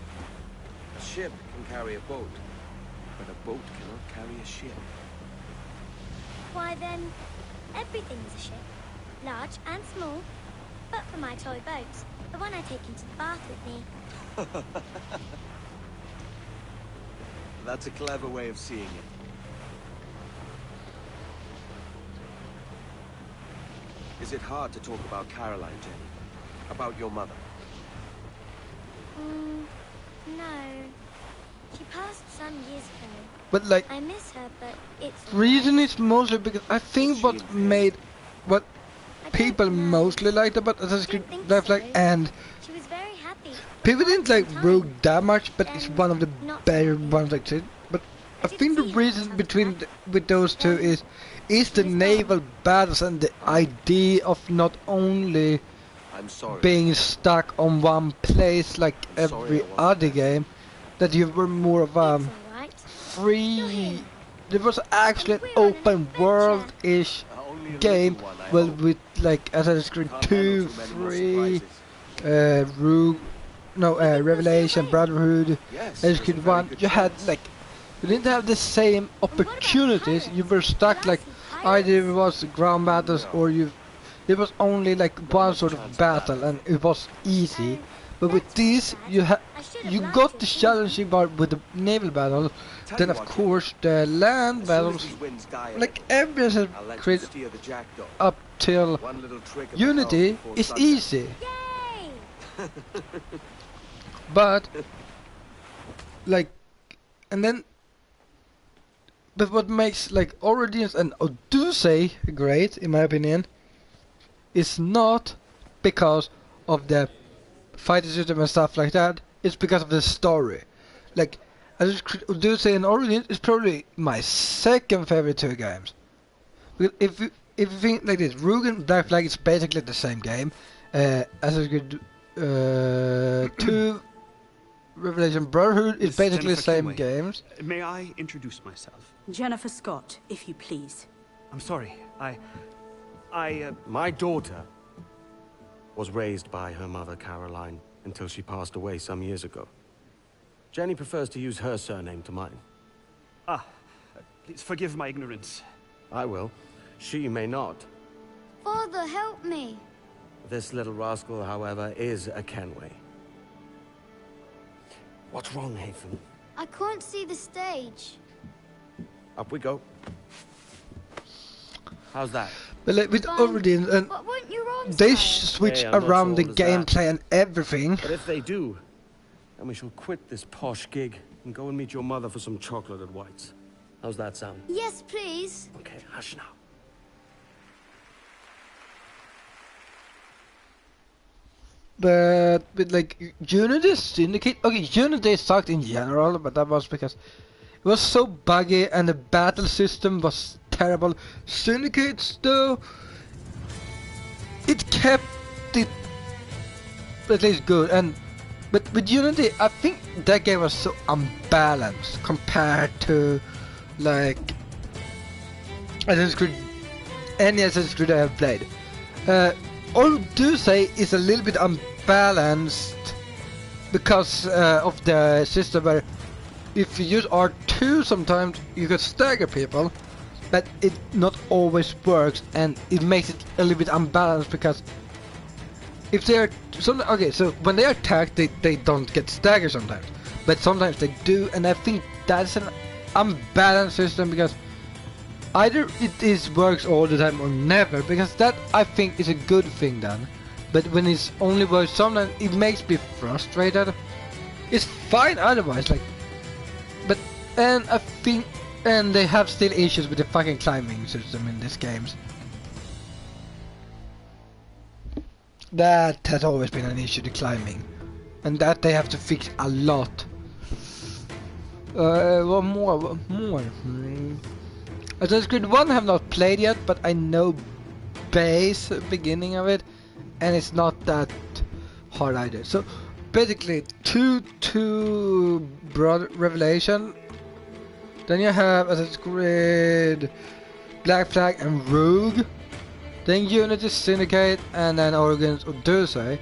A ship can carry a boat, but a boat cannot carry a ship. Why then, everything is a ship. Large and small. But for my toy boat, the one I take into the bath with me. That's a clever way of seeing it. Is it hard to talk about Caroline, Jenny? About your mother? No. She passed some years ago. But like, I miss her, but it's reason is mostly because I think what people mostly liked about Assassin's Creed Black Flag and she was very happy. people didn't like Rogue that much, but it's one of the better ones like this. But I think the reason with those two is the naval battles and the idea of not only being stuck on one place like every other game, that you were more of a free. There was actually an open world-ish game, well, with like Assassin's Creed 2, 3, Revelation, Brotherhood, Assassin's Creed 1. You had like, you didn't have the same opportunities. You were stuck like either it was ground battles or it was only like one sort of battle and it was easy. But with this, you got the challenging part with the naval battle. Then of course the land battles, like every Assassin's Creed up till Unity is easy. But like, and then, but what makes like Origins and Odyssey great, in my opinion, is not because of the fighting system and stuff like that. It's because of the story. Like, Odyssey and Origins is probably my second favorite two games. If you think like this, Rogue and Black Flag is basically the same game. Assassin's Creed 2, Revelation, Brotherhood is basically the same games. May I introduce myself? Jennifer Scott, if you please. I'm sorry, My daughter was raised by her mother, Caroline, until she passed away some years ago. Jenny prefers to use her surname to mine. Please forgive my ignorance. I will. She may not. Father, help me. This little rascal, however, is a Kenway. What's wrong, Hafen? I can't see the stage. Up we go. How's that? But like with Origins, and they switch around the gameplay and everything. But if they do, then we shall quit this posh gig and go and meet your mother for some chocolate at White's. How's that sound? Yes, please. Okay, hush now. But with like Unity Syndicate, okay, Unity sucked in general, but that was because it was so buggy and the battle system was terrible. Syndicates though, it kept it at least good, but with Unity I think that game was so unbalanced compared to like Assassin's Creed, any Assassin's Creed I have played. Odyssey is a little bit unbalanced because of the system where if you use R2 sometimes you can stagger people, but it not always works and it makes it a little bit unbalanced because if they are so when they attack they don't get staggered sometimes, but sometimes they do, and I think that's an unbalanced system because either it works all the time or never, because that I think is a good thing then. But when it's only works sometimes, it makes me frustrated. It's fine otherwise, like, but and I think and they have still issues with the fucking climbing system in these games. That has always been an issue, the climbing, and that they have to fix a lot. What more? Assassin's Creed 1 I have not played yet, but I know base beginning of it, and it's not that hard either. So basically 2 broad Revelation, then you have Assassin's Creed, Black Flag and Rogue, then Unity Syndicate, and then Origins Odyssey.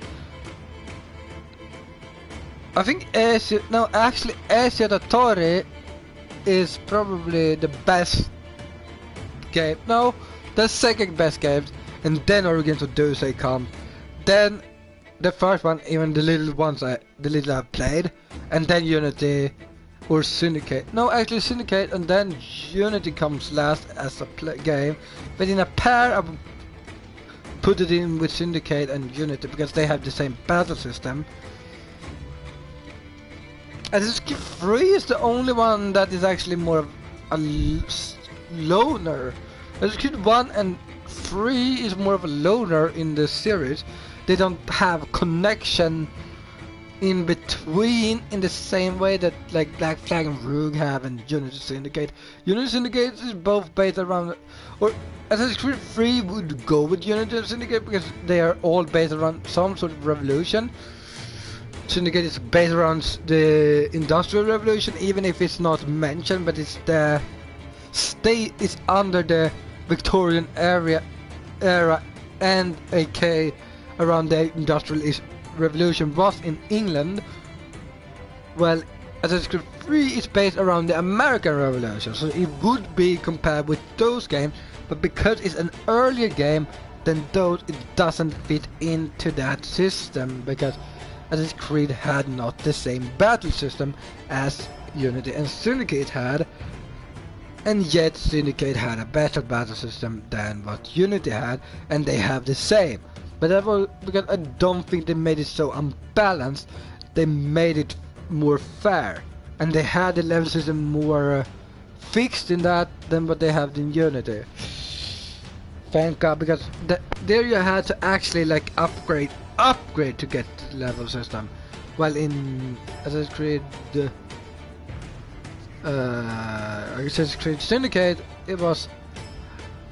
I think Asia Tatori is probably the best game. No, the second best games, and then Origins Odyssey come. Then the first one, even the little I've played, and then Unity or Syndicate. No, actually Syndicate, and then Unity comes last as a game. But in a pair, I would put it in with Syndicate and Unity because they have the same battle system. Assassin's Creed 3 is the only one that is actually more of a loner. Assassin's Creed 1 and 3 is more of a loner in the series. They don't have connection in between, in the same way that like Black Flag and Rogue have and Unity Syndicate. Unity Syndicate is both based around, or Assassin's Creed 3 would go with Unity Syndicate because they are all based around some sort of revolution. Syndicate is based around the Industrial Revolution, even if it's not mentioned, but it's the state is under the Victorian era and AK around the Industrial Revolution was in England. Well, Assassin's Creed 3 is based around the American Revolution, so it would be compared with those games, but because it's an earlier game than those, it doesn't fit into that system, because Assassin's Creed had not the same battle system as Unity and Syndicate had, and yet Syndicate had a better battle system than what Unity had, and they have the same. But that was because I don't think they made it so unbalanced. They made it more fair, and they had the level system more fixed in that than what they have in Unity. Thank God, because there you had to actually like upgrade to get the level system. While in Assassin's Creed Assassin's Creed Syndicate, it was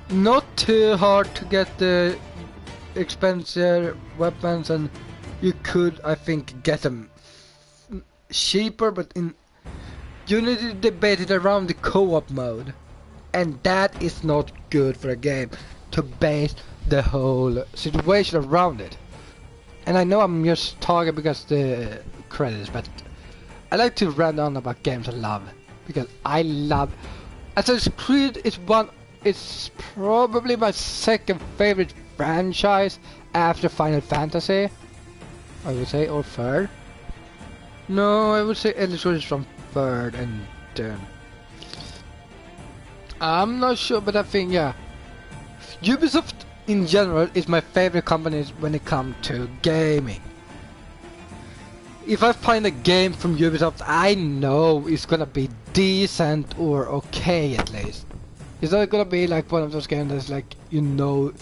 not too hard to get the expensive weapons, and you could, I think, get them cheaper, but in Unity they debated around the co-op mode, and that is not good for a game, to base the whole situation around it. And I know I'm just talking because the credits, but I like to rant on about games I love, because I love Assassin's Creed. It's probably my second favorite franchise after Final Fantasy, I would say, or third. No, I would say Elder is from third, and then I'm not sure, but I think, yeah, Ubisoft in general is my favorite company when it comes to gaming. If I find a game from Ubisoft I know it's gonna be decent or okay, at least. It's not gonna be like one of those games that's like, you know,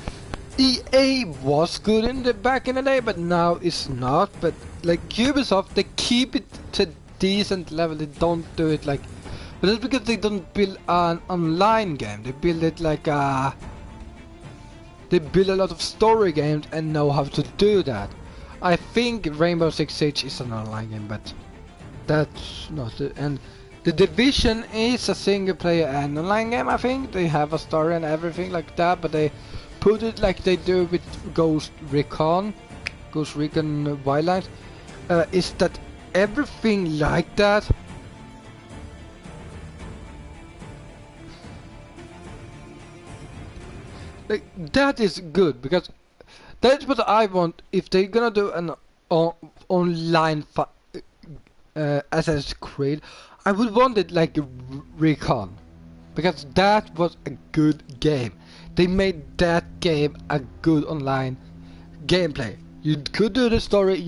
EA was good in the back in the day, but now it's not. But like Ubisoft, they keep it to decent level. They don't do it like, but that's because they don't build an online game. They build it like they build a lot of story games and know how to do that. I think Rainbow Six Siege is an online game, but that's not it. And The Division is a single player and online game. I think they have a story and everything like that, but they put it like they do with Ghost Recon Wildlands. Is that everything like that? Like, that is good, because that's what I want. If they're gonna do an online Assassin's Creed, I would want it like Recon, because that was a good game. They made that game a good online gameplay. You could do the story.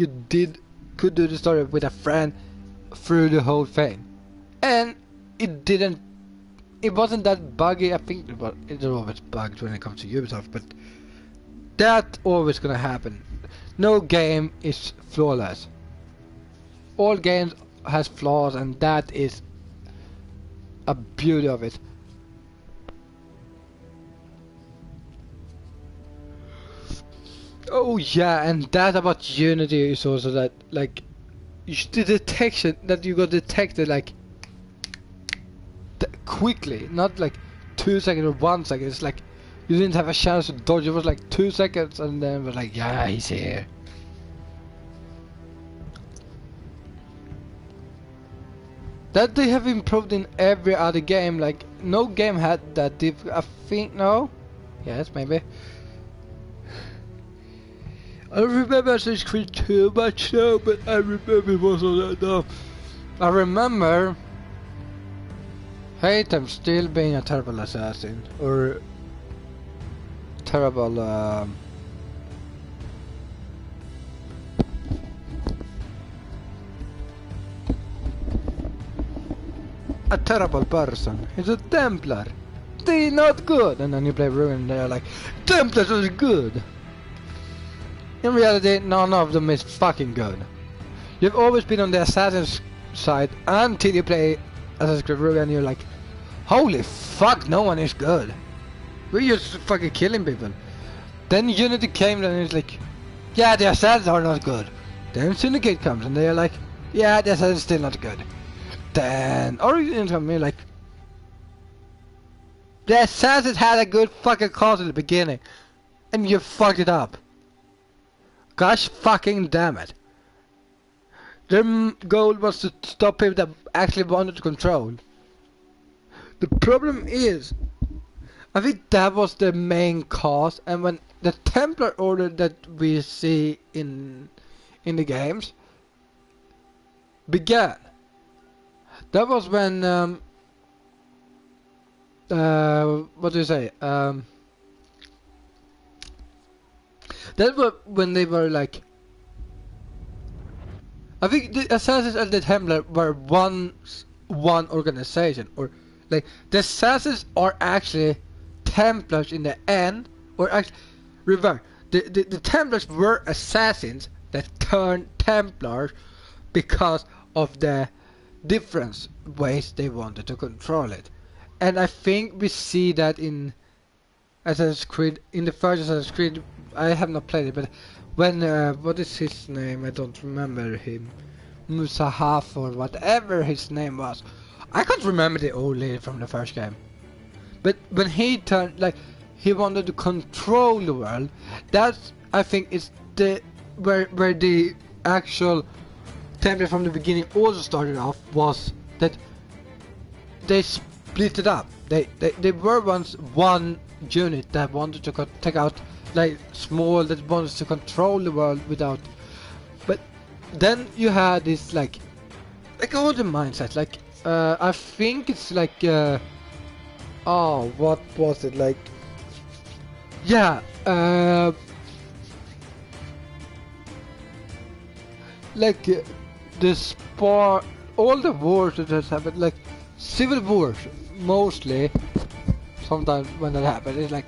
Could do the story with a friend through the whole thing, and it wasn't that buggy. I think it's always bugged when it comes to Ubisoft, but that's always gonna happen. No game is flawless. All games has flaws, and that is a beauty of it. Oh yeah, and that about Unity is also that, like, the detection that you got detected like quickly, not like 2 seconds or 1 second. It's like you didn't have a chance to dodge. It was like 2 seconds, and then it was like, yeah, he's here. That they have improved in every other game. Like, no game had that I think, no? Yes, maybe. I don't remember Assassin's Creed too much now, but I remember it wasn't that dumb. I remember I'm still being a terrible assassin, or terrible a terrible person. He's a Templar. They're not good. And then you play Ruin and they're like, Templars are good. In reality, none of them is fucking good. You've always been on the assassin's side until you play Assassin's Creed Rogue and you're like, holy fuck, no one is good. We're just fucking killing people. Then Unity came and it's like, yeah, the assassins are not good. Then Syndicate comes and they're like, yeah, the assassins still not good. Then Origins comes and like, the assassins had a good fucking cause in the beginning. And you fucked it up. Gosh fucking damn it. Their goal was to stop people that actually wanted to control. The problem is, I think that was the main cause, and when the Templar Order that we see in the games began, that was when what do you say? That was when they were like, I think the Assassins and the Templar were one organization, or like the Assassins are actually Templars in the end, or actually reverse. The Templars were assassins that turned Templars because of the different ways they wanted to control it. And I think we see that in Assassin's Creed, in the first Assassin's Creed. I have not played it, but when what is his name? I don't remember him. Musahaf or whatever his name was. I can't remember the old lady from the first game. But when he turned, like, he wanted to control the world. That's, I think, is the where the actual Templar from the beginning also started off, was that they split it up. They were once one unit that wanted to take out, like, small, that wants to control the world without, but then you had this like all the mindset, like I think it's like oh, what was it, like, yeah, like the all the wars that has happened, like civil wars mostly, sometimes when that happens, it's like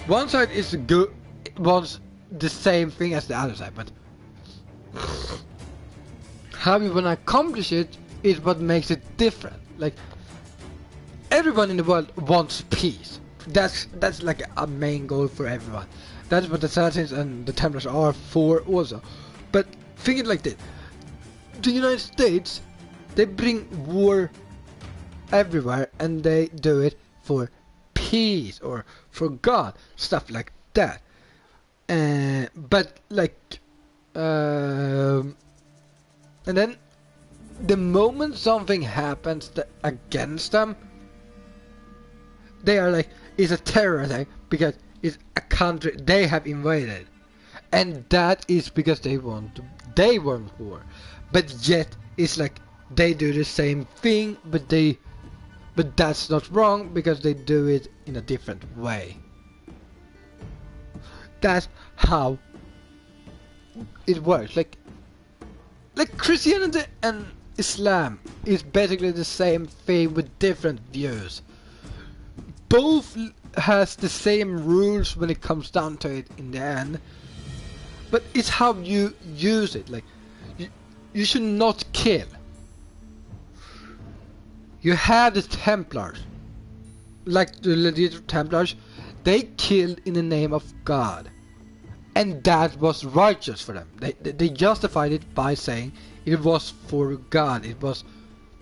one side is good, wants the same thing as the other side, but how you wanna accomplish it is what makes it different. Like, everyone in the world wants peace. That's like a main goal for everyone. That's what the Assassins and the Templars are for also. But think it like this: the United States, they bring war everywhere, and they do it for peace or for God, stuff like that. But like, and then the moment something happens against them, they are like, it's a terror attack because it's a country they have invaded, and that is because they want war. But yet it's like they do the same thing, but that's not wrong because they do it in a different way. That's how it works. Like Christianity and Islam is basically the same thing with different views. Both has the same rules when it comes down to it in the end, but it's how you use it. Like, you should not kill. You have the Templars, like the legit Templars, they killed in the name of God, and that was righteous for them. They justified it by saying it was for God. It was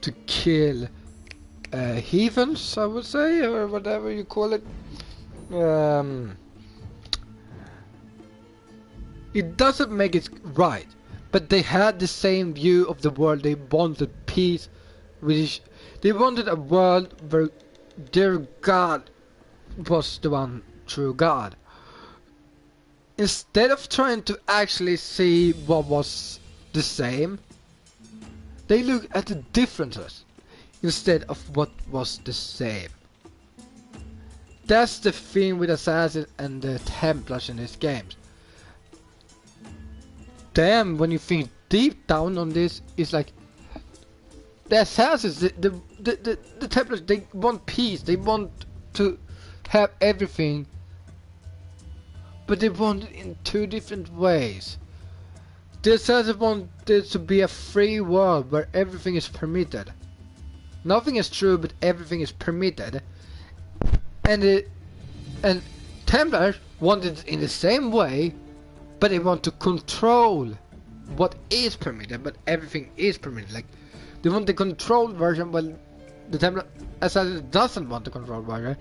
to kill heathens, I would say, or whatever you call it. It doesn't make it right, but they had the same view of the world. They wanted peace, which they wanted a world where their God was the one true God. Instead of trying to actually see what was the same, they look at the differences instead of what was the same. That's the thing with Assassins and the Templars in these games. Damn, when you think deep down on this, it's like the Assassins, the Templars, they want peace, they want to have everything, but they want it in two different ways. The assassins want this to be a free world where everything is permitted. Nothing is true, but everything is permitted. And Templars want it in the same way, but they want to control what is permitted, but everything is permitted. Like, they want the controlled version, while the Templar assassin doesn't want the controlled version.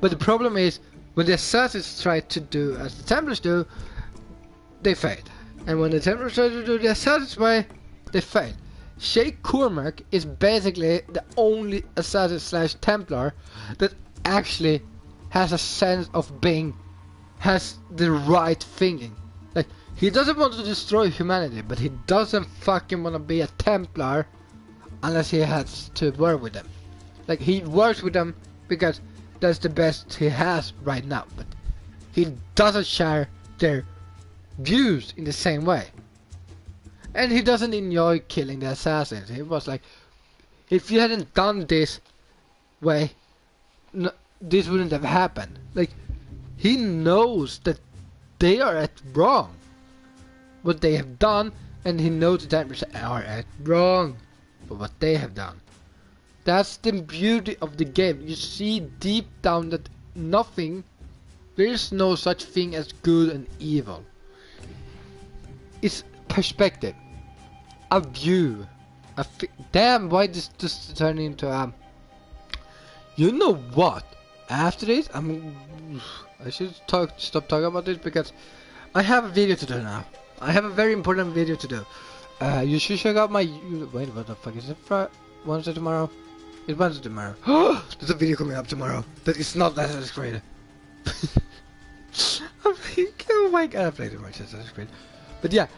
But the problem is, when the assassins try to do as the Templars do, they fail. And when the Templars try to do the assassin's way, they fail. Sheikh Cormac is basically the only assassin / Templar that actually has a sense of being, has the right thinking. Like, he doesn't want to destroy humanity, but he doesn't fucking want to be a Templar unless he has to work with them. Like, he works with them because that's the best he has right now, but he doesn't share their views in the same way. And he doesn't enjoy killing the assassins. He was like, if you hadn't done this way, no, this wouldn't have happened. Like, he knows that they are at wrong, what they have done, and he knows the Templars are at wrong for what they have done. That's the beauty of the game. You see deep down that nothing, there is no such thing as good and evil. It's perspective, a view, damn, why this just turn into a... You know what? After this, I should stop talking about this because I have a video to do now. I have a very important video to do. You should check out my... Wait, what the fuck is it? Wednesday tomorrow? It's Wednesday tomorrow. There's a video coming up tomorrow that is not Assassin's Creed. Oh my god, I played too much Assassin's Creed. But yeah,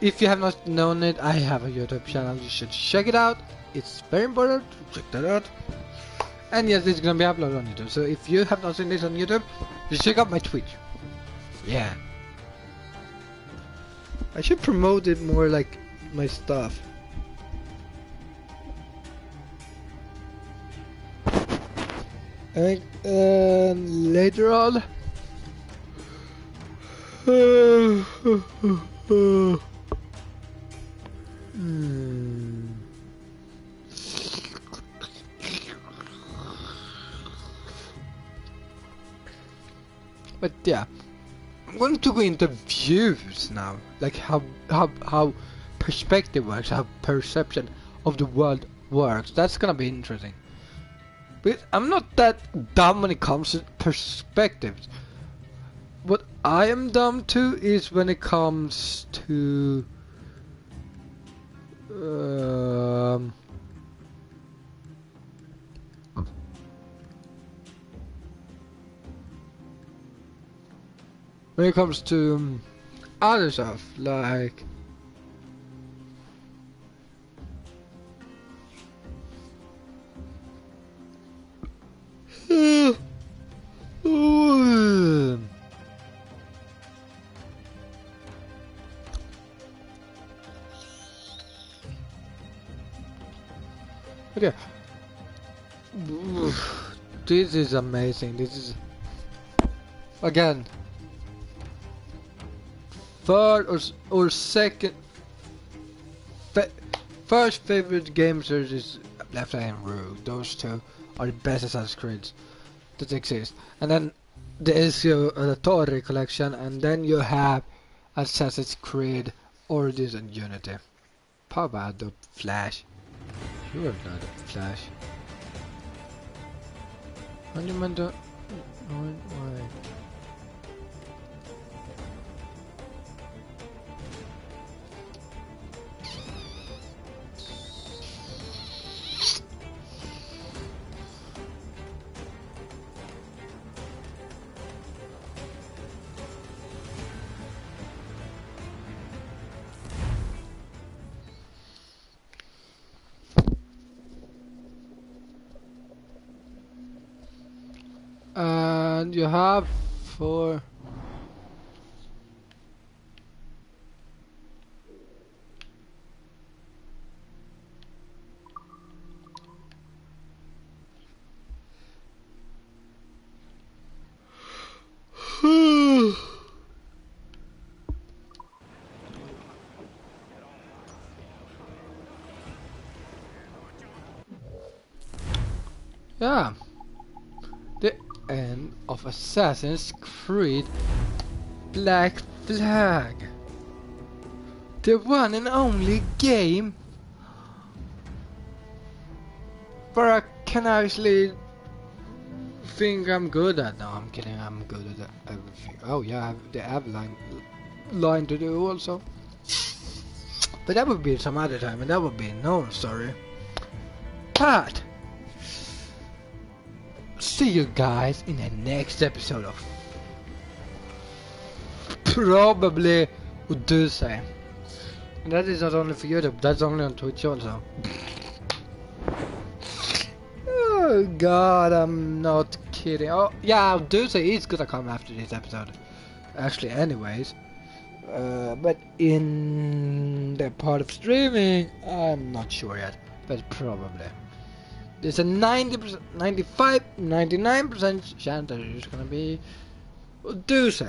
if you have not known it, I have a YouTube channel. You should check it out. It's very important. Check that out. And yes, it's gonna be uploaded on YouTube. So if you have not seen this on YouTube, just check out my Twitch. Yeah. I should promote it more, like my stuff. And later on. But yeah, I'm going to go into views now, like how perspective works, how perception of the world works. That's gonna be interesting. But I'm not that dumb when it comes to perspectives. What I am dumb to is when it comes to when it comes to other stuff, like okay. This is amazing. This is again third or second first favorite game series is Left Eye and Rogue. Those two are the best Assassin's Creed that exist. And then there is the Torre collection, and then you have Assassin's Creed Origins and Unity. How about the Flash? You are not a Flash. How do you mean to... Why? And you have for Yeah. The end of Assassin's Creed Black Flag. The one and only game where I can actually think I'm good at. No, I'm kidding, I'm good at everything. Oh yeah, I have the Avalanche line to do also. But that would be some other time, and that would be another story. But see you guys in the next episode of probably Odyssey. And that is not only for YouTube, that's only on Twitch also. Oh god, I'm not kidding. Oh yeah, Odyssey is gonna come after this episode. Actually, anyways. But in the part of streaming, I'm not sure yet. But probably. There's a 90%, 95, 99% chance that it's gonna be Odyssey.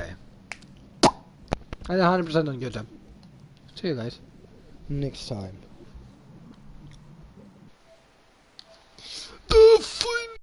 And 100% on YouTube. See you guys next time. The